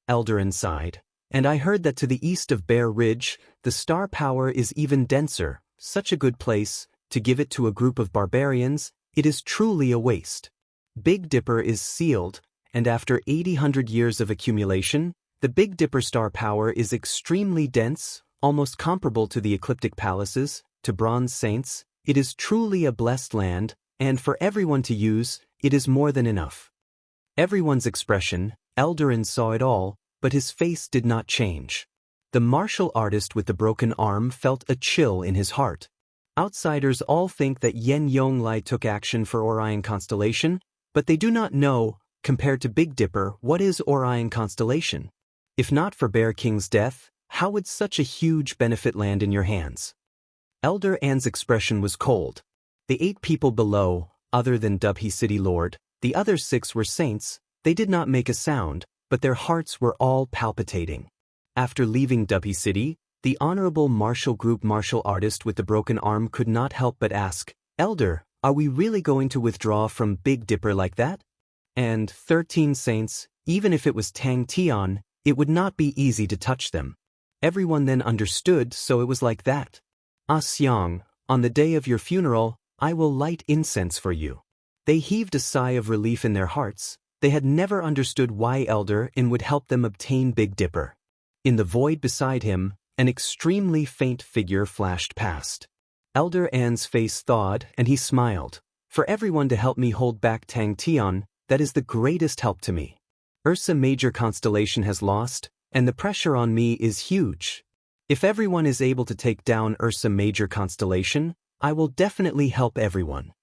Eldarin sighed. And I heard that to the east of Bear Ridge, the star power is even denser, such a good place, to give it to a group of barbarians, it is truly a waste. Big Dipper is sealed, and after 800 years of accumulation, the Big Dipper star power is extremely dense, almost comparable to the ecliptic palaces, to bronze saints. It is truly a blessed land, and for everyone to use, it is more than enough. Everyone's expression, Eldarin saw it all, but his face did not change. The martial artist with the broken arm felt a chill in his heart. Outsiders all think that Yen Yonglai took action for Orion constellation, but they do not know, compared to Big Dipper, what is Orion constellation. If not for Bear King's death, how would such a huge benefit land in your hands? Elder An's expression was cold. The 8 people below, other than Dubhy City Lord, the other 6 were saints. They did not make a sound, but their hearts were all palpitating. After leaving Dubhy City, the honorable martial group martial artist with the broken arm could not help but ask, "Elder, are we really going to withdraw from Big Dipper like that?" And 13 saints, even if it was Tang Tian, it would not be easy to touch them. Everyone then understood, so it was like that. Xiang, on the day of your funeral, I will light incense for you. They heaved a sigh of relief in their hearts. They had never understood why Elder In would help them obtain Big Dipper. In the void beside him, an extremely faint figure flashed past. Elder An's face thawed and he smiled. For everyone to help me hold back Tang Tian, that is the greatest help to me. Ursa Major constellation has lost, and the pressure on me is huge. If everyone is able to take down Ursa Major constellation, I will definitely help everyone.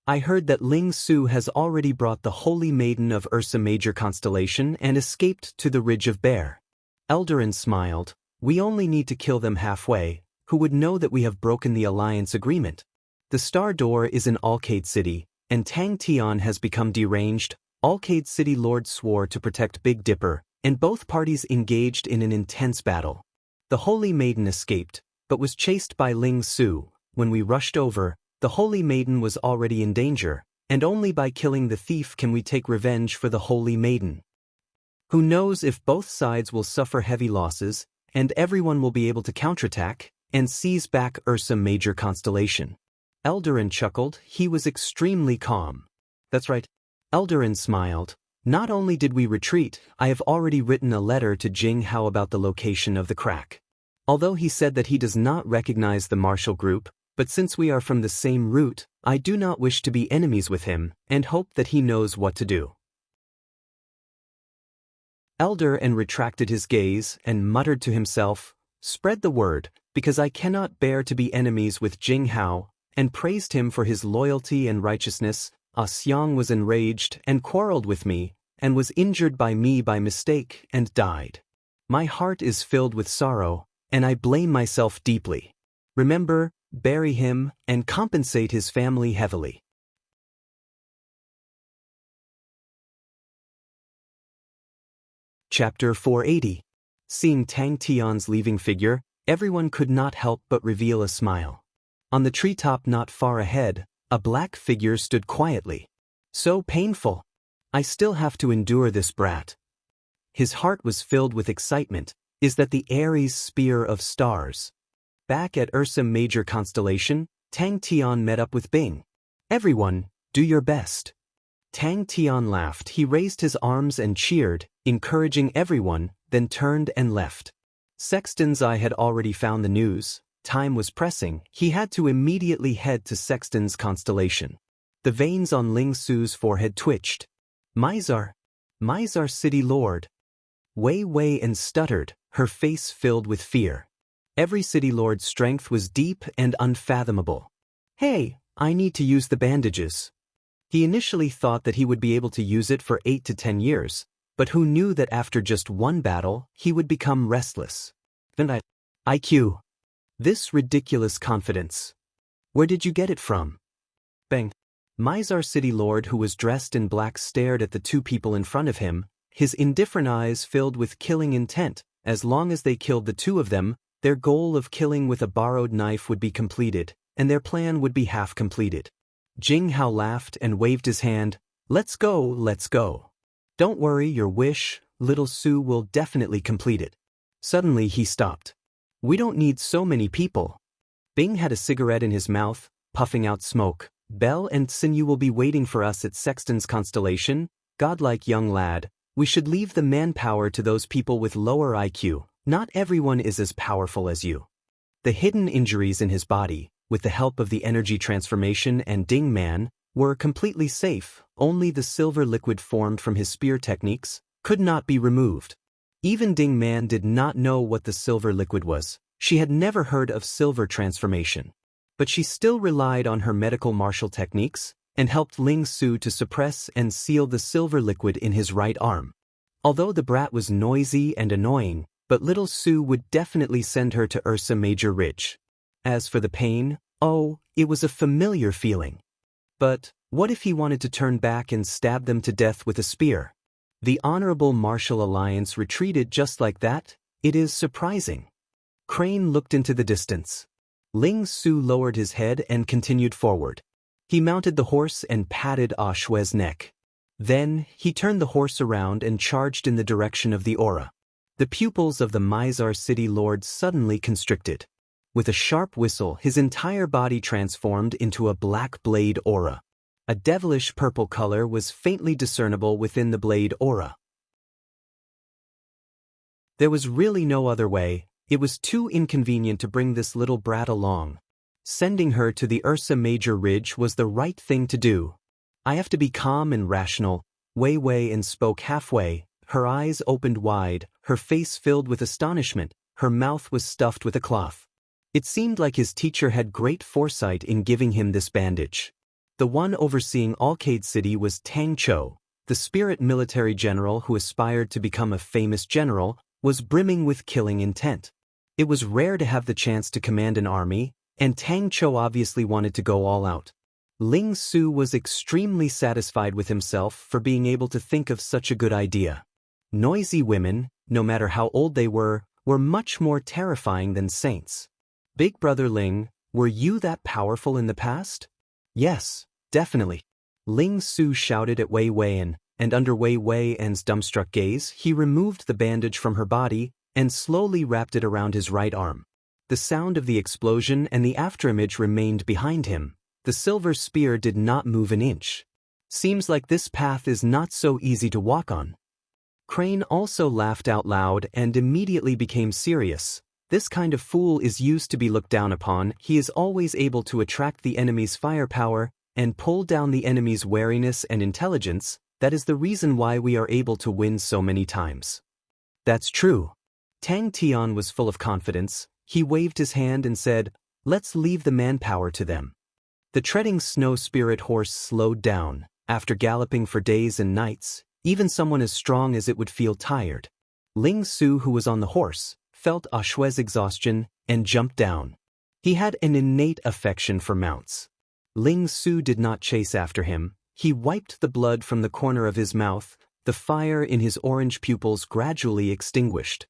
I heard that Ling Su has already brought the Holy Maiden of Ursa Major constellation and escaped to the Ridge of Bear. Eldarin smiled. We only need to kill them halfway. Who would know that we have broken the alliance agreement? The Star Door is in Alcade City, and Tang Tian has become deranged. Alcade City Lord swore to protect Big Dipper, and both parties engaged in an intense battle. The Holy Maiden escaped, but was chased by Ling Su. When we rushed over, The Holy Maiden was already in danger, and only by killing the thief can we take revenge for the Holy Maiden. Who knows if both sides will suffer heavy losses, and everyone will be able to counterattack and seize back Ursa Major constellation. Eldarin chuckled. He was extremely calm. That's right. Eldarin smiled. Not only did we retreat, I have already written a letter to Jing Hao about the location of the crack. Although he said that he does not recognize the martial group, but since we are from the same root, I do not wish to be enemies with him, and hope that he knows what to do. Eldarin retracted his gaze and muttered to himself, "Spread the word, because I cannot bear to be enemies with Jing Hao," and praised him for his loyalty and righteousness. Xiang was enraged and quarreled with me, and was injured by me by mistake and died. My heart is filled with sorrow, and I blame myself deeply. Remember, bury him and compensate his family heavily. Chapter 480. Seeing Tang Tian's leaving figure, everyone could not help but reveal a smile. On the treetop not far ahead, a black figure stood quietly. So painful. I still have to endure this brat. His heart was filled with excitement. Is that the Aries spear of stars? Back at Ursa Major constellation, Tang Tian met up with Bing. Everyone, do your best. Tang Tian laughed. He raised his arms and cheered, encouraging everyone, then turned and left. Sexton's eye had already found the news. Time was pressing. He had to immediately head to Sexton's constellation. The veins on Ling Su's forehead twitched. Mizar City Lord. Wei Wei and stuttered, her face filled with fear. Every City Lord's strength was deep and unfathomable. Hey, I need to use the bandages. He initially thought that he would be able to use it for 8 to 10 years, but who knew that after just one battle, he would become restless. Then IQ. This ridiculous confidence. Where did you get it from? Bang. Mizar City Lord, who was dressed in black, stared at the two people in front of him, his indifferent eyes filled with killing intent. As long as they killed the two of them, their goal of killing with a borrowed knife would be completed, and their plan would be half completed. Jing Hao laughed and waved his hand. Let's go, let's go. Don't worry, your wish, little Su will definitely complete it. Suddenly he stopped. We don't need so many people. Bing had a cigarette in his mouth, puffing out smoke. Bell and Sinew will be waiting for us at Sexton's constellation. Godlike young lad, we should leave the manpower to those people with lower IQ. Not everyone is as powerful as you. The hidden injuries in his body, with the help of the energy transformation and Ding Man, were completely safe. Only the silver liquid formed from his spear techniques could not be removed. Even Ding Man did not know what the silver liquid was. She had never heard of silver transformation. But she still relied on her medical martial techniques and helped Ling Su to suppress and seal the silver liquid in his right arm. Although the brat was noisy and annoying, but little Su would definitely send her to Ursa Major Ridge. As for the pain, oh, it was a familiar feeling. But what if he wanted to turn back and stab them to death with a spear? The Honorable Martial Alliance retreated just like that? It is surprising. Crane looked into the distance. Ling Su lowered his head and continued forward. He mounted the horse and patted Ah Shue's neck. Then, he turned the horse around and charged in the direction of the aura. The pupils of the Mizar City Lord suddenly constricted. With a sharp whistle, his entire body transformed into a black blade aura. A devilish purple color was faintly discernible within the blade aura. There was really no other way. It was too inconvenient to bring this little brat along. Sending her to the Ursa Major Ridge was the right thing to do. I have to be calm and rational. Wei Wei and spoke halfway. Her eyes opened wide, her face filled with astonishment, her mouth was stuffed with a cloth. It seemed like his teacher had great foresight in giving him this bandage. The one overseeing Alcade City was Tang Chou, the spirit military general who aspired to become a famous general, was brimming with killing intent. It was rare to have the chance to command an army, and Tang Chou obviously wanted to go all out. Ling Su was extremely satisfied with himself for being able to think of such a good idea. Noisy women, no matter how old they were much more terrifying than saints. Big Brother Ling, Were you that powerful in the past? Yes, definitely. Ling Su shouted at Wei Weian, and under Wei Weian's dumbstruck gaze, he removed the bandage from her body and slowly wrapped it around his right arm. The sound of the explosion and the afterimage remained behind him. The silver spear did not move an inch. Seems like this path is not so easy to walk on. Crane also laughed out loud and immediately became serious. This kind of fool is used to be looked down upon. He is always able to attract the enemy's firepower and pull down the enemy's wariness and intelligence. That is the reason why we are able to win so many times. That's true. Tang Tian was full of confidence. He waved his hand and said, "Let's leave the manpower to them." The treading snow spirit horse slowed down. After galloping for days and nights, even someone as strong as it would feel tired. Ling Su, who was on the horse, felt Shue's exhaustion and jumped down. He had an innate affection for mounts. Ling Su did not chase after him. He wiped the blood from the corner of his mouth. The fire in his orange pupils gradually extinguished.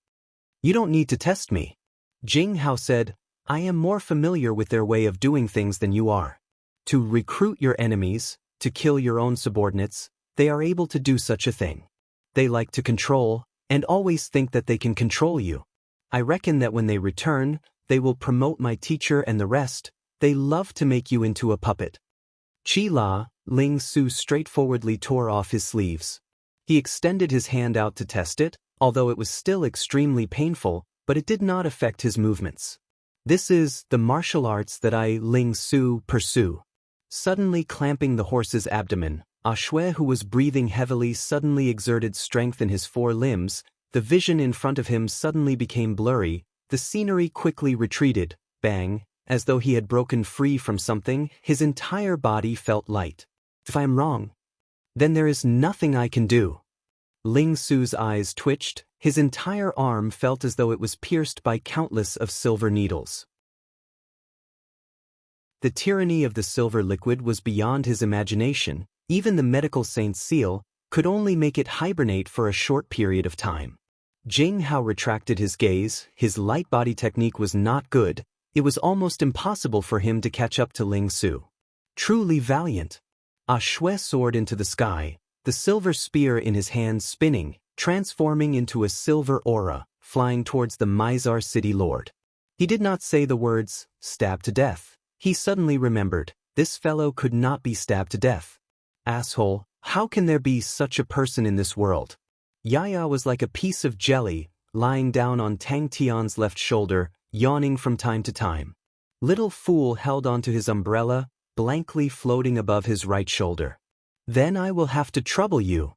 "You don't need to test me." Jing Hao said, "I am more familiar with their way of doing things than you are. To recruit your enemies, to kill your own subordinates, they are able to do such a thing. They like to control, and always think that they can control you. I reckon that when they return, they will promote my teacher and the rest. They love to make you into a puppet." Chi La, Ling Su straightforwardly tore off his sleeves. He extended his hand out to test it, although it was still extremely painful, but it did not affect his movements. "This is the martial arts that I, Ling Su, pursue." Suddenly clamping the horse's abdomen, Shue, who was breathing heavily, suddenly exerted strength in his four limbs. The vision in front of him suddenly became blurry. The scenery quickly retreated. Bang! As though he had broken free from something, his entire body felt light. "If I am wrong, then there is nothing I can do." Ling Su's eyes twitched. His entire arm felt as though it was pierced by countless of silver needles. The tyranny of the silver liquid was beyond his imagination. Even the medical saint's seal could only make it hibernate for a short period of time. Jing Hao retracted his gaze. His light body technique was not good. It was almost impossible for him to catch up to Ling Su. Truly valiant. Shue soared into the sky, the silver spear in his hand spinning, transforming into a silver aura, flying towards the Mizar city lord. He did not say the words, "Stabbed to death." He suddenly remembered, this fellow could not be stabbed to death. Asshole, how can there be such a person in this world? Yaya was like a piece of jelly, lying down on Tang Tian's left shoulder, yawning from time to time. Little fool held onto his umbrella, blankly floating above his right shoulder. "Then I will have to trouble you."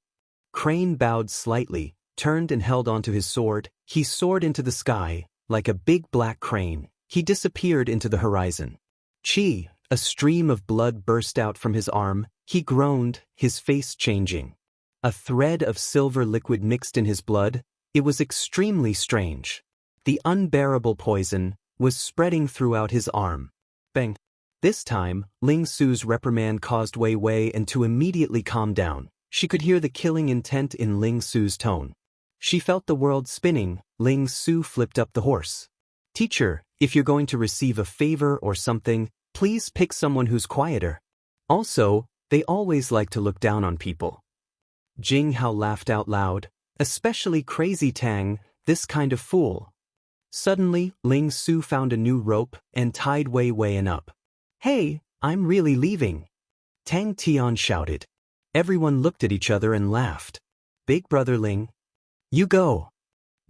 Crane bowed slightly, turned and held onto his sword. He soared into the sky, like a big black crane. He disappeared into the horizon. Chi, a stream of blood burst out from his arm. He groaned, his face changing. A thread of silver liquid mixed in his blood. It was extremely strange. The unbearable poison was spreading throughout his arm. Bang! This time, Ling Su's reprimand caused Wei Weian to immediately calm down. She could hear the killing intent in Ling Su's tone. She felt the world spinning. Ling Su flipped up the horse. "Teacher, if you're going to receive a favor or something, please pick someone who's quieter. Also, they always like to look down on people." Jing Hao laughed out loud. "Especially Crazy Tang, this kind of fool." Suddenly, Ling Su found a new rope and tied Wei Weian up. "Hey, I'm really leaving," Tang Tian shouted. Everyone looked at each other and laughed. "Big brother Ling, you go."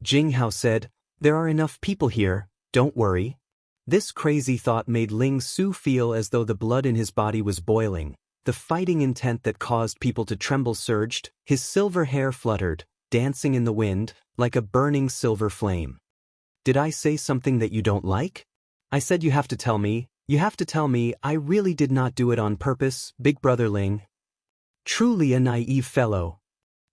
Jing Hao said, "There are enough people here, don't worry." This crazy thought made Ling Su feel as though the blood in his body was boiling. The fighting intent that caused people to tremble surged. His silver hair fluttered, dancing in the wind, like a burning silver flame. "Did I say something that you don't like? I said you have to tell me. You have to tell me. I really did not do it on purpose, Big Brother Ling." Truly a naive fellow.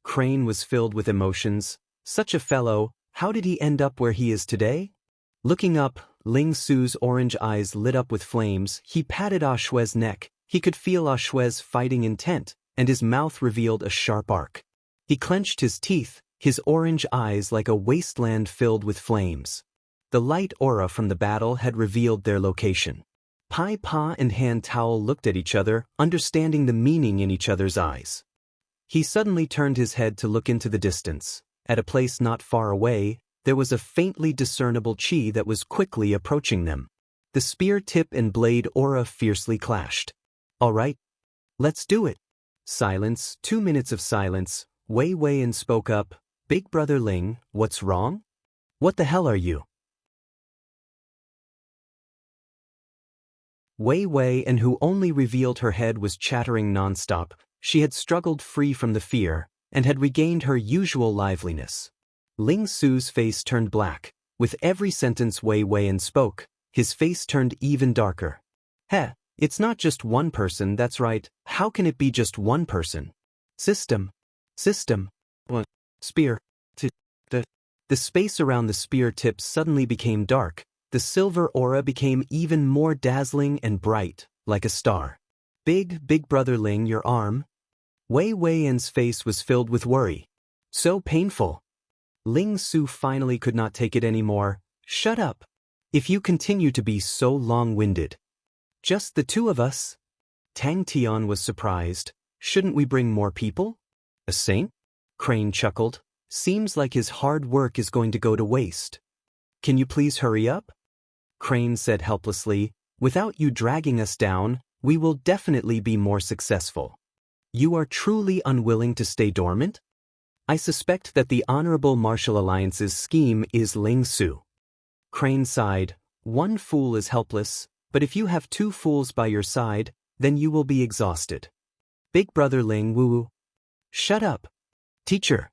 Crane was filled with emotions. Such a fellow, how did he end up where he is today? Looking up, Ling Su's orange eyes lit up with flames. He patted Shue's neck. He could feel Shue's fighting intent, and his mouth revealed a sharp arc. He clenched his teeth, his orange eyes like a wasteland filled with flames. The light aura from the battle had revealed their location. Pai Pa and Han Towel looked at each other, understanding the meaning in each other's eyes. He suddenly turned his head to look into the distance. At a place not far away, there was a faintly discernible chi that was quickly approaching them. The spear tip and blade aura fiercely clashed. All right, let's do it. Silence, 2 minutes of silence. Wei Weiyan spoke up. Big Brother Ling, what's wrong? What the hell are you? Wei Weiyan, who only revealed her head, was chattering nonstop. She had struggled free from the fear, and had regained her usual liveliness. Ling Su's face turned black. With every sentence Wei Weiyan spoke, his face turned even darker. Heh, it's not just one person, that's right. How can it be just one person? System. What? Spear. The space around the spear tip suddenly became dark. The silver aura became even more dazzling and bright, like a star. Big Brother Ling, your arm? Wei Weiyan's face was filled with worry. So painful. Ling Su finally could not take it anymore. Shut up. If you continue to be so long-winded. Just the two of us? Tang Tian was surprised. Shouldn't we bring more people? A saint? Crane chuckled. Seems like his hard work is going to go to waste. Can you please hurry up? Crane said helplessly. Without you dragging us down, we will definitely be more successful. You are truly unwilling to stay dormant? I suspect that the Honorable Martial Alliance's scheme is Ling Su. Crane sighed. One fool is helpless, but if you have 2 fools by your side, then you will be exhausted. Big Brother Ling Wu. Shut up. Teacher.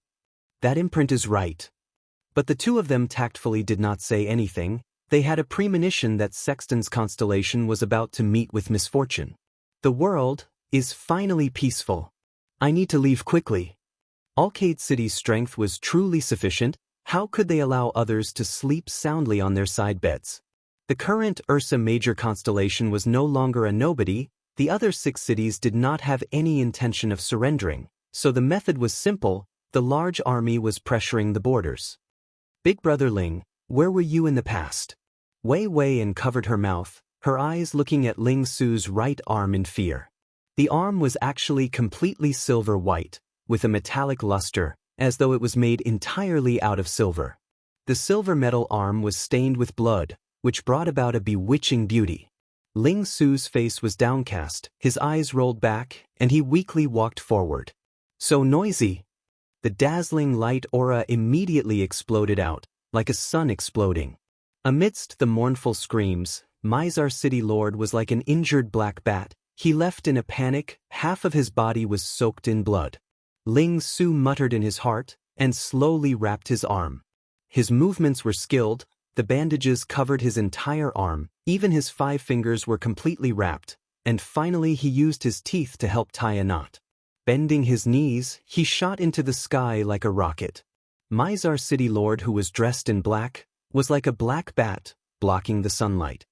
That imprint is right. But the two of them tactfully did not say anything. They had a premonition that Sexton's constellation was about to meet with misfortune. The world is finally peaceful. I need to leave quickly. Alcade City's strength was truly sufficient. How could they allow others to sleep soundly on their side beds? The current Ursa Major constellation was no longer a nobody. The other 6 cities did not have any intention of surrendering, so the method was simple. The large army was pressuring the borders. Big Brother Ling, where were you in the past? Wei Weiyan covered her mouth, her eyes looking at Ling Su's right arm in fear. The arm was actually completely silver white, with a metallic luster, as though it was made entirely out of silver. The silver metal arm was stained with blood, which brought about a bewitching beauty. Ling Su's face was downcast, his eyes rolled back, and he weakly walked forward. So noisy. The dazzling light aura immediately exploded out, like a sun exploding. Amidst the mournful screams, Mizar City Lord was like an injured black bat. He left in a panic, half of his body was soaked in blood. Ling Su muttered in his heart, and slowly wrapped his arm. His movements were skilled, the bandages covered his entire arm, even his 5 fingers were completely wrapped, and finally he used his teeth to help tie a knot. Bending his knees, he shot into the sky like a rocket. Mizar City Lord, who was dressed in black, was like a black bat, blocking the sunlight.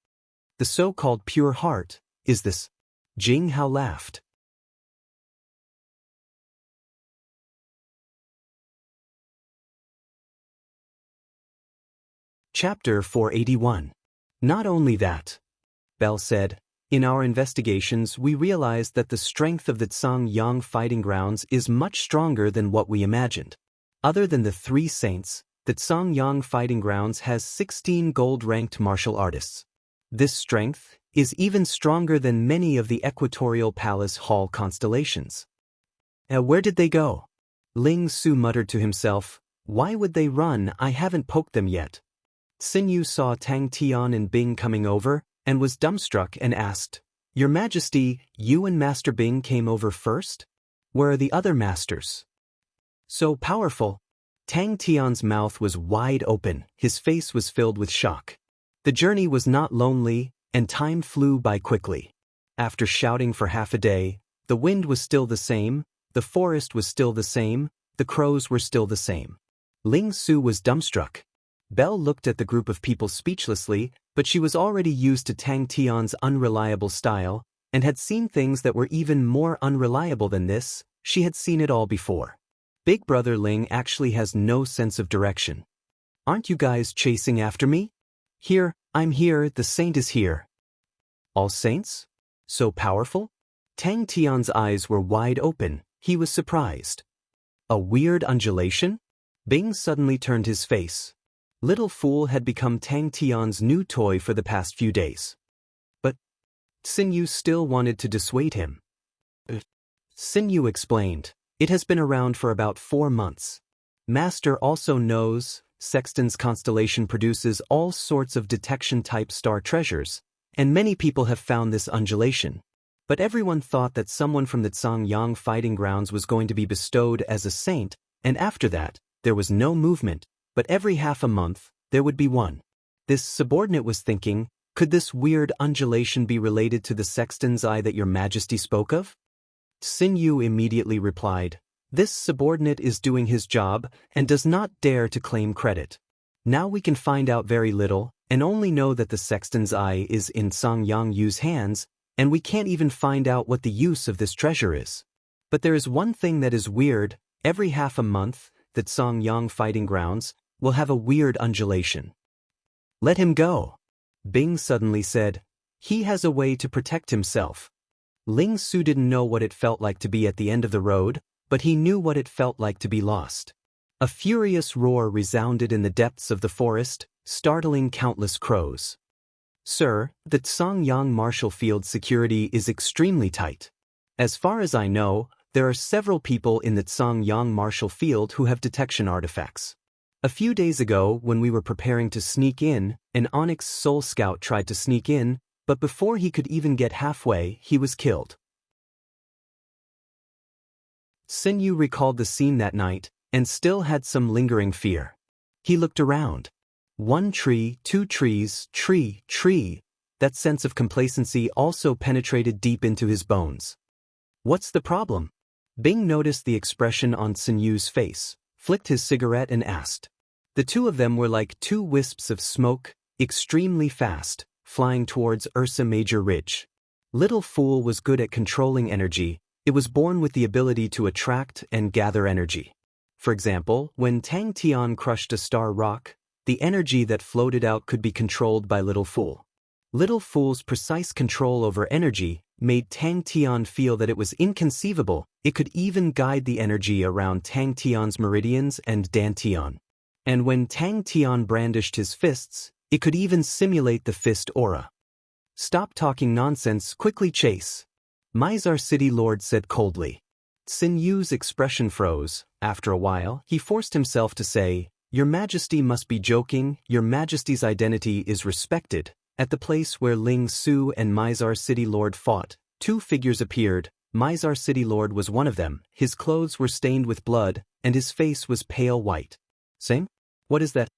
The so-called pure heart, is this? Jing Hao laughed. Chapter 481. Not only that, Bell said, in our investigations we realized that the strength of the Tsang-Yang fighting grounds is much stronger than what we imagined. Other than the 3 saints, the Tsang-Yang fighting grounds has 16 gold-ranked martial artists. This strength is even stronger than many of the Equatorial Palace Hall constellations. Where did they go? Ling Su muttered to himself. Why would they run? I haven't poked them yet. Xin Yu saw Tang Tian and Bing coming over, and was dumbstruck and asked, Your Majesty, you and Master Bing came over first? Where are the other masters? So powerful. Tang Tian's mouth was wide open, his face was filled with shock. The journey was not lonely, and time flew by quickly. After shouting for half a day, the wind was still the same, the forest was still the same, the crows were still the same. Ling Su was dumbstruck. Belle looked at the group of people speechlessly, but she was already used to Tang Tian's unreliable style, and had seen things that were even more unreliable than this. She had seen it all before. Big Brother Ling actually has no sense of direction. Aren't you guys chasing after me? Here, I'm here, the saint is here. All Saints? So powerful? Tang Tian's eyes were wide open. He was surprised. A weird undulation? Bing suddenly turned his face. Little Fool had become Tang Tian's new toy for the past few days. But Xin Yu still wanted to dissuade him. Xin Yu explained, "It has been around for about 4 months. Master also knows Sexton's constellation produces all sorts of detection-type star treasures, and many people have found this undulation. But everyone thought that someone from the Yang fighting grounds was going to be bestowed as a saint, and after that, there was no movement, but every half a month, there would be one." This subordinate was thinking, could this weird undulation be related to the Sexton's eye that your Majesty spoke of? Xin Yu immediately replied, "This subordinate is doing his job and does not dare to claim credit. Now we can find out very little, and only know that the Sexton's eye is in Yang Yu's hands, and we can't even find out what the use of this treasure is. But there is one thing that is weird: every half a month, the Yang fighting grounds will have a weird undulation." "Let him go," Bing suddenly said. "He has a way to protect himself." Ling Su didn't know what it felt like to be at the end of the road, but he knew what it felt like to be lost. A furious roar resounded in the depths of the forest, startling countless crows. "Sir, the Yang Marshall Field security is extremely tight. As far as I know, there are several people in the Yang Marshall Field who have detection artifacts. A few days ago, when we were preparing to sneak in, an Onyx Soul Scout tried to sneak in, but before he could even get halfway, he was killed." Xin Yu recalled the scene that night, and still had some lingering fear. He looked around. 1 tree, 2 trees, tree. That sense of complacency also penetrated deep into his bones. "What's the problem?" Bing noticed the expression on Xin Yu's face, flicked his cigarette and asked. The two of them were like 2 wisps of smoke, extremely fast, flying towards Ursa Major Ridge. Little Fool was good at controlling energy. It was born with the ability to attract and gather energy. For example, when Tang Tian crushed a star rock, the energy that floated out could be controlled by Little Fool. Little Fool's precise control over energy made Tang Tian feel that it was inconceivable. It could even guide the energy around Tang Tian's meridians and Dantian. And when Tang Tian brandished his fists, it could even simulate the fist aura. "Stop talking nonsense, quickly chase," Mizar City Lord said coldly. Xin Yu's expression froze. After a while, he forced himself to say, "Your Majesty must be joking. Your Majesty's identity is respected." At the place where Ling Su and Mizar City Lord fought, 2 figures appeared. Mizar City Lord was one of them. His clothes were stained with blood, and his face was pale white. "Same? What is that?"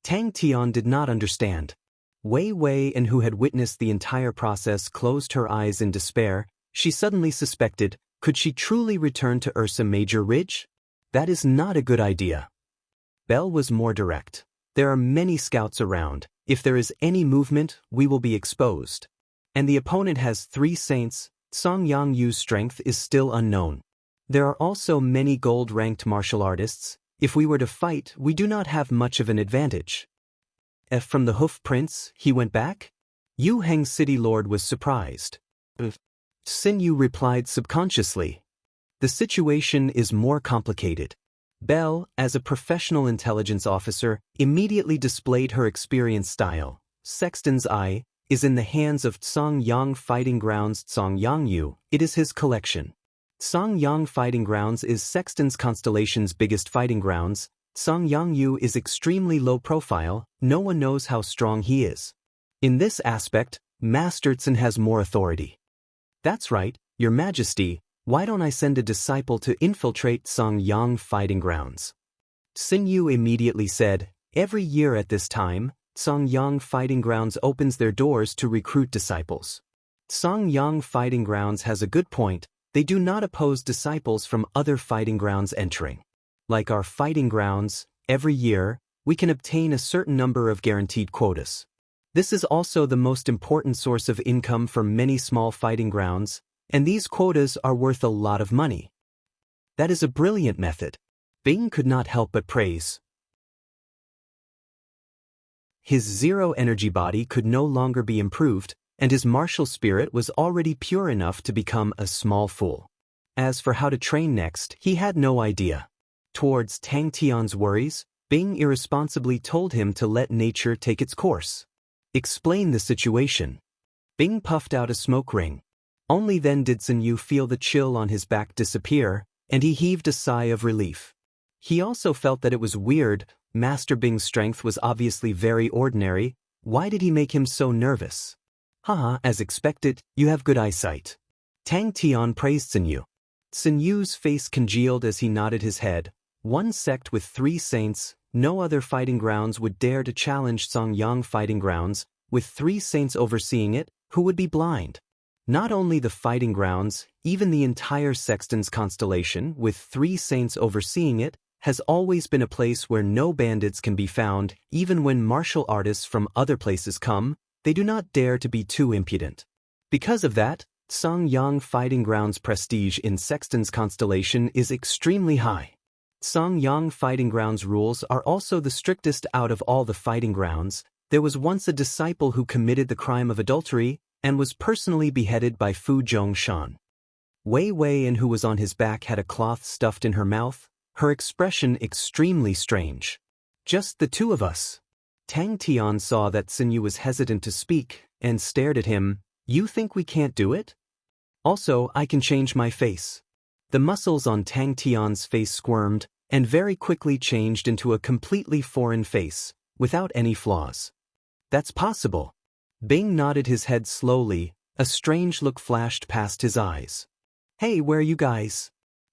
Tang Tian did not understand. Wei Wei, and who had witnessed the entire process, closed her eyes in despair. She suddenly suspected, could she truly return to Ursa Major Ridge? That is not a good idea. Bell was more direct. "There are many scouts around. If there is any movement, we will be exposed. And the opponent has 3 saints. Yang Yu's strength is still unknown. There are also many gold-ranked martial artists. If we were to fight, we do not have much of an advantage." From the Hoof Prince, he went back? Yu Heng City Lord was surprised. Xin Yu replied subconsciously. "The situation is more complicated." Belle, as a professional intelligence officer, immediately displayed her experienced style. Sexton's eye is in the hands of Yang Fighting Grounds Yang Yu. It is his collection. Yang Fighting Grounds is Sexton's constellation's biggest fighting grounds. Yang Yu is extremely low profile. No one knows how strong he is. In this aspect, Master Tsun has more authority. "That's right, Your Majesty. Why don't I send a disciple to infiltrate Yang Fighting Grounds?" Xin Yu immediately said, "Every year at this time, Yang Fighting Grounds opens their doors to recruit disciples. Yang Fighting Grounds has a good point. They do not oppose disciples from other fighting grounds entering. Like our fighting grounds, every year, we can obtain a certain number of guaranteed quotas. This is also the most important source of income for many small fighting grounds, and these quotas are worth a lot of money." "That is a brilliant method." Bing could not help but praise. His zero-energy body could no longer be improved, and his martial spirit was already pure enough to become a small fool. As for how to train next, he had no idea. Towards Tang Tian's worries, Bing irresponsibly told him to let nature take its course. Explain the situation. Bing puffed out a smoke ring. Only then did Sun Yu feel the chill on his back disappear, and he heaved a sigh of relief. He also felt that it was weird. Master Bing's strength was obviously very ordinary. Why did he make him so nervous? Haha, as expected, you have good eyesight. Tang Tian praised Sun Yu. Sun Yu's face congealed as he nodded his head. One sect with 3 saints, no other fighting grounds would dare to challenge Songyang fighting grounds, with 3 saints overseeing it, who would be blind? Not only the fighting grounds, even the entire Sexton's constellation, with 3 saints overseeing it, has always been a place where no bandits can be found. Even when martial artists from other places come, they do not dare to be too impudent. Because of that, Songyang fighting grounds' prestige in Sexton's constellation is extremely high. Songyang fighting grounds rules are also the strictest out of all the fighting grounds. There was once a disciple who committed the crime of adultery and was personally beheaded by Fu Zhongshan. Wei Wei, and who was on his back, had a cloth stuffed in her mouth, her expression extremely strange. Just the 2 of us. Tang Tian saw that Sun Yu was hesitant to speak and stared at him. You think we can't do it? Also, I can change my face. The muscles on Tang Tian's face squirmed and very quickly changed into a completely foreign face, without any flaws. That's possible. Bing nodded his head slowly. A strange look flashed past his eyes. Hey, where are you guys?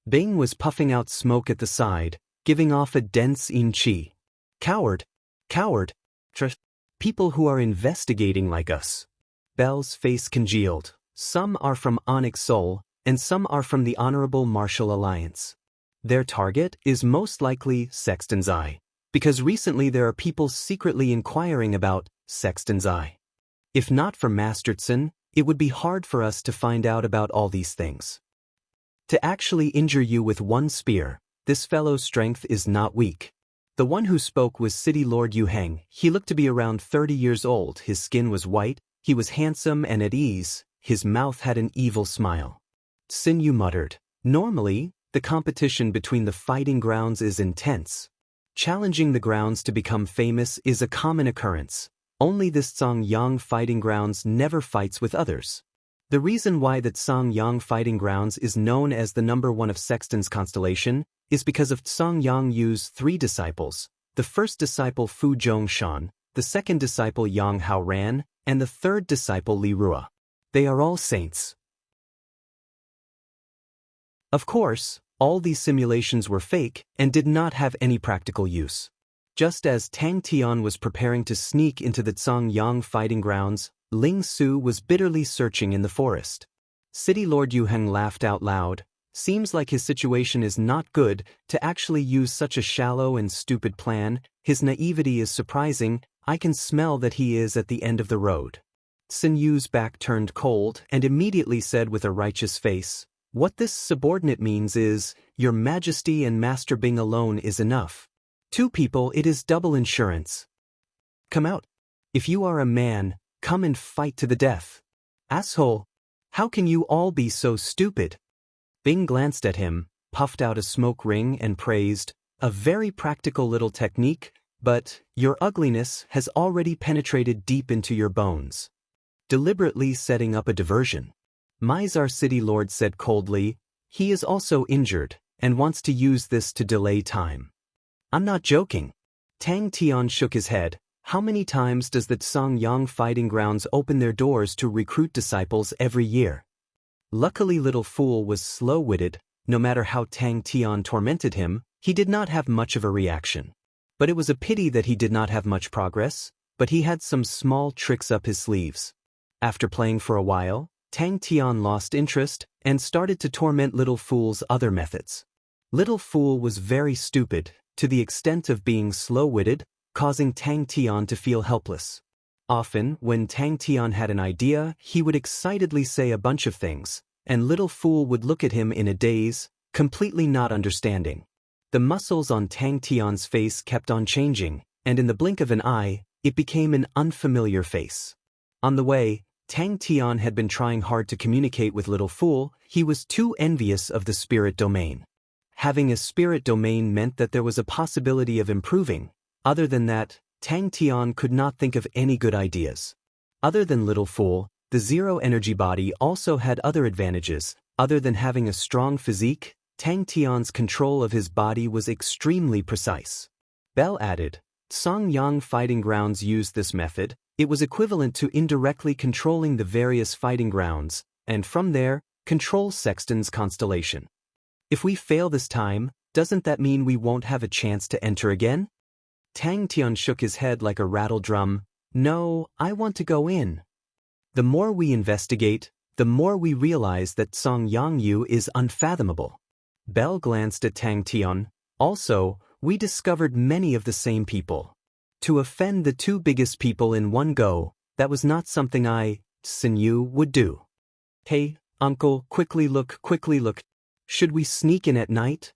Bing was puffing out smoke at the side, giving off a dense yin qi. Coward. Coward. People who are investigating like us. Belle's face congealed. Some are from Onyx Soul, and some are from the Honorable Martial Alliance. Their target is most likely Sexton's Eye, because recently there are people secretly inquiring about Sexton's Eye. If not for Master Tsun, it would be hard for us to find out about all these things. To actually injure you with 1 spear, this fellow's strength is not weak. The one who spoke was City Lord Yu Heng. He looked to be around 30 years old. His skin was white, he was handsome and at ease, his mouth had an evil smile. Sun Yu muttered. Normally, the competition between the fighting grounds is intense. Challenging the grounds to become famous is a common occurrence. Only this Songyang fighting grounds never fights with others. The reason why that Songyang fighting grounds is known as the number 1 of Sexton's constellation is because of Songyang Yu's 3 disciples, the first disciple Fu Zhongshan, the second disciple Yang Haoran, and the third disciple Li Rua. They are all saints. Of course, all these simulations were fake and did not have any practical use. Just as Tang Tian was preparing to sneak into the Songyang fighting grounds, Ling Su was bitterly searching in the forest. City Lord Yu Heng laughed out loud. Seems like his situation is not good. To actually use such a shallow and stupid plan, his naivety is surprising. I can smell that he is at the end of the road. Sun Yu's back turned cold and immediately said with a righteous face, what this subordinate means is, Your Majesty and Master Bing alone is enough. 2 people, it is double insurance. Come out. If you are a man, come and fight to the death. Asshole. How can you all be so stupid? Bing glanced at him, puffed out a smoke ring and praised, a very practical little technique, but your ugliness has already penetrated deep into your bones. Deliberately setting up a diversion. Mizar City Lord said coldly, he is also injured and wants to use this to delay time. I'm not joking. Tang Tian shook his head. How many times does the Songyang fighting grounds open their doors to recruit disciples every year? Luckily little fool was slow-witted. No matter how Tang Tian tormented him, he did not have much of a reaction. But it was a pity that he did not have much progress, but he had some small tricks up his sleeves. After playing for a while, Tang Tian lost interest and started to torment Little Fool's other methods. Little Fool was very stupid, to the extent of being slow-witted, causing Tang Tian to feel helpless. Often, when Tang Tian had an idea, he would excitedly say a bunch of things, and Little Fool would look at him in a daze, completely not understanding. The muscles on Tang Tian's face kept on changing, and in the blink of an eye, it became an unfamiliar face. On the way, Tang Tian had been trying hard to communicate with Little Fool. He was too envious of the spirit domain. Having a spirit domain meant that there was a possibility of improving. Other than that, Tang Tian could not think of any good ideas. Other than Little Fool, the zero-energy body also had other advantages. Other than having a strong physique, Tang Tian's control of his body was extremely precise. Bell added, Song Yang fighting grounds used this method. It was equivalent to indirectly controlling the various fighting grounds, and from there, control Sexton's constellation. If we fail this time, doesn't that mean we won't have a chance to enter again? Tang Tian shook his head like a rattle drum. No, I want to go in. The more we investigate, the more we realize that Song Yang Yu is unfathomable. Bell glanced at Tang Tian. Also, we discovered many of the same people. To offend the two biggest people in one go, that was not something Xin Yu, would do. Hey, uncle, quickly look. Should we sneak in at night?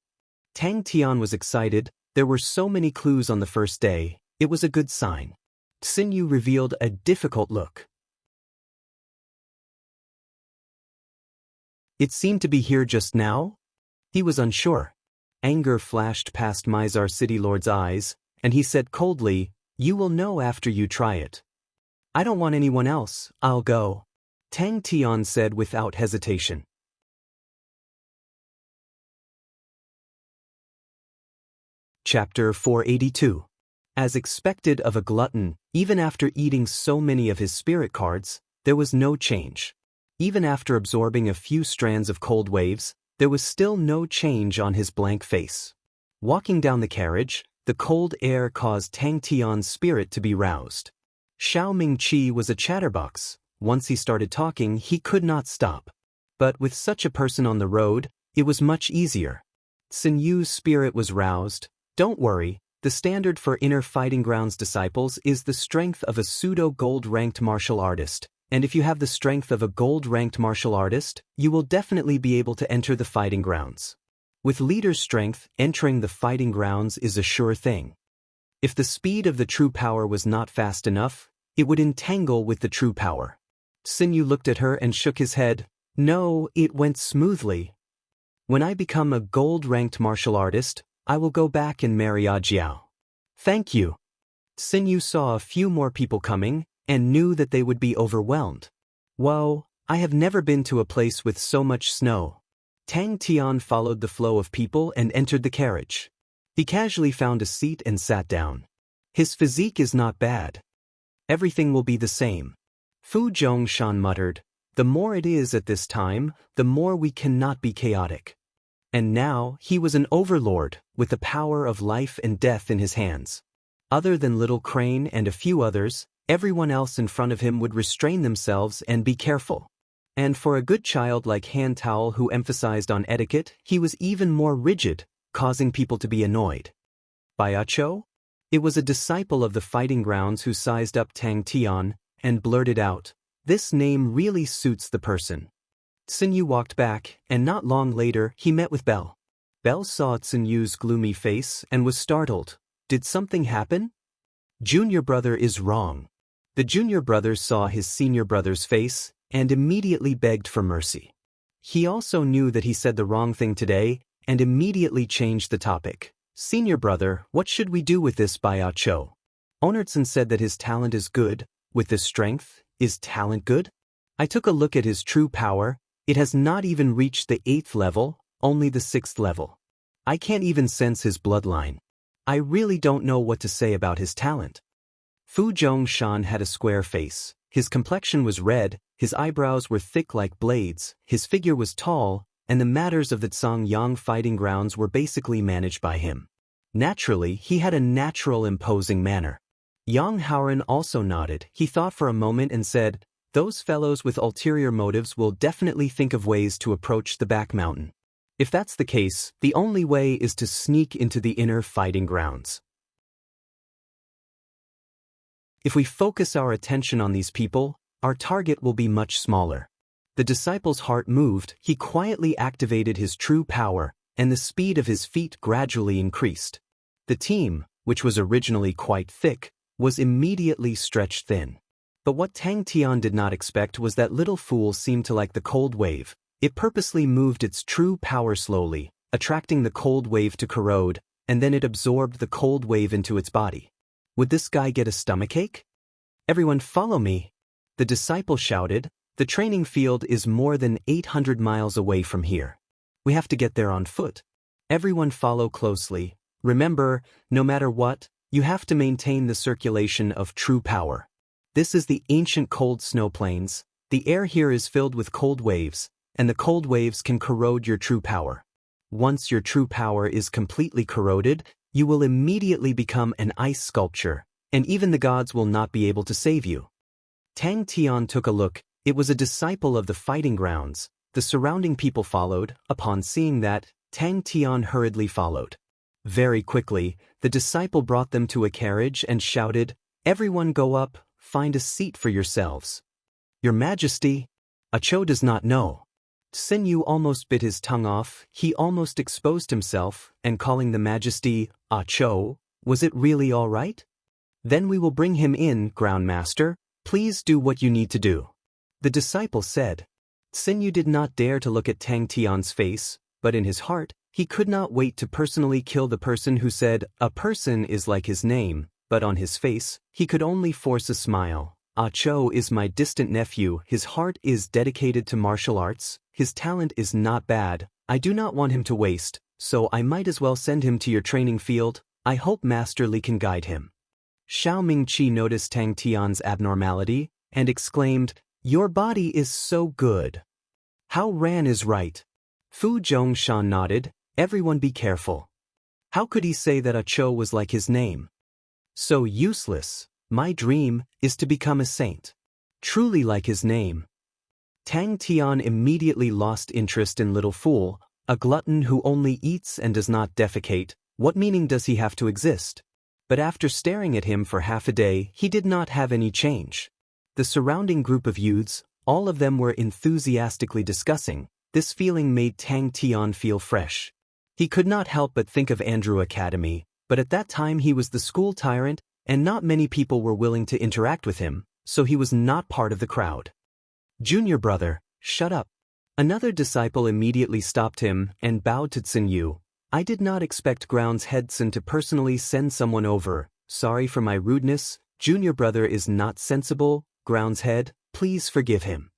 Tang Tian was excited. There were so many clues on the first day. It was a good sign. Xin Yu revealed a difficult look. It seemed to be here just now? He was unsure. Anger flashed past Mizar City Lord's eyes, and he said coldly, You will know after you try it. I don't want anyone else, I'll go. Tang Tian said without hesitation. Chapter 482. As expected of a glutton, even after eating so many of his spirit cards, there was no change. Even after absorbing a few strands of cold waves, there was still no change on his blank face. Walking down the carriage, the cold air caused Tang Tian's spirit to be roused. Xiao Mingqi was a chatterbox. Once he started talking, he could not stop. But with such a person on the road, it was much easier. Xin Yu's spirit was roused. Don't worry, the standard for inner fighting grounds disciples is the strength of a pseudo-gold-ranked martial artist, and if you have the strength of a gold-ranked martial artist, you will definitely be able to enter the fighting grounds. With leader's strength, entering the fighting grounds is a sure thing. If the speed of the true power was not fast enough, it would entangle with the true power. Xin Yu looked at her and shook his head. No, it went smoothly. When I become a gold-ranked martial artist, I will go back and marry Jiao. Thank you. Xin Yu saw a few more people coming, and knew that they would be overwhelmed. Whoa, I have never been to a place with so much snow. Tang Tian followed the flow of people and entered the carriage. He casually found a seat and sat down. His physique is not bad. Everything will be the same. Fu Zhongshan muttered, The more it is at this time, the more we cannot be chaotic. And now, he was an overlord, with the power of life and death in his hands. Other than Little Crane and a few others, everyone else in front of him would restrain themselves and be careful. And for a good child like Han Tao who emphasized on etiquette, he was even more rigid, causing people to be annoyed. Baiacho? It was a disciple of the fighting grounds who sized up Tang Tian, and blurted out, This name really suits the person. Xin Yu walked back, and not long later, he met with Bell. Bell saw Xin Yu's gloomy face and was startled. Did something happen? Junior brother is wrong. The junior brother saw his senior brother's face, and immediately begged for mercy. He also knew that he said the wrong thing today, and immediately changed the topic. Senior brother, what should we do with this Baiacho? Onartson said that his talent is good. With this strength, is talent good? I took a look at his true power. It has not even reached the 8th level, only the 6th level. I can't even sense his bloodline. I really don't know what to say about his talent. Fu Zhongshan had a square face. His complexion was red, his eyebrows were thick like blades, his figure was tall, and the matters of the Yang fighting grounds were basically managed by him. Naturally, he had a natural imposing manner. Yang Haoran also nodded. He thought for a moment and said, Those fellows with ulterior motives will definitely think of ways to approach the back mountain. If that's the case, the only way is to sneak into the inner fighting grounds. If we focus our attention on these people, our target will be much smaller. The disciple's heart moved, he quietly activated his true power, and the speed of his feet gradually increased. The team, which was originally quite thick, was immediately stretched thin. But what Tang Tian did not expect was that little fool seemed to like the cold wave. It purposely moved its true power slowly, attracting the cold wave to corrode, and then it absorbed the cold wave into its body. Would this guy get a stomachache? Everyone follow me! The disciple shouted. The training field is more than 800 miles away from here. We have to get there on foot. Everyone follow closely. Remember, no matter what, you have to maintain the circulation of true power. This is the ancient cold snow plains. The air here is filled with cold waves, and the cold waves can corrode your true power. Once your true power is completely corroded, you will immediately become an ice sculpture, and even the gods will not be able to save you. Tang Tian took a look. It was a disciple of the fighting grounds. The surrounding people followed. Upon seeing that, Tang Tian hurriedly followed. Very quickly, the disciple brought them to a carriage and shouted, "Everyone go up, find a seat for yourselves." "Your Majesty." Cho does not know. Xin Yu almost bit his tongue off. He almost exposed himself, and calling the Majesty, Cho, was it really all right? "Then we will bring him in, Ground Master. Please do what you need to do," the disciple said. Xin Yu did not dare to look at Tang Tian's face, but in his heart, he could not wait to personally kill the person who said, "A person is like his name," but on his face, he could only force a smile. Cho is my distant nephew. His heart is dedicated to martial arts. His talent is not bad. I do not want him to waste, so I might as well send him to your training field. I hope Master Li can guide him. Xiao Mingqi noticed Tang Tian's abnormality and exclaimed, "Your body is so good." How Ran is right. Fu Zhongshan nodded. Everyone be careful. How could he say that Cho was like his name? So useless. My dream is to become a saint. Truly like his name. Tang Tian immediately lost interest in Little Fool, a glutton who only eats and does not defecate. What meaning does he have to exist? But after staring at him for half a day, he did not have any change. The surrounding group of youths, all of them were enthusiastically discussing. This feeling made Tang Tian feel fresh. He could not help but think of Andrew Academy, but at that time he was the school tyrant, and not many people were willing to interact with him, so he was not part of the crowd. "Junior brother, shut up." Another disciple immediately stopped him and bowed to Xin Yu. "I did not expect Ground's headson to personally send someone over. Sorry for my rudeness. Junior brother is not sensible. Ground's head, please forgive him."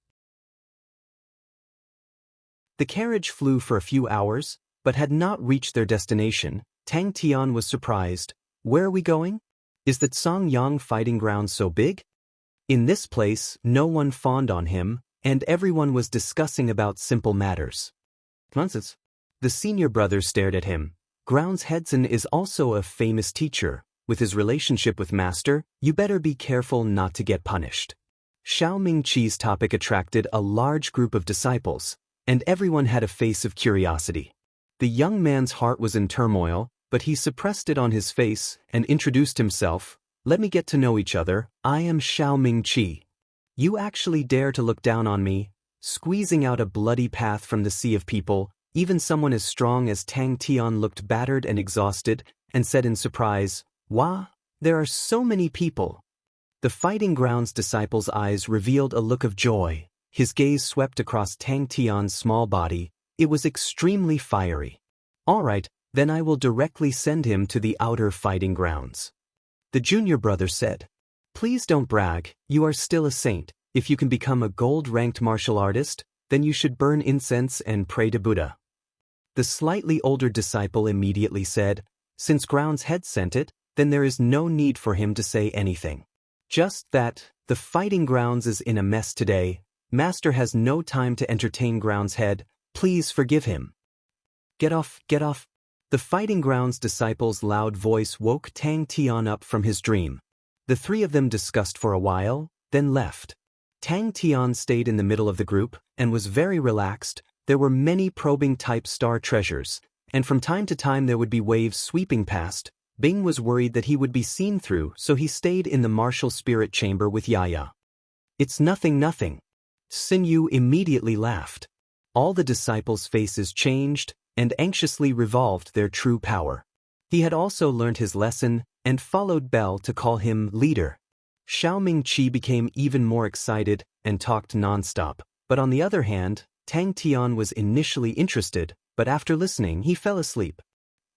The carriage flew for a few hours, but had not reached their destination. Tang Tian was surprised. "Where are we going? Is that Songyang fighting ground so big?" In this place, no one fawned on him, and everyone was discussing about simple matters. Nonsense. The senior brother stared at him. Ground's headson is also a famous teacher. With his relationship with Master, you better be careful not to get punished. Xiao Mingqi's topic attracted a large group of disciples, and everyone had a face of curiosity. The young man's heart was in turmoil, but he suppressed it on his face and introduced himself. "Let me get to know each other. I am Xiao Mingqi. You actually dare to look down on me?" Squeezing out a bloody path from the sea of people, even someone as strong as Tang Tian looked battered and exhausted, and said in surprise, "Wah, there are so many people." The fighting grounds disciple's eyes revealed a look of joy. His gaze swept across Tang Tian's small body. It was extremely fiery. "All right, then I will directly send him to the outer fighting grounds." The junior brother said, "Please don't brag, you are still a saint. If you can become a gold-ranked martial artist, then you should burn incense and pray to Buddha." The slightly older disciple immediately said, "Since Ground's head sent it, then there is no need for him to say anything. Just that, the fighting grounds is in a mess today. Master has no time to entertain Ground's head. Please forgive him." Get off, get off." The fighting grounds disciple's loud voice woke Tang Tian up from his dream. The three of them discussed for a while, then left. Tang Tian stayed in the middle of the group and was very relaxed. There were many probing-type star treasures, and from time to time there would be waves sweeping past. Bing was worried that he would be seen through, so he stayed in the martial spirit chamber with Yaya. "It's nothing. Xin Yu immediately laughed. All the disciples' faces changed and anxiously revolved their true power. He had also learned his lesson and followed Bell to call him leader. Xiao Mingqi became even more excited and talked nonstop, but on the other hand, Tang Tian was initially interested, but after listening he fell asleep.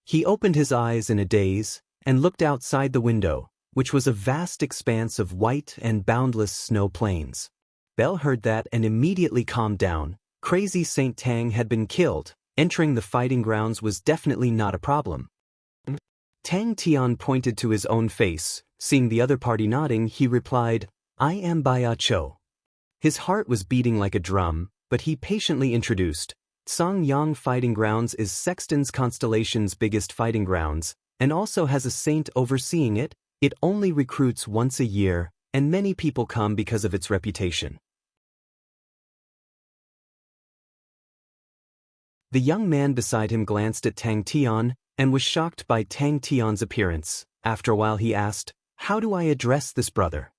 He opened his eyes in a daze and looked outside the window, which was a vast expanse of white and boundless snow plains. Belle heard that and immediately calmed down. Crazy Saint Tang had been killed. Entering the fighting grounds was definitely not a problem. Tang Tian pointed to his own face. Seeing the other party nodding, he replied, "I am Baya Cho." His heart was beating like a drum, but he patiently introduced, Songyang Fighting Grounds is Sexton's constellation's biggest fighting grounds, and also has a saint overseeing it. It only recruits once a year, and many people come because of its reputation. The young man beside him glanced at Tang Tian and was shocked by Tang Tian's appearance. After a while he asked, "How do I address this brother?"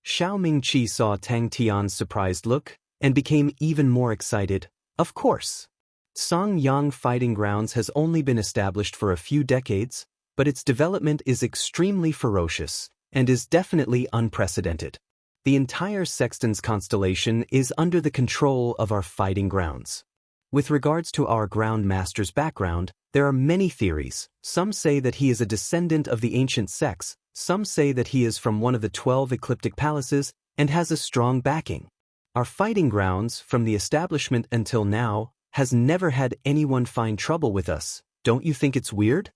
Xiao Mingqi saw Tang Tian's surprised look and became even more excited. Of course. Songyang Fighting Grounds has only been established for a few decades, but its development is extremely ferocious and is definitely unprecedented. The entire Sexton's constellation is under the control of our fighting grounds. With regards to our ground master's background, there are many theories. Some say that he is a descendant of the ancient Sex, some say that he is from one of the 12 ecliptic palaces and has a strong backing. Our fighting grounds, from the establishment until now, has never had anyone find trouble with us. Don't you think it's weird?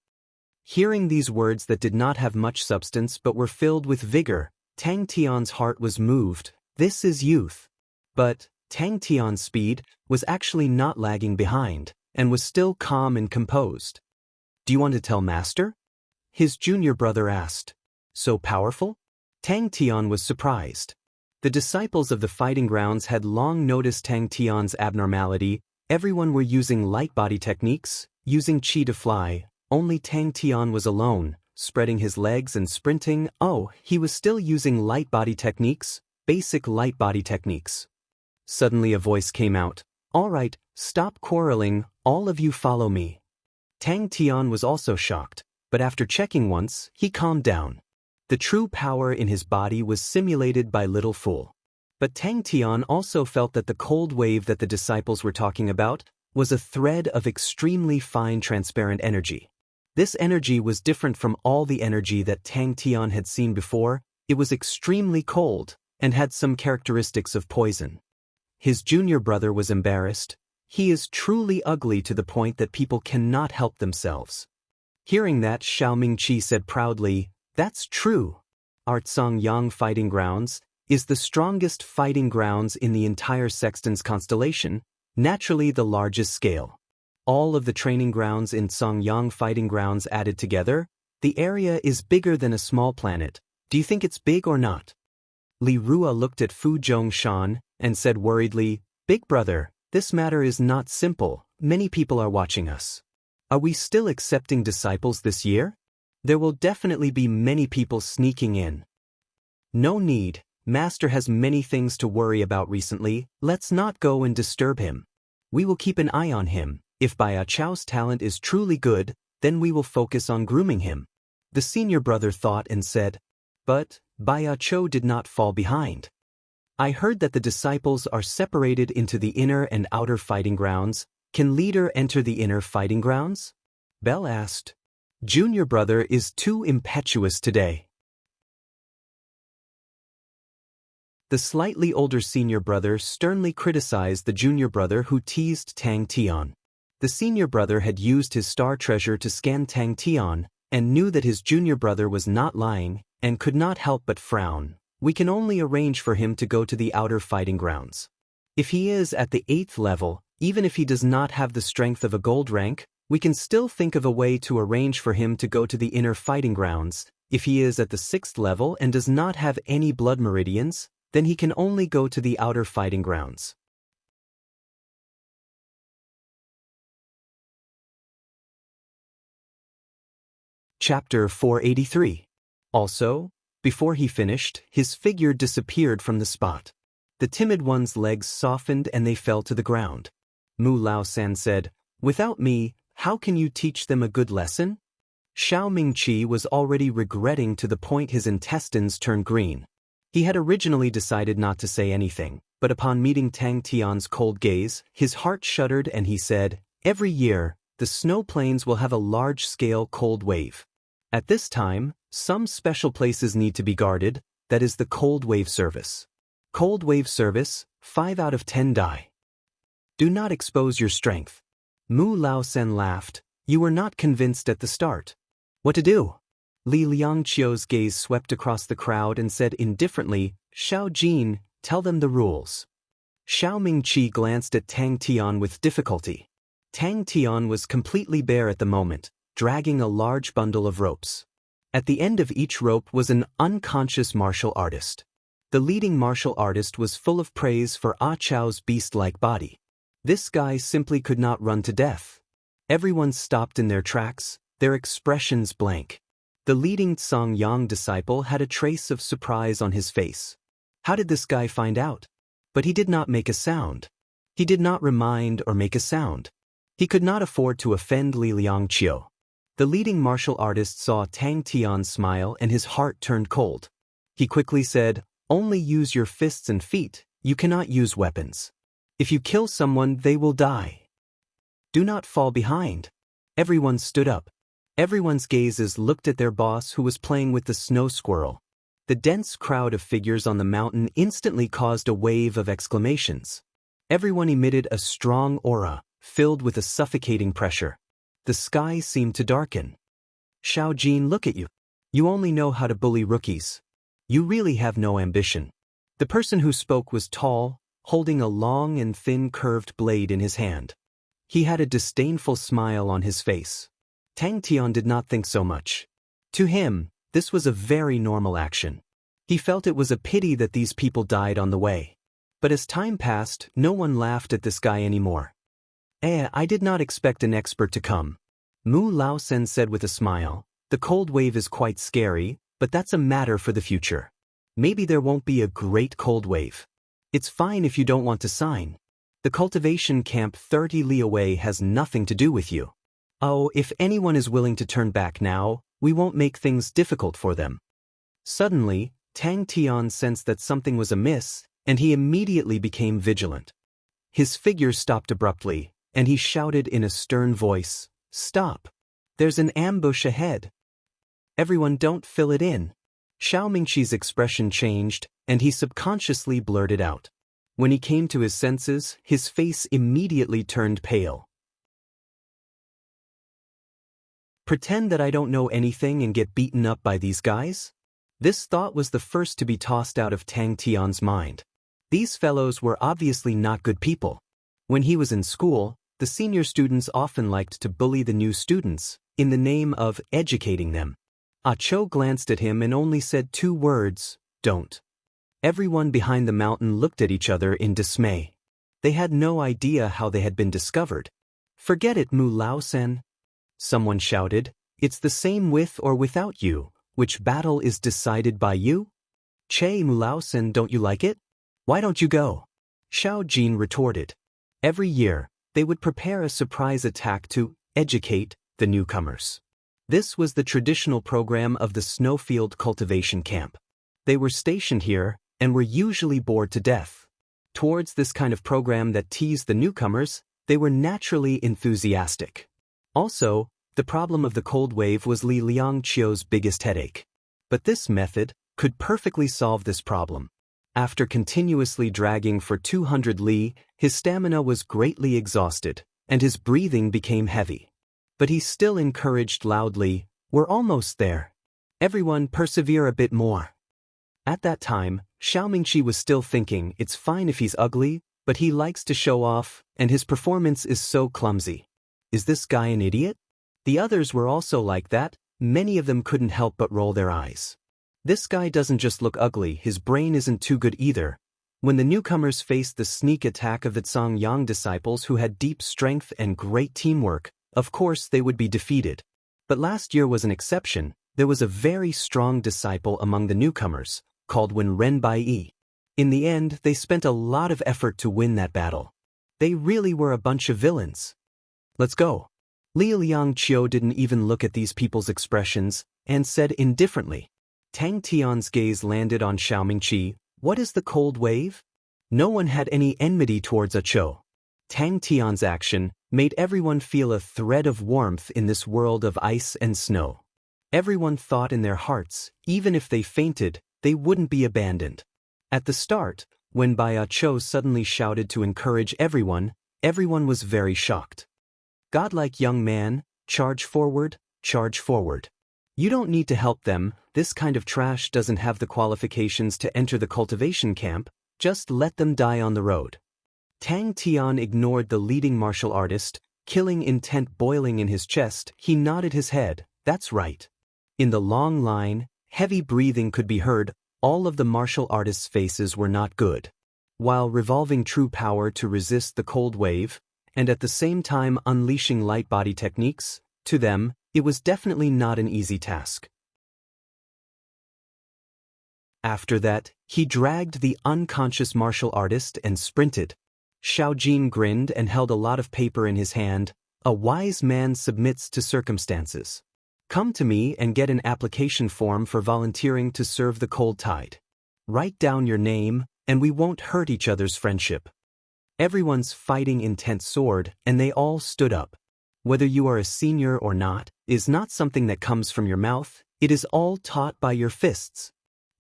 Hearing these words that did not have much substance but were filled with vigor, Tang Tian's heart was moved. This is youth. But Tang Tian's speed was actually not lagging behind, and was still calm and composed. "Do you want to tell Master?" his junior brother asked. "So powerful?" Tang Tian was surprised. The disciples of the fighting grounds had long noticed Tang Tian's abnormality. Everyone were using light body techniques, using qi to fly. Only Tang Tian was alone, spreading his legs and sprinting. Oh, he was still using light body techniques, basic light body techniques. Suddenly a voice came out. "All right, stop quarreling, all of you follow me." Tang Tian was also shocked, but after checking once, he calmed down. The true power in his body was simulated by Little Fool. But Tang Tian also felt that the cold wave that the disciples were talking about was a thread of extremely fine transparent energy. This energy was different from all the energy that Tang Tian had seen before. It was extremely cold and had some characteristics of poison. His junior brother was embarrassed. He is truly ugly to the point that people cannot help themselves. Hearing that, Xiao Mingqi said proudly, "That's true. Our Songyang Fighting Grounds is the strongest fighting grounds in the entire Sexton's constellation, naturally the largest scale. All of the training grounds in Songyang Fighting Grounds added together, the area is bigger than a small planet. Do you think it's big or not?" Li Rua looked at Fu Zhongshan and said worriedly, "Big brother, this matter is not simple. Many people are watching us. Are we still accepting disciples this year? There will definitely be many people sneaking in." "No need. Master has many things to worry about recently. Let's not go and disturb him. We will keep an eye on him. If Baya Chao's talent is truly good, then we will focus on grooming him." The senior brother thought and said, "But Baya Chao did not fall behind. I heard that the disciples are separated into the inner and outer fighting grounds. Can leader enter the inner fighting grounds?" Belle asked. "Junior brother is too impetuous today." The slightly older senior brother sternly criticized the junior brother who teased Tang Tian. The senior brother had used his star treasure to scan Tang Tian and knew that his junior brother was not lying and could not help but frown. "We can only arrange for him to go to the outer fighting grounds. If he is at the 8th level, even if he does not have the strength of a gold rank, we can still think of a way to arrange for him to go to the inner fighting grounds. If he is at the 6th level and does not have any blood meridians, then he can only go to the outer fighting grounds." Chapter 483. Also, before he finished, his figure disappeared from the spot. The timid one's legs softened and they fell to the ground. Mu Lao San said, "Without me, how can you teach them a good lesson?" Xiao Mingqi was already regretting to the point his intestines turned green. He had originally decided not to say anything, but upon meeting Tang Tian's cold gaze, his heart shuddered and he said, "Every year, the snow plains will have a large-scale cold wave. At this time, some special places need to be guarded, that is the cold wave service. Cold wave service, 5 out of 10 die. Do not expose your strength." Mu Laosen laughed. "You were not convinced at the start. What to do?" Li Liangqiu's gaze swept across the crowd and said indifferently, "Xiao Jin, tell them the rules." Xiao Mingqi glanced at Tang Tian with difficulty. Tang Tian was completely bare at the moment, dragging a large bundle of ropes. At the end of each rope was an unconscious martial artist. The leading martial artist was full of praise for Ah Chao's beast-like body. This guy simply could not run to death. Everyone stopped in their tracks, their expressions blank. The leading Tsang Yang disciple had a trace of surprise on his face. How did this guy find out? But he did not make a sound. He did not remind or make a sound. He could not afford to offend Li Liangqiu. The leading martial artist saw Tang Tian smile and his heart turned cold. He quickly said, "Only use your fists and feet, you cannot use weapons. If you kill someone, they will die. Do not fall behind." Everyone stood up. Everyone's gazes looked at their boss who was playing with the snow squirrel. The dense crowd of figures on the mountain instantly caused a wave of exclamations. Everyone emitted a strong aura, filled with a suffocating pressure. The sky seemed to darken. "Xiao Jin, look at you. You only know how to bully rookies. You really have no ambition." The person who spoke was tall, holding a long and thin curved blade in his hand. He had a disdainful smile on his face. Tang Tian did not think so much. To him, this was a very normal action. He felt it was a pity that these people died on the way. But as time passed, no one laughed at this guy anymore. I did not expect an expert to come." Mu Laosen said with a smile. "The cold wave is quite scary, but that's a matter for the future. Maybe there won't be a great cold wave. It's fine if you don't want to sign. The cultivation camp 30 li away has nothing to do with you. Oh, if anyone is willing to turn back now, we won't make things difficult for them." Suddenly, Tang Tian sensed that something was amiss, and he immediately became vigilant. His figure stopped abruptly, and he shouted in a stern voice, "Stop! There's an ambush ahead. Everyone don't fill it in." Xiao Mingqi's expression changed, and he subconsciously blurted out. When he came to his senses, his face immediately turned pale. "Pretend that I don't know anything and get beaten up by these guys?" This thought was the first to be tossed out of Tang Tian's mind. These fellows were obviously not good people. When he was in school, the senior students often liked to bully the new students, in the name of educating them. Ah Cho glanced at him and only said 2 words, "Don't." Everyone behind the mountain looked at each other in dismay. They had no idea how they had been discovered. "Forget it, Mu Laosen," someone shouted. "It's the same with or without you. Which battle is decided by you? Che Mu Laosen, don't you like it? Why don't you go?" Xiao Jin retorted. Every year, they would prepare a surprise attack to educate the newcomers. This was the traditional program of the Snowfield Cultivation Camp. They were stationed here and were usually bored to death. Towards this kind of program that teased the newcomers, they were naturally enthusiastic. Also, the problem of the cold wave was Li Liangqiu's biggest headache. But this method could perfectly solve this problem. After continuously dragging for 200 li, his stamina was greatly exhausted, and his breathing became heavy. But he still encouraged loudly, "We're almost there. Everyone persevere a bit more." At that time, Xiao Mingqi was still thinking, it's fine if he's ugly, but he likes to show off, and his performance is so clumsy. Is this guy an idiot? The others were also like that. Many of them couldn't help but roll their eyes. This guy doesn't just look ugly, his brain isn't too good either. When the newcomers faced the sneak attack of the Tsang Yang disciples who had deep strength and great teamwork, of course they would be defeated. But last year was an exception. There was a very strong disciple among the newcomers, called Wen Renbai. In the end, they spent a lot of effort to win that battle. They really were a bunch of villains. "Let's go." Li Liangqiu didn't even look at these people's expressions, and said indifferently, Tang Tian's gaze landed on Xiao Mingqi. What is the cold wave? No one had any enmity towards Cho. Tang Tian's action made everyone feel a thread of warmth in this world of ice and snow. Everyone thought in their hearts, even if they fainted, they wouldn't be abandoned. At the start, when Bai Cho suddenly shouted to encourage everyone was very shocked. Godlike young man, charge forward, charge forward. You don't need to help them, this kind of trash doesn't have the qualifications to enter the cultivation camp, just let them die on the road. Tang Tian ignored the leading martial artist, killing intent boiling in his chest. He nodded his head, that's right. In the long line, heavy breathing could be heard. All of the martial artists' faces were not good. While revolving true power to resist the cold wave, and at the same time unleashing light body techniques, to them, it was definitely not an easy task. After that, he dragged the unconscious martial artist and sprinted. Xiao Jin grinned and held a lot of paper in his hand. A wise man submits to circumstances. Come to me and get an application form for volunteering to serve the cold tide. Write down your name, and we won't hurt each other's friendship. Everyone's fighting intense soared, and they all stood up. Whether you are a senior or not, is not something that comes from your mouth, it is all taught by your fists.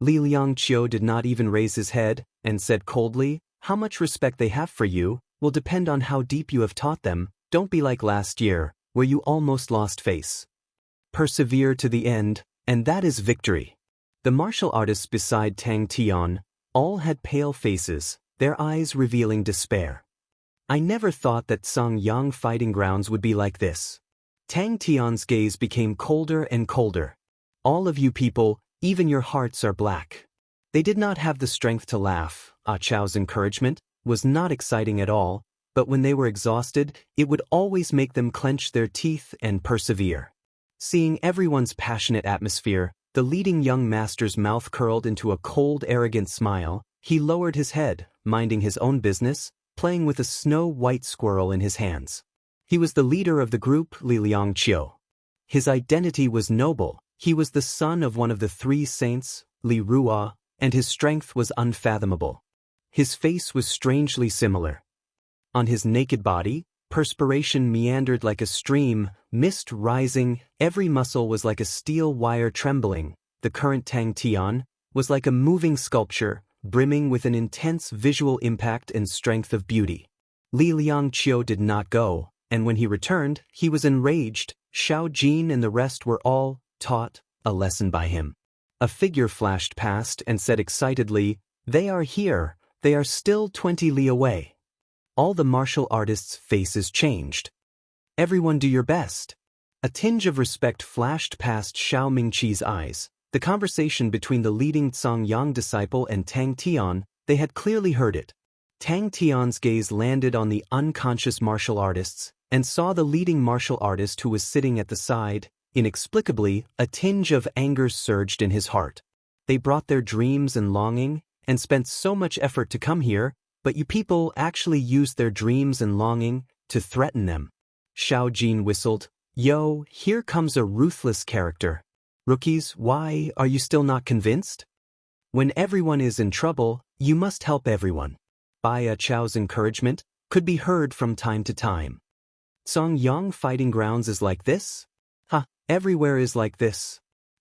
Li Liangqiu did not even raise his head, and said coldly, how much respect they have for you will depend on how deep you have taught them. Don't be like last year, where you almost lost face. Persevere to the end, and that is victory. The martial artists beside Tang Tian all had pale faces, their eyes revealing despair. I never thought that Songyang fighting grounds would be like this. Tang Tian's gaze became colder and colder. All of you people, even your hearts are black. They did not have the strength to laugh. Chow's encouragement was not exciting at all, but when they were exhausted, it would always make them clench their teeth and persevere. Seeing everyone's passionate atmosphere, the leading young master's mouth curled into a cold, arrogant smile. He lowered his head, minding his own business, playing with a snow-white squirrel in his hands. He was the leader of the group, Li Liangqiu. His identity was noble. He was the son of one of the three saints, Li Ruo, and his strength was unfathomable. His face was strangely similar. On his naked body, perspiration meandered like a stream, mist rising, every muscle was like a steel wire trembling. The current Tang Tian was like a moving sculpture, brimming with an intense visual impact and strength of beauty. Li Liangqiu did not go, and when he returned, he was enraged. Xiao Jin and the rest were all taught a lesson by him. A figure flashed past and said excitedly, they are here, they are still 20 li away. All the martial artists' faces changed. Everyone do your best. A tinge of respect flashed past Xiao Mingqi's eyes. The conversation between the leading Songyang disciple and Tang Tian, they had clearly heard it. Tang Tian's gaze landed on the unconscious martial artists, and saw the leading martial artist who was sitting at the side. Inexplicably, a tinge of anger surged in his heart. They brought their dreams and longing, and spent so much effort to come here, but you people actually used their dreams and longing to threaten them. Xiao Jin whistled, yo, here comes a ruthless character. Rookies, why are you still not convinced? When everyone is in trouble, you must help everyone. Bai Chow's encouragement could be heard from time to time. Songyang fighting grounds is like this? Everywhere is like this.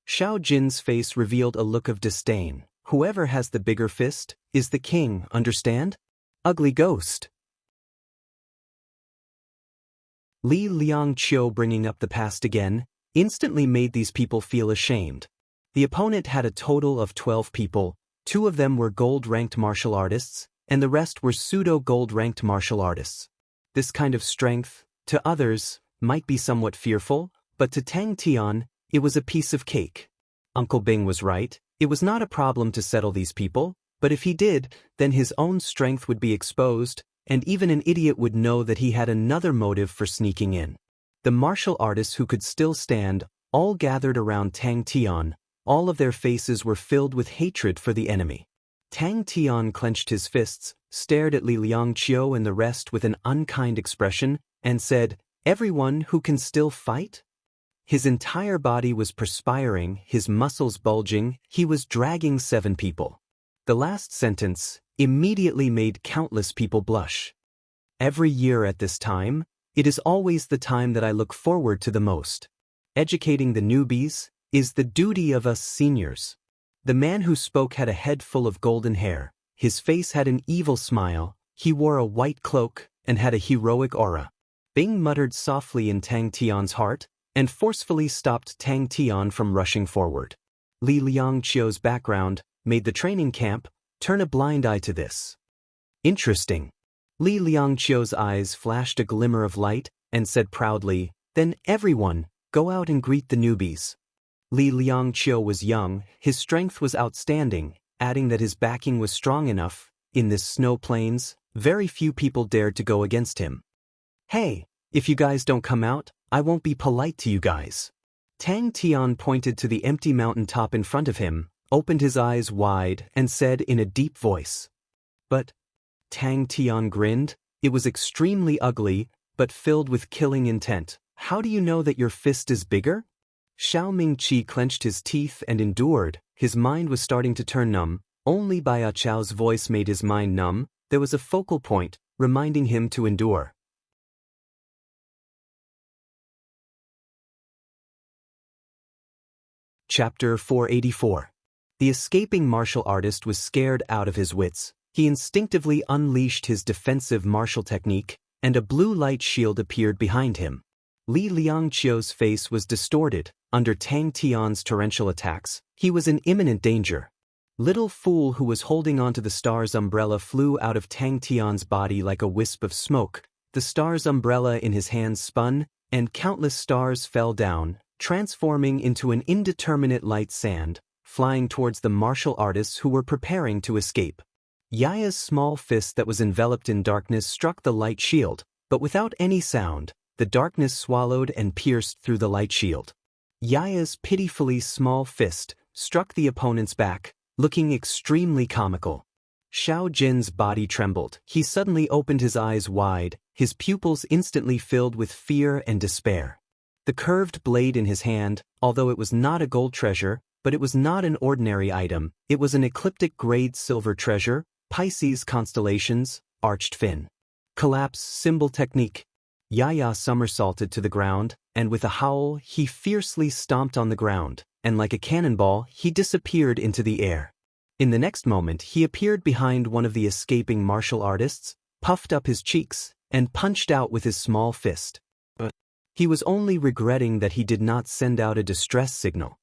Xiao Jin's face revealed a look of disdain. Whoever has the bigger fist is the king, understand? Ugly ghost. Li Liangqiu bringing up the past again instantly made these people feel ashamed. The opponent had a total of 12 people, 2 of them were gold-ranked martial artists, and the rest were pseudo-gold-ranked martial artists. This kind of strength, to others, might be somewhat fearful, but to Tang Tian, it was a piece of cake. Uncle Bing was right, it was not a problem to settle these people, but if he did, then his own strength would be exposed, and even an idiot would know that he had another motive for sneaking in. The martial artists who could still stand, all gathered around Tang Tian, all of their faces were filled with hatred for the enemy. Tang Tian clenched his fists, stared at Li Liangqiu and the rest with an unkind expression, and said, everyone who can still fight? His entire body was perspiring, his muscles bulging, he was dragging 7 people. The last sentence immediately made countless people blush. Every year at this time, it is always the time that I look forward to the most. Educating the newbies is the duty of us seniors. The man who spoke had a head full of golden hair, his face had an evil smile, he wore a white cloak, and had a heroic aura. Bing muttered softly in Tang Tian's heart, and forcefully stopped Tang Tian from rushing forward. Li Liangqiu's background made the training camp turn a blind eye to this. Interesting. Li Liangqiu's eyes flashed a glimmer of light, and said proudly, "Then everyone, go out and greet the newbies." Li Liangqiu was young, his strength was outstanding, adding that his backing was strong enough. In this snow plains, very few people dared to go against him. "Hey, if you guys don't come out, I won't be polite to you guys." Tang Tian pointed to the empty mountain top in front of him, opened his eyes wide, and said in a deep voice. "But..." Tang Tian grinned. It was extremely ugly, but filled with killing intent. "How do you know that your fist is bigger?" Xiao Mingqi clenched his teeth and endured. His mind was starting to turn numb. Only Bai Chao's voice made his mind numb. There was a focal point, reminding him to endure. Chapter 484. The escaping martial artist was scared out of his wits. He instinctively unleashed his defensive martial technique, and a blue light shield appeared behind him. Li Liangqiu's face was distorted. Under Tang Tian's torrential attacks, he was in imminent danger. Little fool who was holding onto the star's umbrella flew out of Tang Tian's body like a wisp of smoke. The star's umbrella in his hands spun, and countless stars fell down, transforming into an indeterminate light sand, flying towards the martial artists who were preparing to escape. Yaya's small fist that was enveloped in darkness struck the light shield, but without any sound, the darkness swallowed and pierced through the light shield. Yaya's pitifully small fist struck the opponent's back, looking extremely comical. Xiao Jin's body trembled. He suddenly opened his eyes wide, his pupils instantly filled with fear and despair. The curved blade in his hand, although it was not a gold treasure, but it was not an ordinary item, it was an ecliptic grade silver treasure, Pisces constellations, arched fin. Collapse symbol technique. Yaya somersaulted to the ground, and with a howl he fiercely stomped on the ground, and like a cannonball he disappeared into the air. In the next moment he appeared behind one of the escaping martial artists, puffed up his cheeks, and punched out with his small fist. But he was only regretting that he did not send out a distress signal.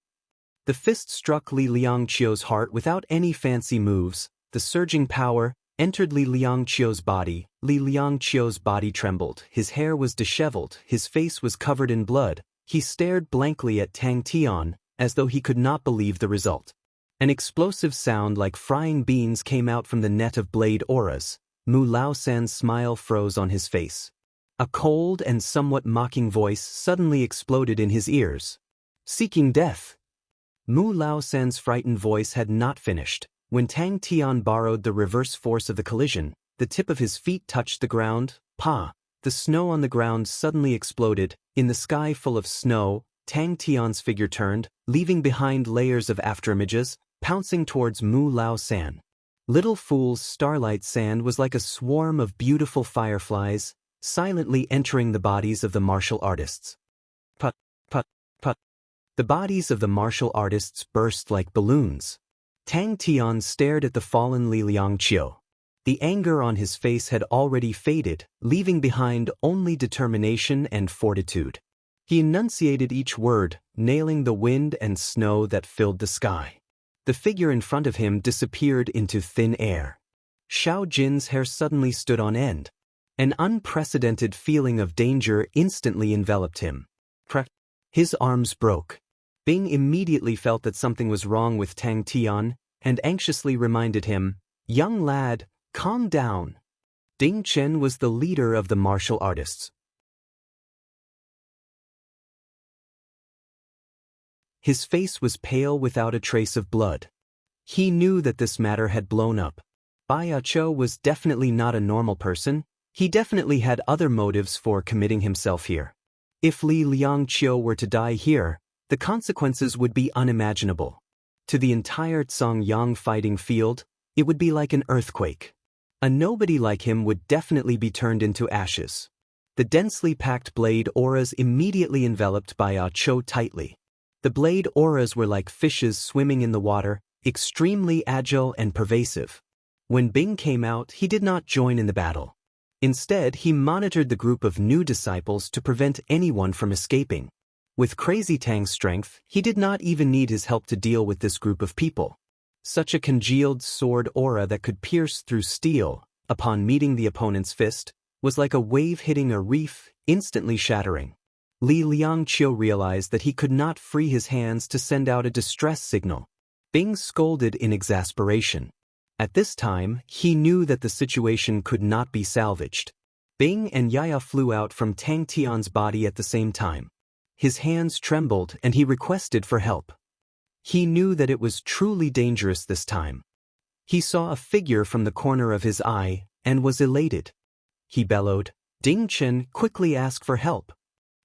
The fist struck Li Liangqiu's heart without any fancy moves. The surging power entered Li Liangqiu's body. Li Liangqiu's body trembled, his hair was disheveled, his face was covered in blood. He stared blankly at Tang Tian, as though he could not believe the result. An explosive sound like frying beans came out from the net of blade auras. Mu Laosan's smile froze on his face. A cold and somewhat mocking voice suddenly exploded in his ears. "Seeking death." Mu Laosan's frightened voice had not finished. When Tang Tian borrowed the reverse force of the collision, the tip of his feet touched the ground. Pa! The snow on the ground suddenly exploded. In the sky full of snow, Tang Tian's figure turned, leaving behind layers of afterimages, pouncing towards Mu Laosan. Little fool's starlight sand was like a swarm of beautiful fireflies, silently entering the bodies of the martial artists. Put, put, put. The bodies of the martial artists burst like balloons. Tang Tian stared at the fallen Li Liangqiu. The anger on his face had already faded, leaving behind only determination and fortitude. He enunciated each word, nailing the wind and snow that filled the sky. The figure in front of him disappeared into thin air. Xiao Jin's hair suddenly stood on end. An unprecedented feeling of danger instantly enveloped him. His arms broke. Bing immediately felt that something was wrong with Tang Tian, and anxiously reminded him, "Young lad, calm down." Ding Chen was the leader of the martial artists. His face was pale without a trace of blood. He knew that this matter had blown up. Bai Chou was definitely not a normal person. He definitely had other motives for committing himself here. If Li Liangqiu were to die here, the consequences would be unimaginable. To the entire Yang fighting field, it would be like an earthquake. A nobody like him would definitely be turned into ashes. The densely packed blade auras immediately enveloped Bai Cho tightly. The blade auras were like fishes swimming in the water, extremely agile and pervasive. When Bing came out, he did not join in the battle. Instead, he monitored the group of new disciples to prevent anyone from escaping. With Crazy Tang's strength, he did not even need his help to deal with this group of people. Such a congealed sword aura that could pierce through steel, upon meeting the opponent's fist, was like a wave hitting a reef, instantly shattering. Li Liangqiu realized that he could not free his hands to send out a distress signal. Bing scolded in exasperation. At this time, he knew that the situation could not be salvaged. Bing and Yaya flew out from Tang Tian's body at the same time. His hands trembled and he requested for help. He knew that it was truly dangerous this time. He saw a figure from the corner of his eye and was elated. He bellowed, "Ding Chen, quickly ask for help."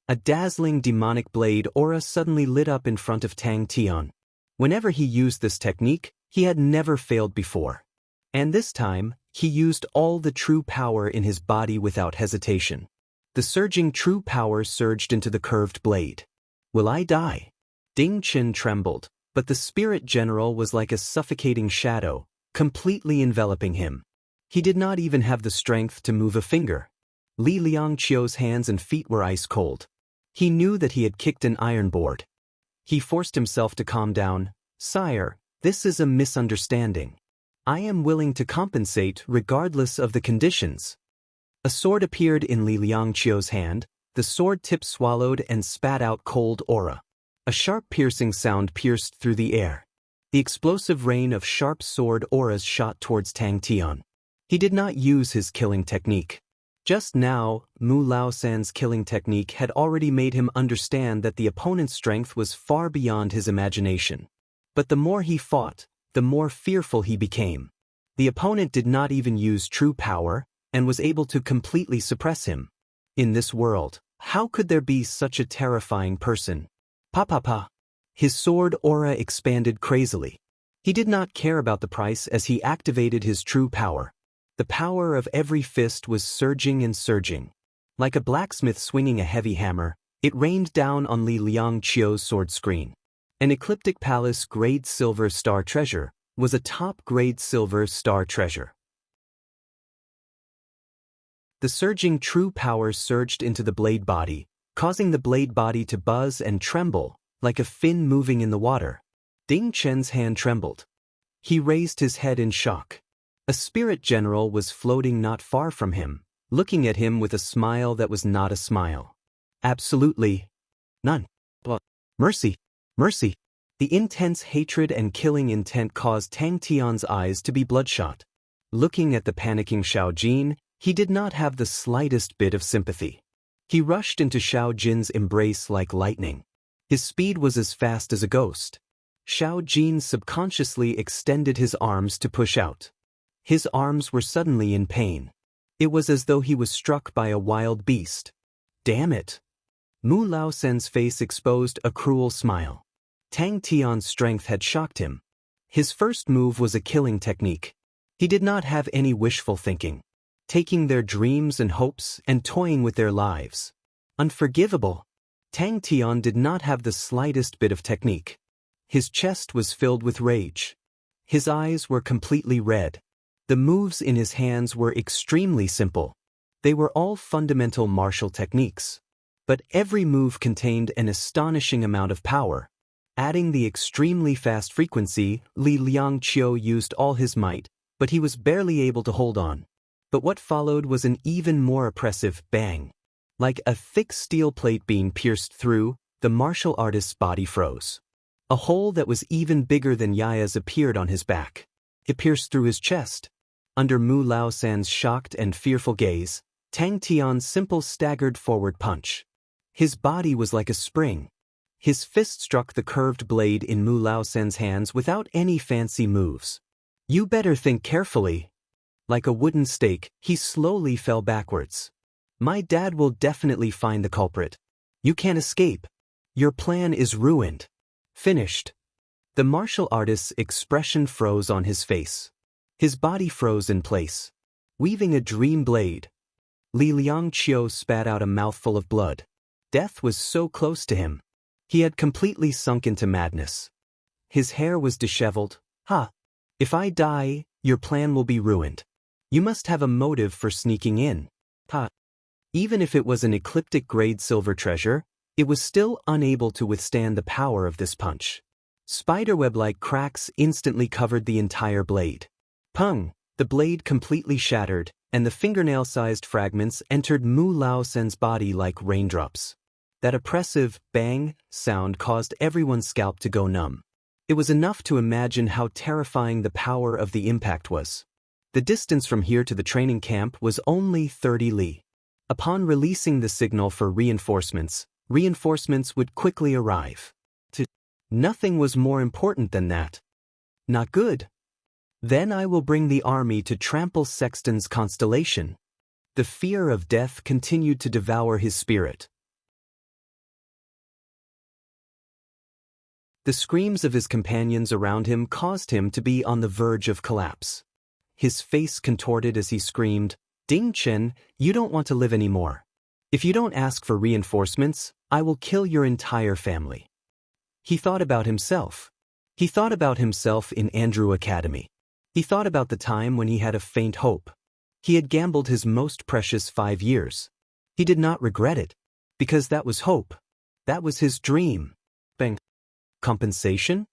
A dazzling demonic blade aura suddenly lit up in front of Tang Tian. Whenever he used this technique, he had never failed before. And this time, he used all the true power in his body without hesitation. The surging true power surged into the curved blade. "Will I die?" Ding Chen trembled, but the spirit general was like a suffocating shadow, completely enveloping him. He did not even have the strength to move a finger. Li Liangqiu's hands and feet were ice cold. He knew that he had kicked an iron board. He forced himself to calm down. "Sire, this is a misunderstanding. I am willing to compensate regardless of the conditions." A sword appeared in Li Liangqiu's hand. The sword tip swallowed and spat out cold aura. A sharp piercing sound pierced through the air. The explosive rain of sharp sword auras shot towards Tang Tian. He did not use his killing technique. Just now, Mu Laosan's killing technique had already made him understand that the opponent's strength was far beyond his imagination. But the more he fought, the more fearful he became. The opponent did not even use true power, and was able to completely suppress him. In this world, how could there be such a terrifying person? Pa. His sword aura expanded crazily. He did not care about the price as he activated his true power. The power of every fist was surging and surging. Like a blacksmith swinging a heavy hammer, it rained down on Li Liangqiu's sword screen. An ecliptic palace grade silver star treasure was a top grade silver star treasure. The surging true power surged into the blade body, causing the blade body to buzz and tremble, like a fin moving in the water. Ding Chen's hand trembled. He raised his head in shock. A spirit general was floating not far from him, looking at him with a smile that was not a smile. "Absolutely none. Mercy. Mercy." The intense hatred and killing intent caused Tang Tian's eyes to be bloodshot. Looking at the panicking Xiao Jin, he did not have the slightest bit of sympathy. He rushed into Xiao Jin's embrace like lightning. His speed was as fast as a ghost. Xiao Jin subconsciously extended his arms to push out. His arms were suddenly in pain. It was as though he was struck by a wild beast. "Damn it!" Mu Laosan's face exposed a cruel smile. Tang Tian's strength had shocked him. His first move was a killing technique. He did not have any wishful thinking. Taking their dreams and hopes and toying with their lives. Unforgivable. Tang Tian did not have the slightest bit of technique. His chest was filled with rage. His eyes were completely red. The moves in his hands were extremely simple. They were all fundamental martial techniques. But every move contained an astonishing amount of power. Adding the extremely fast frequency, Li Liangqiu used all his might, but he was barely able to hold on. But what followed was an even more oppressive bang. Like a thick steel plate being pierced through, the martial artist's body froze. A hole that was even bigger than Yaya's appeared on his back. It pierced through his chest. Under Mu Laosan's shocked and fearful gaze, Tang Tian's simple staggered forward punch. His body was like a spring. His fist struck the curved blade in Mu Laosan's hands without any fancy moves. "You better think carefully." Like a wooden stake, he slowly fell backwards. "My dad will definitely find the culprit." You can't escape. Your plan is ruined. Finished. The martial artist's expression froze on his face. His body froze in place. Weaving a dream blade. Li Liangqiu spat out a mouthful of blood. Death was so close to him. He had completely sunk into madness. His hair was disheveled. Ha! If I die, your plan will be ruined. You must have a motive for sneaking in. Ha! Even if it was an ecliptic grade silver treasure, it was still unable to withstand the power of this punch. Spiderweb-like cracks instantly covered the entire blade. Pung! The blade completely shattered, and the fingernail-sized fragments entered Mu Laosen's body like raindrops. That oppressive bang sound caused everyone's scalp to go numb. It was enough to imagine how terrifying the power of the impact was. The distance from here to the training camp was only 30 li. Upon releasing the signal for reinforcements would quickly arrive. Nothing was more important than that. Not good. Then I will bring the army to trample Sexton's constellation. The fear of death continued to devour his spirit. The screams of his companions around him caused him to be on the verge of collapse. His face contorted as he screamed, "Ding Chen, you don't want to live anymore. If you don't ask for reinforcements, I will kill your entire family." He thought about himself. He thought about himself in Andrew Academy. He thought about the time when he had a faint hope. He had gambled his most precious 5 years. He did not regret it, because that was hope. That was his dream. Bang. Compensation?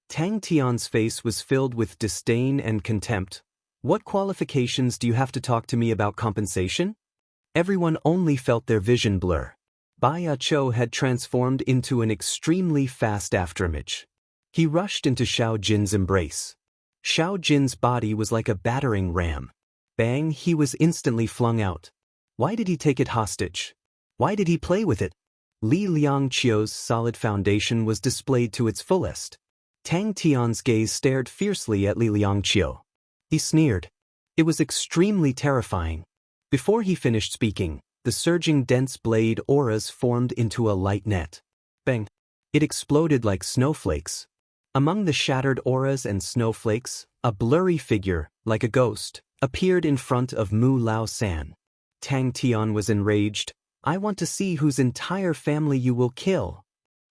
Tang Tian's face was filled with disdain and contempt. What qualifications do you have to talk to me about compensation? Everyone only felt their vision blur. Bai Chou had transformed into an extremely fast afterimage. He rushed into Xiao Jin's embrace. Xiao Jin's body was like a battering ram. Bang, he was instantly flung out. Why did he take it hostage? Why did he play with it? Li Liangqiu's solid foundation was displayed to its fullest. Tang Tian's gaze stared fiercely at Li Liangqiu. He sneered. It was extremely terrifying. Before he finished speaking, the surging dense blade auras formed into a light net. Bang! It exploded like snowflakes. Among the shattered auras and snowflakes, a blurry figure, like a ghost, appeared in front of Mu Lao San. Tang Tian was enraged. I want to see whose entire family you will kill.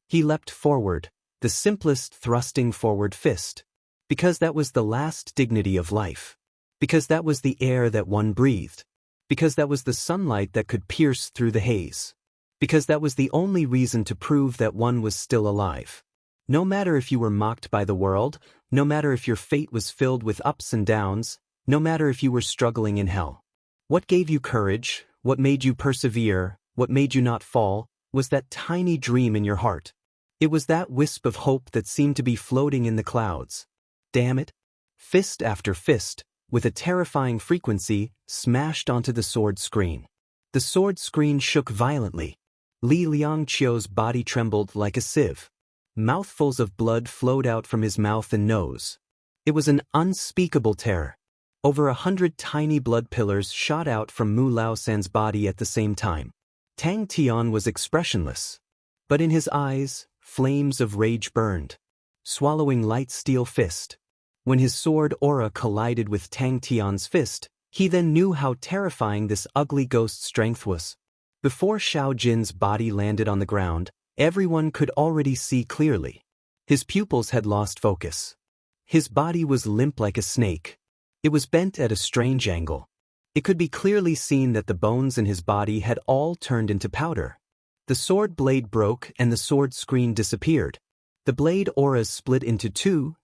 He leapt forward, the simplest thrusting forward fist. Because that was the last dignity of life. Because that was the air that one breathed. Because that was the sunlight that could pierce through the haze. Because that was the only reason to prove that one was still alive. No matter if you were mocked by the world, no matter if your fate was filled with ups and downs, no matter if you were struggling in hell. What gave you courage, what made you persevere, what made you not fall, was that tiny dream in your heart. It was that wisp of hope that seemed to be floating in the clouds. Damn it! Fist after fist, with a terrifying frequency, smashed onto the sword screen. The sword screen shook violently. Li Liangqiu's body trembled like a sieve. Mouthfuls of blood flowed out from his mouth and nose. It was an unspeakable terror. Over 100 tiny blood pillars shot out from Mu Lao San's body at the same time. Tang Tian was expressionless. But in his eyes, flames of rage burned. Swallowing light steel fist. When his sword aura collided with Tang Tian's fist, he then knew how terrifying this ugly ghost strength was. Before Xiao Jin's body landed on the ground, everyone could already see clearly. His pupils had lost focus. His body was limp like a snake. It was bent at a strange angle. It could be clearly seen that the bones in his body had all turned into powder. The sword blade broke and the sword screen disappeared. The blade auras split into 2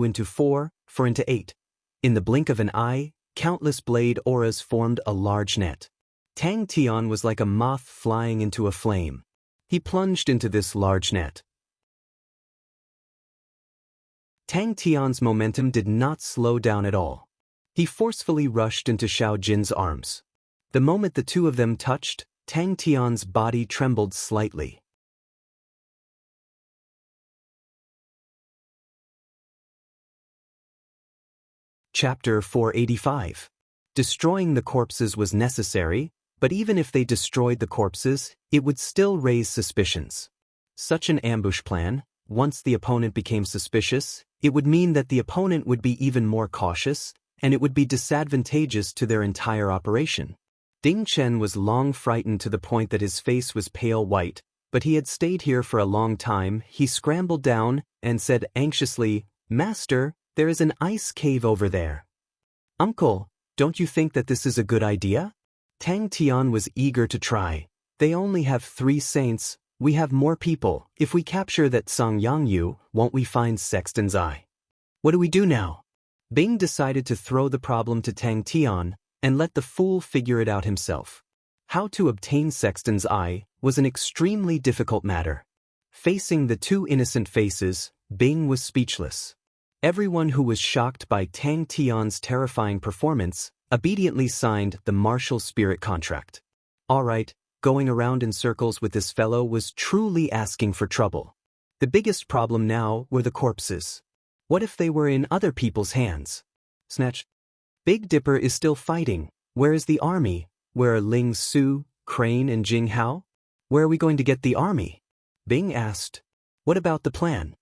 into 4 into 8. In the blink of an eye, countless blade auras formed a large net. Tang Tian was like a moth flying into a flame. He plunged into this large net. Tang Tian's momentum did not slow down at all. He forcefully rushed into Xiao Jin's arms. The moment the two of them touched, Tang Tian's body trembled slightly. Chapter 485. Destroying the corpses was necessary, But even if they destroyed the corpses, it would still raise suspicions. Such an ambush plan, once the opponent became suspicious, it would mean that the opponent would be even more cautious, and it would be disadvantageous to their entire operation. Ding Chen was long frightened to the point that his face was pale white, but he had stayed here for a long time. He scrambled down and said anxiously, "Master, there is an ice cave over there." "Uncle, don't you think that this is a good idea?" Tang Tian was eager to try. "They only have 3 saints, we have more people. If we capture that Song Yangyu, won't we find Sexton's eye? What do we do now?" Bing decided to throw the problem to Tang Tian and let the fool figure it out himself. How to obtain Sexton's eye was an extremely difficult matter. Facing the 2 innocent faces, Bing was speechless. Everyone who was shocked by Tang Tian's terrifying performance obediently signed the martial spirit contract. All right, going around in circles with this fellow was truly asking for trouble. The biggest problem now were the corpses. What if they were in other people's hands? Snatch. Big Dipper is still fighting. Where is the army? Where are Ling Su, Crane, and Jing Hao? Where are we going to get the army? Bing asked. What about the plan?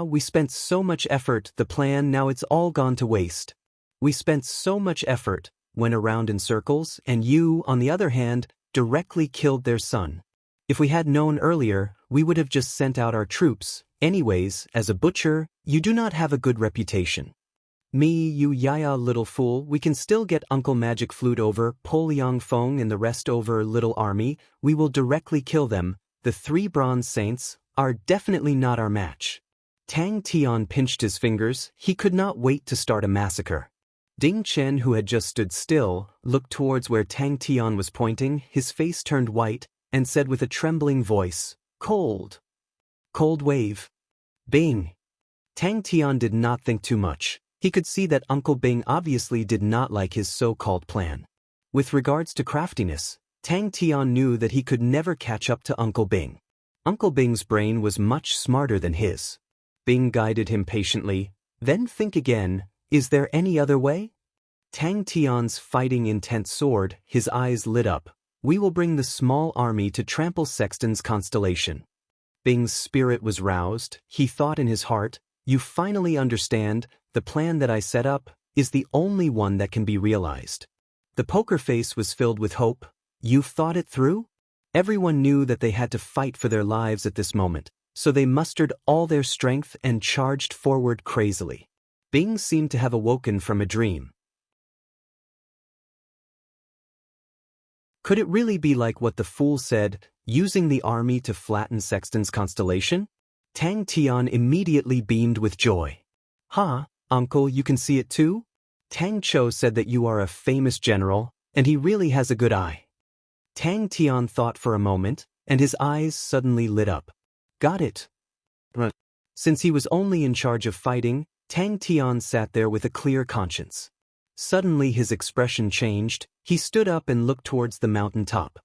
We spent so much effort, the plan, now it's all gone to waste. We spent so much effort, went around in circles, and you, on the other hand, directly killed their son. If we had known earlier, we would have just sent out our troops. Anyways, as a butcher, you do not have a good reputation. Me, you yaya little fool, we can still get Uncle Magic Flute over, Po Liang Feng and the rest over, little army, we will directly kill them. The 3 bronze saints are definitely not our match. Tang Tian pinched his fingers. He could not wait to start a massacre. Ding Chen, who had just stood still, looked towards where Tang Tian was pointing. His face turned white and said with a trembling voice, "Cold. Cold wave." Bing. Tang Tian did not think too much. He could see that Uncle Bing obviously did not like his so-called plan. With regards to craftiness, Tang Tian knew that he could never catch up to Uncle Bing. Uncle Bing's brain was much smarter than his. Bing guided him patiently. "Then think again, is there any other way?" Tang Tian's fighting intent soared, his eyes lit up. "We will bring the small army to trample Sexton's constellation." Bing's spirit was roused. He thought in his heart, "You finally understand, the plan that I set up is the only one that can be realized." The poker face was filled with hope. "You've thought it through?" Everyone knew that they had to fight for their lives at this moment, so they mustered all their strength and charged forward crazily. Bing seemed to have awoken from a dream. Could it really be like what the fool said, using the army to flatten Sexton's constellation? Tang Tian immediately beamed with joy. "Huh, Uncle, you can see it too?" Tang Cho said that you are a famous general, and he really has a good eye. Tang Tian thought for a moment, and his eyes suddenly lit up. Got it. Since he was only in charge of fighting, Tang Tian sat there with a clear conscience. Suddenly his expression changed. He stood up and looked towards the mountain top.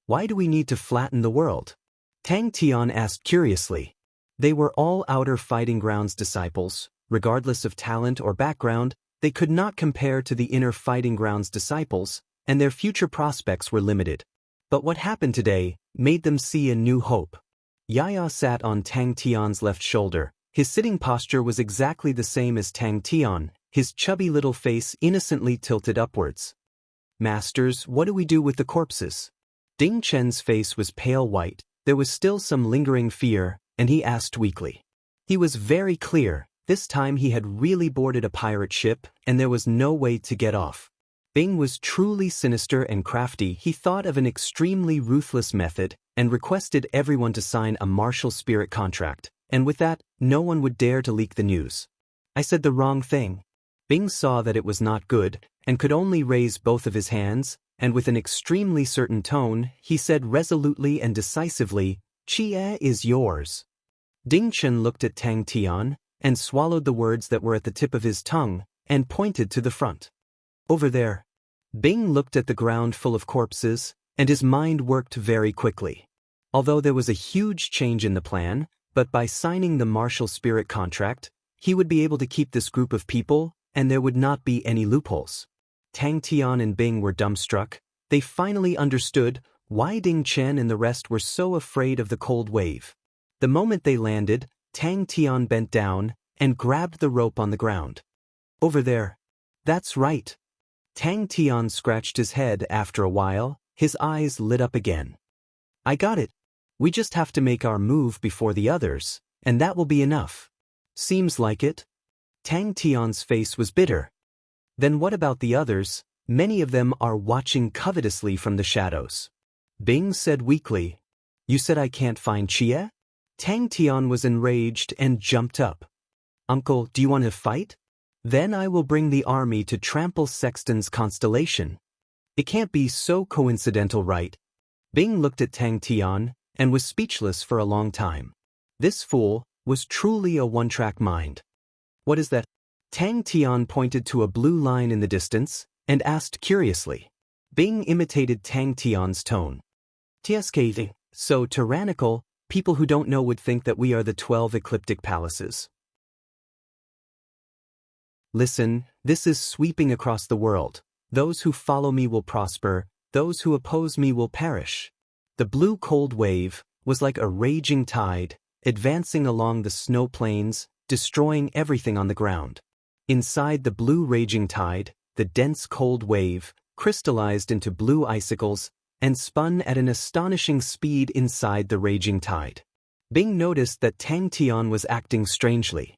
"Why do we need to flatten the world?" Tang Tian asked curiously. They were all outer fighting grounds disciples. Regardless of talent or background, they could not compare to the inner fighting grounds disciples, and their future prospects were limited. But what happened today made them see a new hope. Yaya sat on Tang Tian's left shoulder. His sitting posture was exactly the same as Tang Tian, his chubby little face innocently tilted upwards. "Masters, what do we do with the corpses?" Ding Chen's face was pale white. There was still some lingering fear, and he asked weakly. He was very clear. This time he had really boarded a pirate ship, and there was no way to get off. Bing was truly sinister and crafty. He thought of an extremely ruthless method and requested everyone to sign a martial spirit contract, and with that, no one would dare to leak the news. "I said the wrong thing." Bing saw that it was not good, and could only raise both of his hands, and with an extremely certain tone, he said resolutely and decisively, "Chia is yours." Ding Chen looked at Tang Tian, and swallowed the words that were at the tip of his tongue, and pointed to the front. "Over there." Bing looked at the ground full of corpses, and his mind worked very quickly. Although there was a huge change in the plan, but by signing the martial spirit contract, he would be able to keep this group of people, and there would not be any loopholes. Tang Tian and Bing were dumbstruck. They finally understood why Ding Chen and the rest were so afraid of the cold wave. The moment they landed, Tang Tian bent down and grabbed the rope on the ground. Over there. That's right. Tang Tian scratched his head. After a while, his eyes lit up again. I got it. We just have to make our move before the others, and that will be enough. Seems like it. Tang Tian's face was bitter. Then what about the others? Many of them are watching covetously from the shadows. Bing said weakly. You said I can't find Chia? Tang Tian was enraged and jumped up. Uncle, do you want to fight? Then I will bring the army to trample Sexton's constellation. It can't be so coincidental, right? Bing looked at Tang Tian and was speechless for a long time. This fool was truly a one-track mind. What is that? Tang Tian pointed to a blue line in the distance and asked curiously. Bing imitated Tang Tian's tone. TSK, so tyrannical, people who don't know would think that we are the 12 ecliptic palaces. Listen, this is sweeping across the world. Those who follow me will prosper, those who oppose me will perish. The blue cold wave was like a raging tide, advancing along the snow plains, destroying everything on the ground. Inside the blue raging tide, the dense cold wave crystallized into blue icicles and spun at an astonishing speed inside the raging tide. Bing noticed that Tang Tian was acting strangely.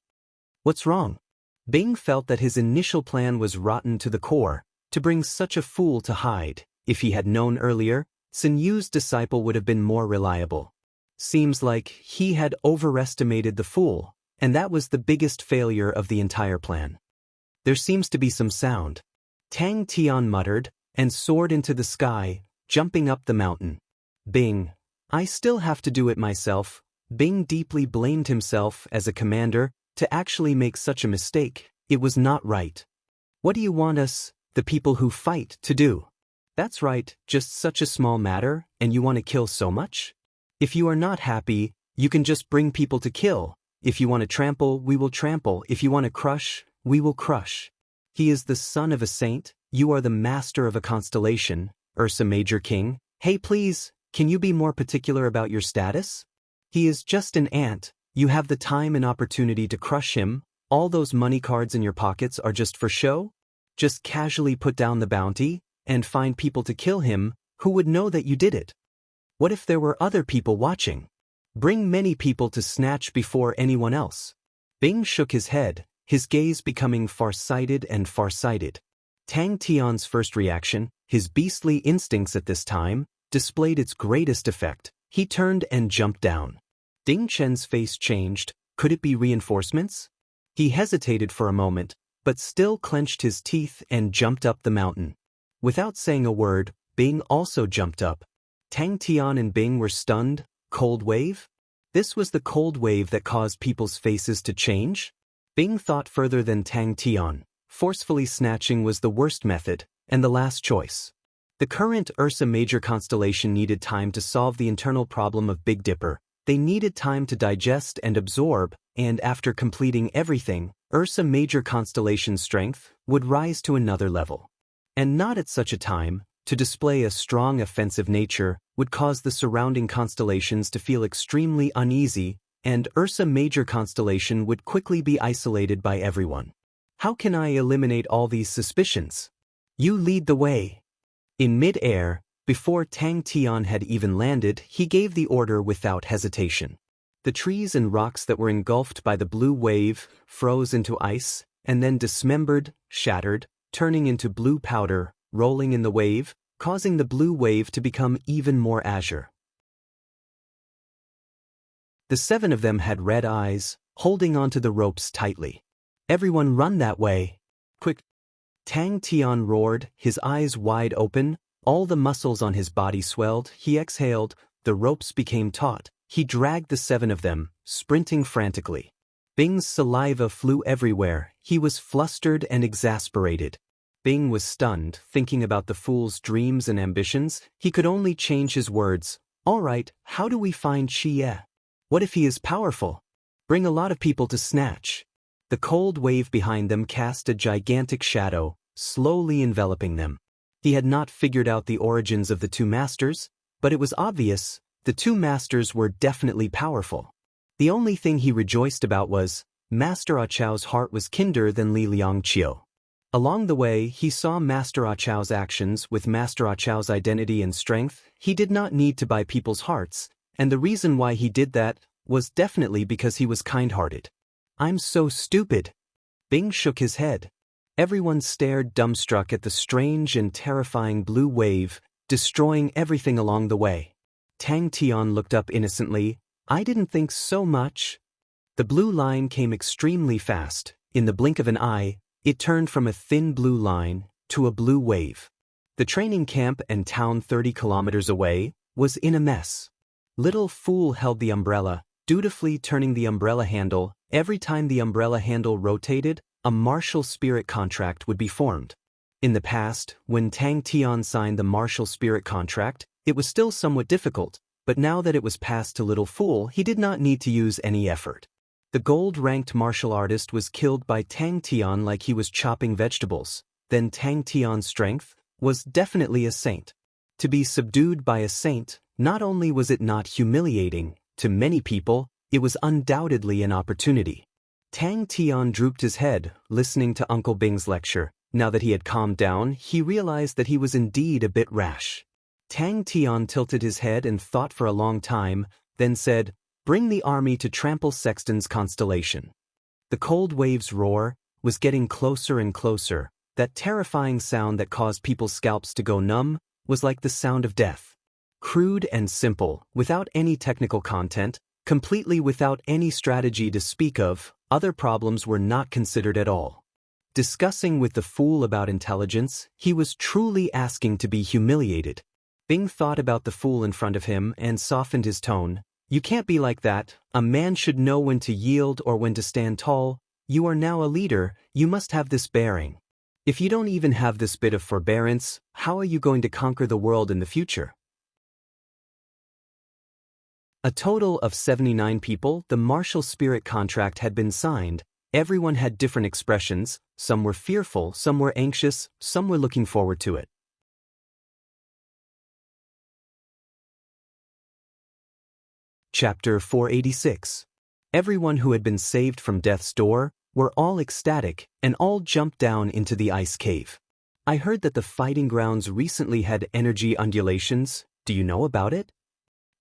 What's wrong? Bing felt that his initial plan was rotten to the core, to bring such a fool to hide. If he had known earlier, Sun Yu's disciple would have been more reliable. Seems like he had overestimated the fool, and that was the biggest failure of the entire plan. There seems to be some sound. Tang Tian muttered, and soared into the sky, jumping up the mountain. Bing. I still have to do it myself. Bing deeply blamed himself as a commander to actually make such a mistake. It was not right. What do you want us, the people who fight, to do? That's right, just such a small matter, and you want to kill so much? If you are not happy, you can just bring people to kill. If you want to trample, we will trample. If you want to crush, we will crush. He is the son of a saint, you are the master of a constellation, Ursa Major King. Hey please, can you be more particular about your status? He is just an ant, you have the time and opportunity to crush him, all those money cards in your pockets are just for show? Just casually put down the bounty, and find people to kill him, who would know that you did it? What if there were other people watching? Bring many people to snatch before anyone else. Bing shook his head, his gaze becoming far-sighted and far-sighted. Tang Tian's first reaction, his beastly instincts at this time, displayed its greatest effect. He turned and jumped down. Ding Chen's face changed. Could it be reinforcements? He hesitated for a moment, but still clenched his teeth and jumped up the mountain. Without saying a word, Bing also jumped up. Tang Tian and Bing were stunned. Cold wave? This was the cold wave that caused people's faces to change? Bing thought further than Tang Tian. Forcefully snatching was the worst method, and the last choice. The current Ursa Major constellation needed time to solve the internal problem of Big Dipper. They needed time to digest and absorb, and after completing everything, Ursa Major constellation's strength would rise to another level. And not at such a time. To display a strong offensive nature would cause the surrounding constellations to feel extremely uneasy, and Ursa Major constellation would quickly be isolated by everyone. How can I eliminate all these suspicions? You lead the way. In mid-air, before Tang Tian had even landed, he gave the order without hesitation. The trees and rocks that were engulfed by the blue wave froze into ice, and then dismembered, shattered, turning into blue powder, rolling in the wave, causing the blue wave to become even more azure. The 7 of them had red eyes, holding onto the ropes tightly. Everyone run that way. Quick! Tang Tian roared, his eyes wide open, all the muscles on his body swelled, he exhaled, the ropes became taut, he dragged the 7 of them, sprinting frantically. Bing's saliva flew everywhere, he was flustered and exasperated. Bing was stunned, thinking about the fool's dreams and ambitions. He could only change his words. All right, how do we find Xie? What if he is powerful? Bring a lot of people to snatch. The cold wave behind them cast a gigantic shadow, slowly enveloping them. He had not figured out the origins of the two masters, but it was obvious, the two masters were definitely powerful. The only thing he rejoiced about was, Master Ah Chao's heart was kinder than Li Liangqiu. Along the way, he saw Master Ah Chao's actions with Master Ah Chao's identity and strength. He did not need to buy people's hearts, and the reason why he did that was definitely because he was kind-hearted. I'm so stupid. Bing shook his head. Everyone stared dumbstruck at the strange and terrifying blue wave, destroying everything along the way. Tang Tian looked up innocently. I didn't think so much. The blue line came extremely fast. In the blink of an eye, it turned from a thin blue line to a blue wave. The training camp and town 30 kilometers away was in a mess. Little Fool held the umbrella, dutifully turning the umbrella handle. Every time the umbrella handle rotated, a martial spirit contract would be formed. In the past, when Tang Tian signed the martial spirit contract, it was still somewhat difficult, but now that it was passed to Little Fool, he did not need to use any effort. The gold-ranked martial artist was killed by Tang Tian like he was chopping vegetables. Then Tang Tian's strength was definitely a saint. To be subdued by a saint, not only was it not humiliating, to many people, it was undoubtedly an opportunity. Tang Tian drooped his head, listening to Uncle Bing's lecture. Now that he had calmed down, he realized that he was indeed a bit rash. Tang Tian tilted his head and thought for a long time, then said, "Bring the army to trample Sexton's constellation." The cold wave's roar was getting closer and closer. That terrifying sound that caused people's scalps to go numb was like the sound of death. Crude and simple, without any technical content, completely without any strategy to speak of, other problems were not considered at all. Discussing with the fool about intelligence, he was truly asking to be humiliated. Bing thought about the fool in front of him and softened his tone. You can't be like that. A man should know when to yield or when to stand tall. You are now a leader, you must have this bearing. If you don't even have this bit of forbearance, how are you going to conquer the world in the future? A total of 79 people, the martial spirit contract had been signed. Everyone had different expressions, some were fearful, some were anxious, some were looking forward to it. Chapter 486. Everyone who had been saved from death's door were all ecstatic and all jumped down into the ice cave. I heard that the fighting grounds recently had energy undulations. Do you know about it?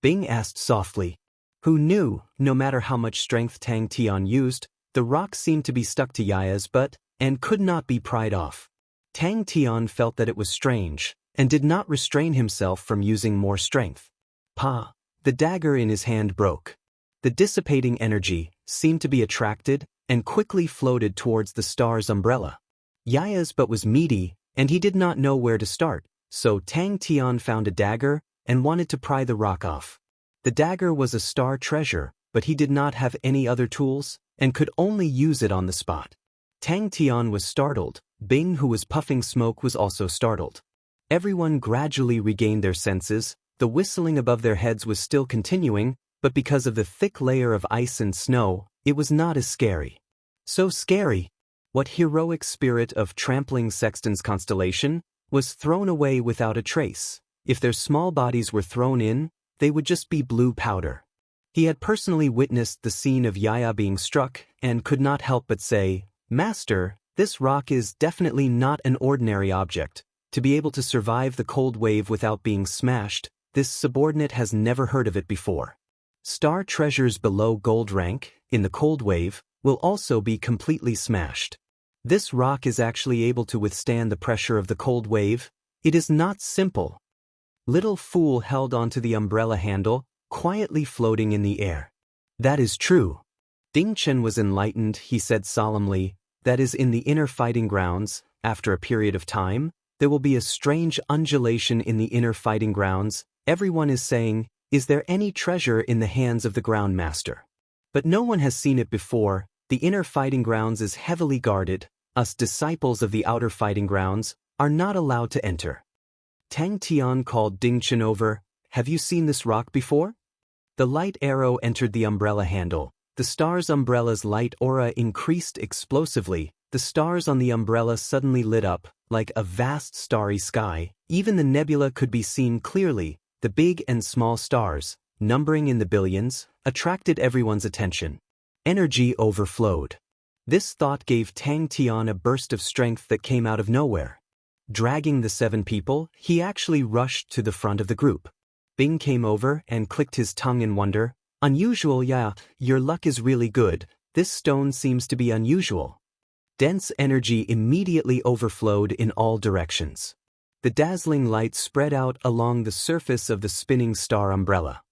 Bing asked softly. Who knew? No matter how much strength Tang Tian used, the rock seemed to be stuck to Yaya's butt and could not be pried off. Tang Tian felt that it was strange and did not restrain himself from using more strength. Pa! The dagger in his hand broke. The dissipating energy seemed to be attracted and quickly floated towards the star's umbrella. Yaya's butt was meaty, and he did not know where to start, so Tang Tian found a dagger and wanted to pry the rock off. The dagger was a star treasure, but he did not have any other tools and could only use it on the spot. Tang Tian was startled. Bing, who was puffing smoke, was also startled. Everyone gradually regained their senses. The whistling above their heads was still continuing, but because of the thick layer of ice and snow, it was not as scary. So scary! What heroic spirit of trampling Sexton's constellation was thrown away without a trace. If their small bodies were thrown in, they would just be blue powder. He had personally witnessed the scene of Yaya being struck and could not help but say, "Master, this rock is definitely not an ordinary object. To be able to survive the cold wave without being smashed, this subordinate has never heard of it before. Star treasures below gold rank, in the cold wave, will also be completely smashed. This rock is actually able to withstand the pressure of the cold wave. It is not simple." Little Fool held onto the umbrella handle, quietly floating in the air. "That is true." Ding Chen was enlightened. He said solemnly, "That is, in the inner fighting grounds, after a period of time, there will be a strange undulation in the inner fighting grounds. Everyone is saying, is there any treasure in the hands of the ground master? But no one has seen it before. The inner fighting grounds is heavily guarded. Us disciples of the outer fighting grounds are not allowed to enter." Tang Tian called Ding Chen over. "Have you seen this rock before?" The light arrow entered the umbrella handle. The star's umbrella's light aura increased explosively. The stars on the umbrella suddenly lit up, like a vast starry sky. Even the nebula could be seen clearly. The big and small stars, numbering in the billions, attracted everyone's attention. Energy overflowed. This thought gave Tang Tian a burst of strength that came out of nowhere. Dragging the 7 people, he actually rushed to the front of the group. Bing came over and clicked his tongue in wonder. Unusual, yeah, your luck is really good. This stone seems to be unusual. Dense energy immediately overflowed in all directions. The dazzling light spread out along the surface of the spinning star umbrella.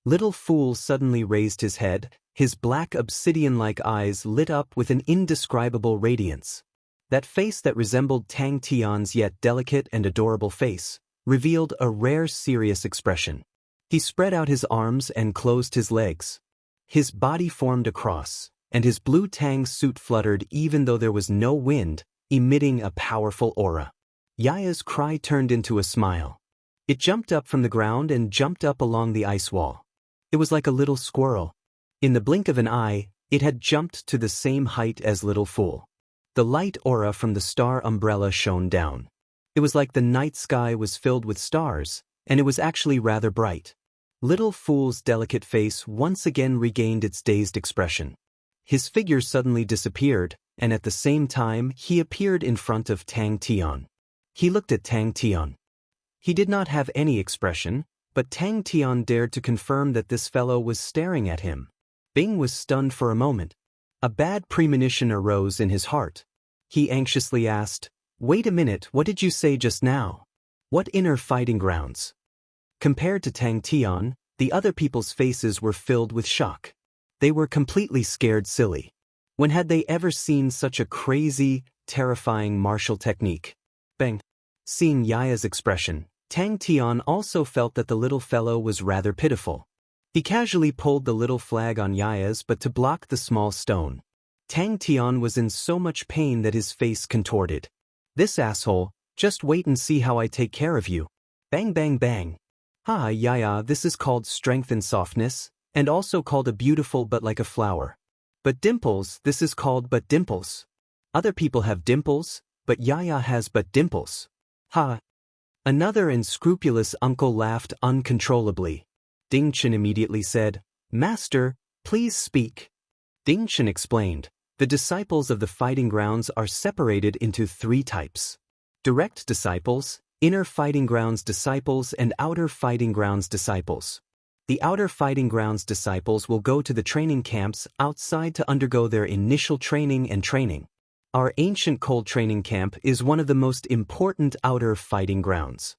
Little Fool suddenly raised his head. His black obsidian-like eyes lit up with an indescribable radiance. That face that resembled Tang Tian's yet delicate and adorable face revealed a rare serious expression. He spread out his arms and closed his legs. His body formed a cross, and his blue Tang suit fluttered even though there was no wind, emitting a powerful aura. Yaya's cry turned into a smile. It jumped up from the ground and jumped up along the ice wall. It was like a little squirrel. In the blink of an eye, it had jumped to the same height as Little Fool. The light aura from the star umbrella shone down. It was like the night sky was filled with stars, and it was actually rather bright. Little Fool's delicate face once again regained its dazed expression. His figure suddenly disappeared, and at the same time he appeared in front of Tang Tian. He looked at Tang Tian. He did not have any expression, but Tang Tian dared to confirm that this fellow was staring at him. Bing was stunned for a moment. A bad premonition arose in his heart. He anxiously asked, "Wait a minute, what did you say just now? What inner fighting grounds?" Compared to Tang Tian, the other people's faces were filled with shock. They were completely scared silly. When had they ever seen such a crazy, terrifying martial technique? Bang! Seeing Yaya's expression, Tang Tian also felt that the little fellow was rather pitiful. He casually pulled the little flag on Yaya's but to block the small stone. Tang Tian was in so much pain that his face contorted. "This asshole, just wait and see how I take care of you." Bang bang bang. "Ha, Yaya, this is called strength and softness, and also called a beautiful but like a flower. But dimples, this is called but dimples. Other people have dimples, but Yaya has but dimples. Ha." Another unscrupulous uncle laughed uncontrollably. Ding Chen immediately said, "Master, please speak." Ding Chen explained, "The disciples of the fighting grounds are separated into 3 types. Direct disciples, inner fighting grounds disciples and outer fighting grounds disciples. The outer fighting grounds disciples will go to the training camps outside to undergo their initial training and training. Our ancient cold training camp is one of the most important outer fighting grounds."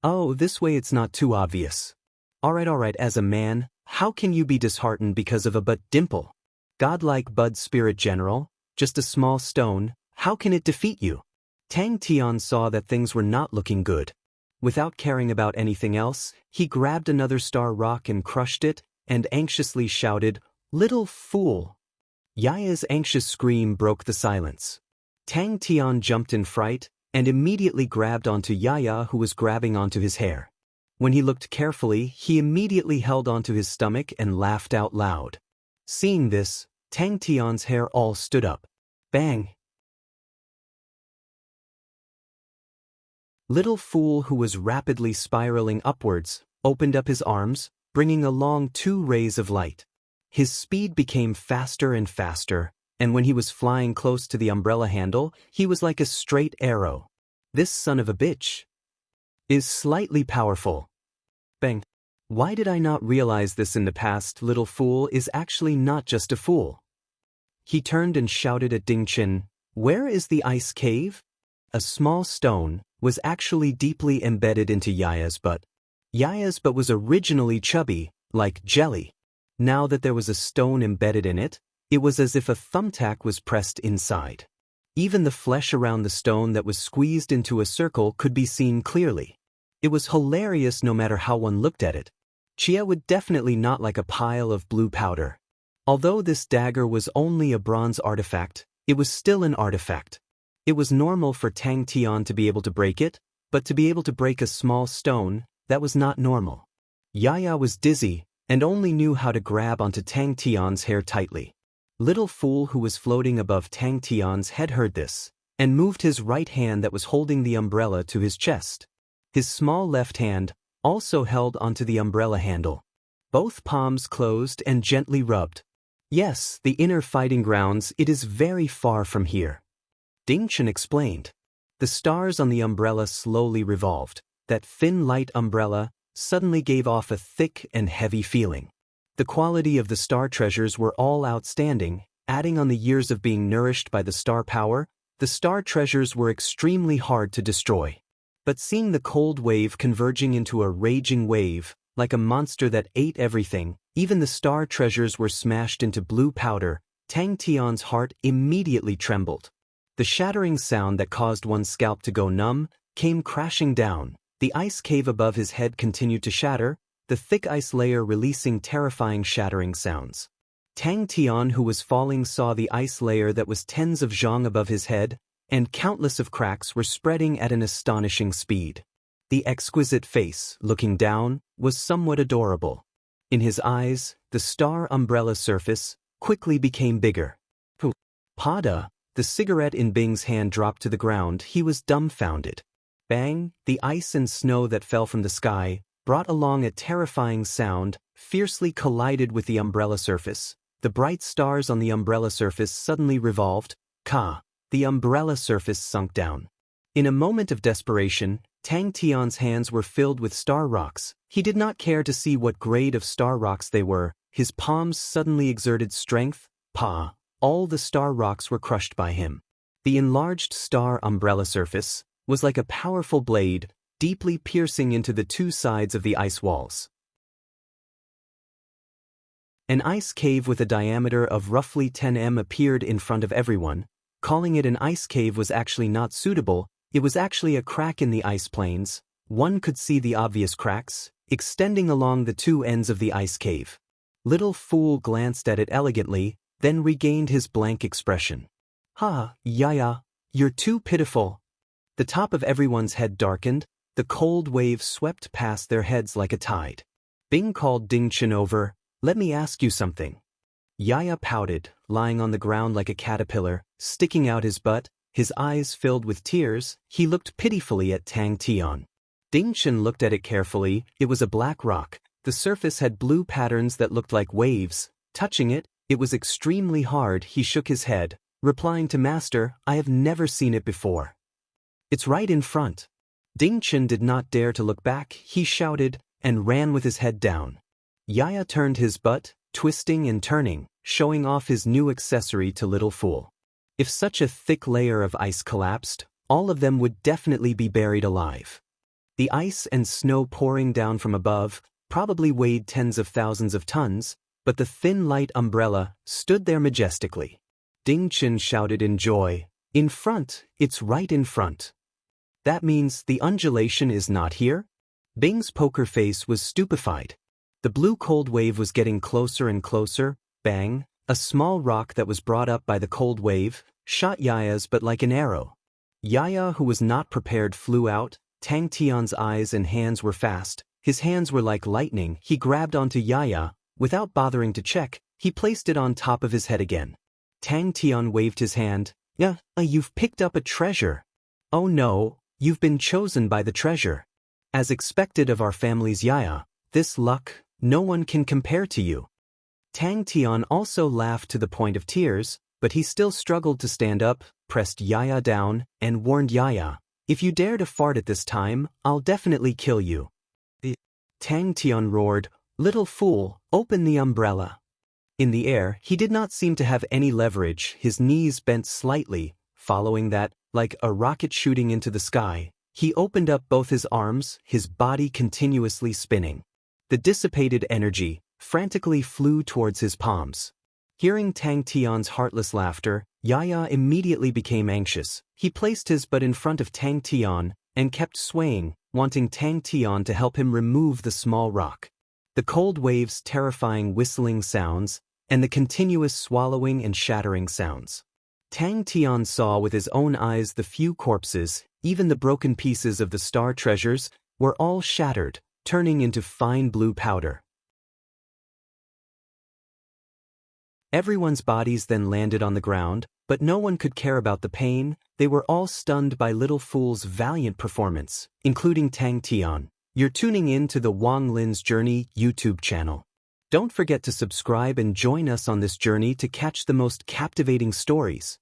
"Oh, this way it's not too obvious. Alright, as a man, how can you be disheartened because of a but dimple? Godlike Bud Spirit General, just a small stone, how can it defeat you?" Tang Tian saw that things were not looking good. Without caring about anything else, he grabbed another star rock and crushed it, and anxiously shouted, "Little fool!" Yaya's anxious scream broke the silence. Tang Tian jumped in fright, and immediately grabbed onto Yaya who was grabbing onto his hair. When he looked carefully, he immediately held onto his stomach and laughed out loud. Seeing this, Tang Tian's hair all stood up. Bang! Little Fool, who was rapidly spiraling upwards, opened up his arms, bringing along 2 rays of light. His speed became faster and faster, and when he was flying close to the umbrella handle, he was like a straight arrow. This son of a bitch is slightly powerful. Bang! Why did I not realize this in the past? Little Fool is actually not just a fool. He turned and shouted at Ding Chen, "Where is the ice cave?" A small stone was actually deeply embedded into Yaya's butt. Yaya's butt was originally chubby, like jelly. Now that there was a stone embedded in it, it was as if a thumbtack was pressed inside. Even the flesh around the stone that was squeezed into a circle could be seen clearly. It was hilarious no matter how one looked at it. Chia would definitely not like a pile of blue powder. Although this dagger was only a bronze artifact, it was still an artifact. It was normal for Tang Tian to be able to break it, but to be able to break a small stone, that was not normal. Yaya was dizzy, and only knew how to grab onto Tang Tian's hair tightly. Little Fool, who was floating above Tang Tian's head, heard this, and moved his right hand that was holding the umbrella to his chest. His small left hand also held onto the umbrella handle. Both palms closed and gently rubbed. Yes, the inner fighting grounds, it is very far from here. Ding Chen explained. The stars on the umbrella slowly revolved. That thin light umbrella suddenly gave off a thick and heavy feeling. The quality of the star treasures were all outstanding, adding on the years of being nourished by the star power. The star treasures were extremely hard to destroy. But seeing the cold wave converging into a raging wave, like a monster that ate everything, even the star treasures were smashed into blue powder, Tang Tian's heart immediately trembled. The shattering sound that caused one's scalp to go numb came crashing down. The ice cave above his head continued to shatter, the thick ice layer releasing terrifying shattering sounds. Tang Tian, who was falling, saw the ice layer that was tens of zhang above his head, and countless of cracks were spreading at an astonishing speed. The exquisite face, looking down, was somewhat adorable. In his eyes, the star umbrella surface quickly became bigger. Pada, the cigarette in Bing's hand, dropped to the ground. He was dumbfounded. Bang, the ice and snow that fell from the sky brought along a terrifying sound, fiercely collided with the umbrella surface. The bright stars on the umbrella surface suddenly revolved. The umbrella surface sunk down. In a moment of desperation, Tang Tian's hands were filled with star rocks. He did not care to see what grade of star rocks they were. His palms suddenly exerted strength. All the star rocks were crushed by him. The enlarged star umbrella surface was like a powerful blade, deeply piercing into the two sides of the ice walls. An ice cave with a diameter of roughly 10 m appeared in front of everyone. Calling it an ice cave was actually not suitable. It was actually a crack in the ice plains. One could see the obvious cracks extending along the two ends of the ice cave. Little Fool glanced at it elegantly, then regained his blank expression. Yaya, you're too pitiful. The top of everyone's head darkened. The cold wave swept past their heads like a tide. Bing called Ding Chen over. Let me ask you something. Yaya pouted, lying on the ground like a caterpillar, sticking out his butt, his eyes filled with tears. He looked pitifully at Tang Tian. Ding Chen looked at it carefully. It was a black rock. The surface had blue patterns that looked like waves. Touching it, it was extremely hard. He shook his head, replying to Master, I have never seen it before. It's right in front. Ding Chen did not dare to look back. He shouted and ran with his head down. Yaya turned his butt, twisting and turning, showing off his new accessory to Little Fool. If such a thick layer of ice collapsed, all of them would definitely be buried alive. The ice and snow pouring down from above probably weighed tens of thousands of tons, but the thin light umbrella stood there majestically. Ding Chen shouted in joy, in front, it's right in front. That means the undulation is not here? Bing's poker face was stupefied. The blue cold wave was getting closer and closer. Bang, a small rock that was brought up by the cold wave shot Yaya's but like an arrow. Yaya, who was not prepared, flew out. Tang Tian's eyes and hands were fast. His hands were like lightning. He grabbed onto Yaya. Without bothering to check, he placed it on top of his head again. Tang Tian waved his hand. You've picked up a treasure. Oh no, you've been chosen by the treasure. As expected of our family's Yaya, this luck, no one can compare to you. Tang Tian also laughed to the point of tears, but he still struggled to stand up, pressed Yaya down, and warned Yaya, if you dare to fart at this time, I'll definitely kill you. Tang Tian roared, Little Fool, open the umbrella. In the air, he did not seem to have any leverage. His knees bent slightly. Following that, like a rocket shooting into the sky, he opened up both his arms, his body continuously spinning. The dissipated energy frantically flew towards his palms. Hearing Tang Tian's heartless laughter, Yaya immediately became anxious. He placed his butt in front of Tang Tian and kept swaying, wanting Tang Tian to help him remove the small rock. The cold waves' terrifying whistling sounds, and the continuous swallowing and shattering sounds. Tang Tian saw with his own eyes the few corpses, even the broken pieces of the star treasures, were all shattered, turning into fine blue powder. Everyone's bodies then landed on the ground, but no one could care about the pain. They were all stunned by Little Fool's valiant performance, including Tang Tian. You're tuning in to the Wang Lin's Journey YouTube channel. Don't forget to subscribe and join us on this journey to catch the most captivating stories.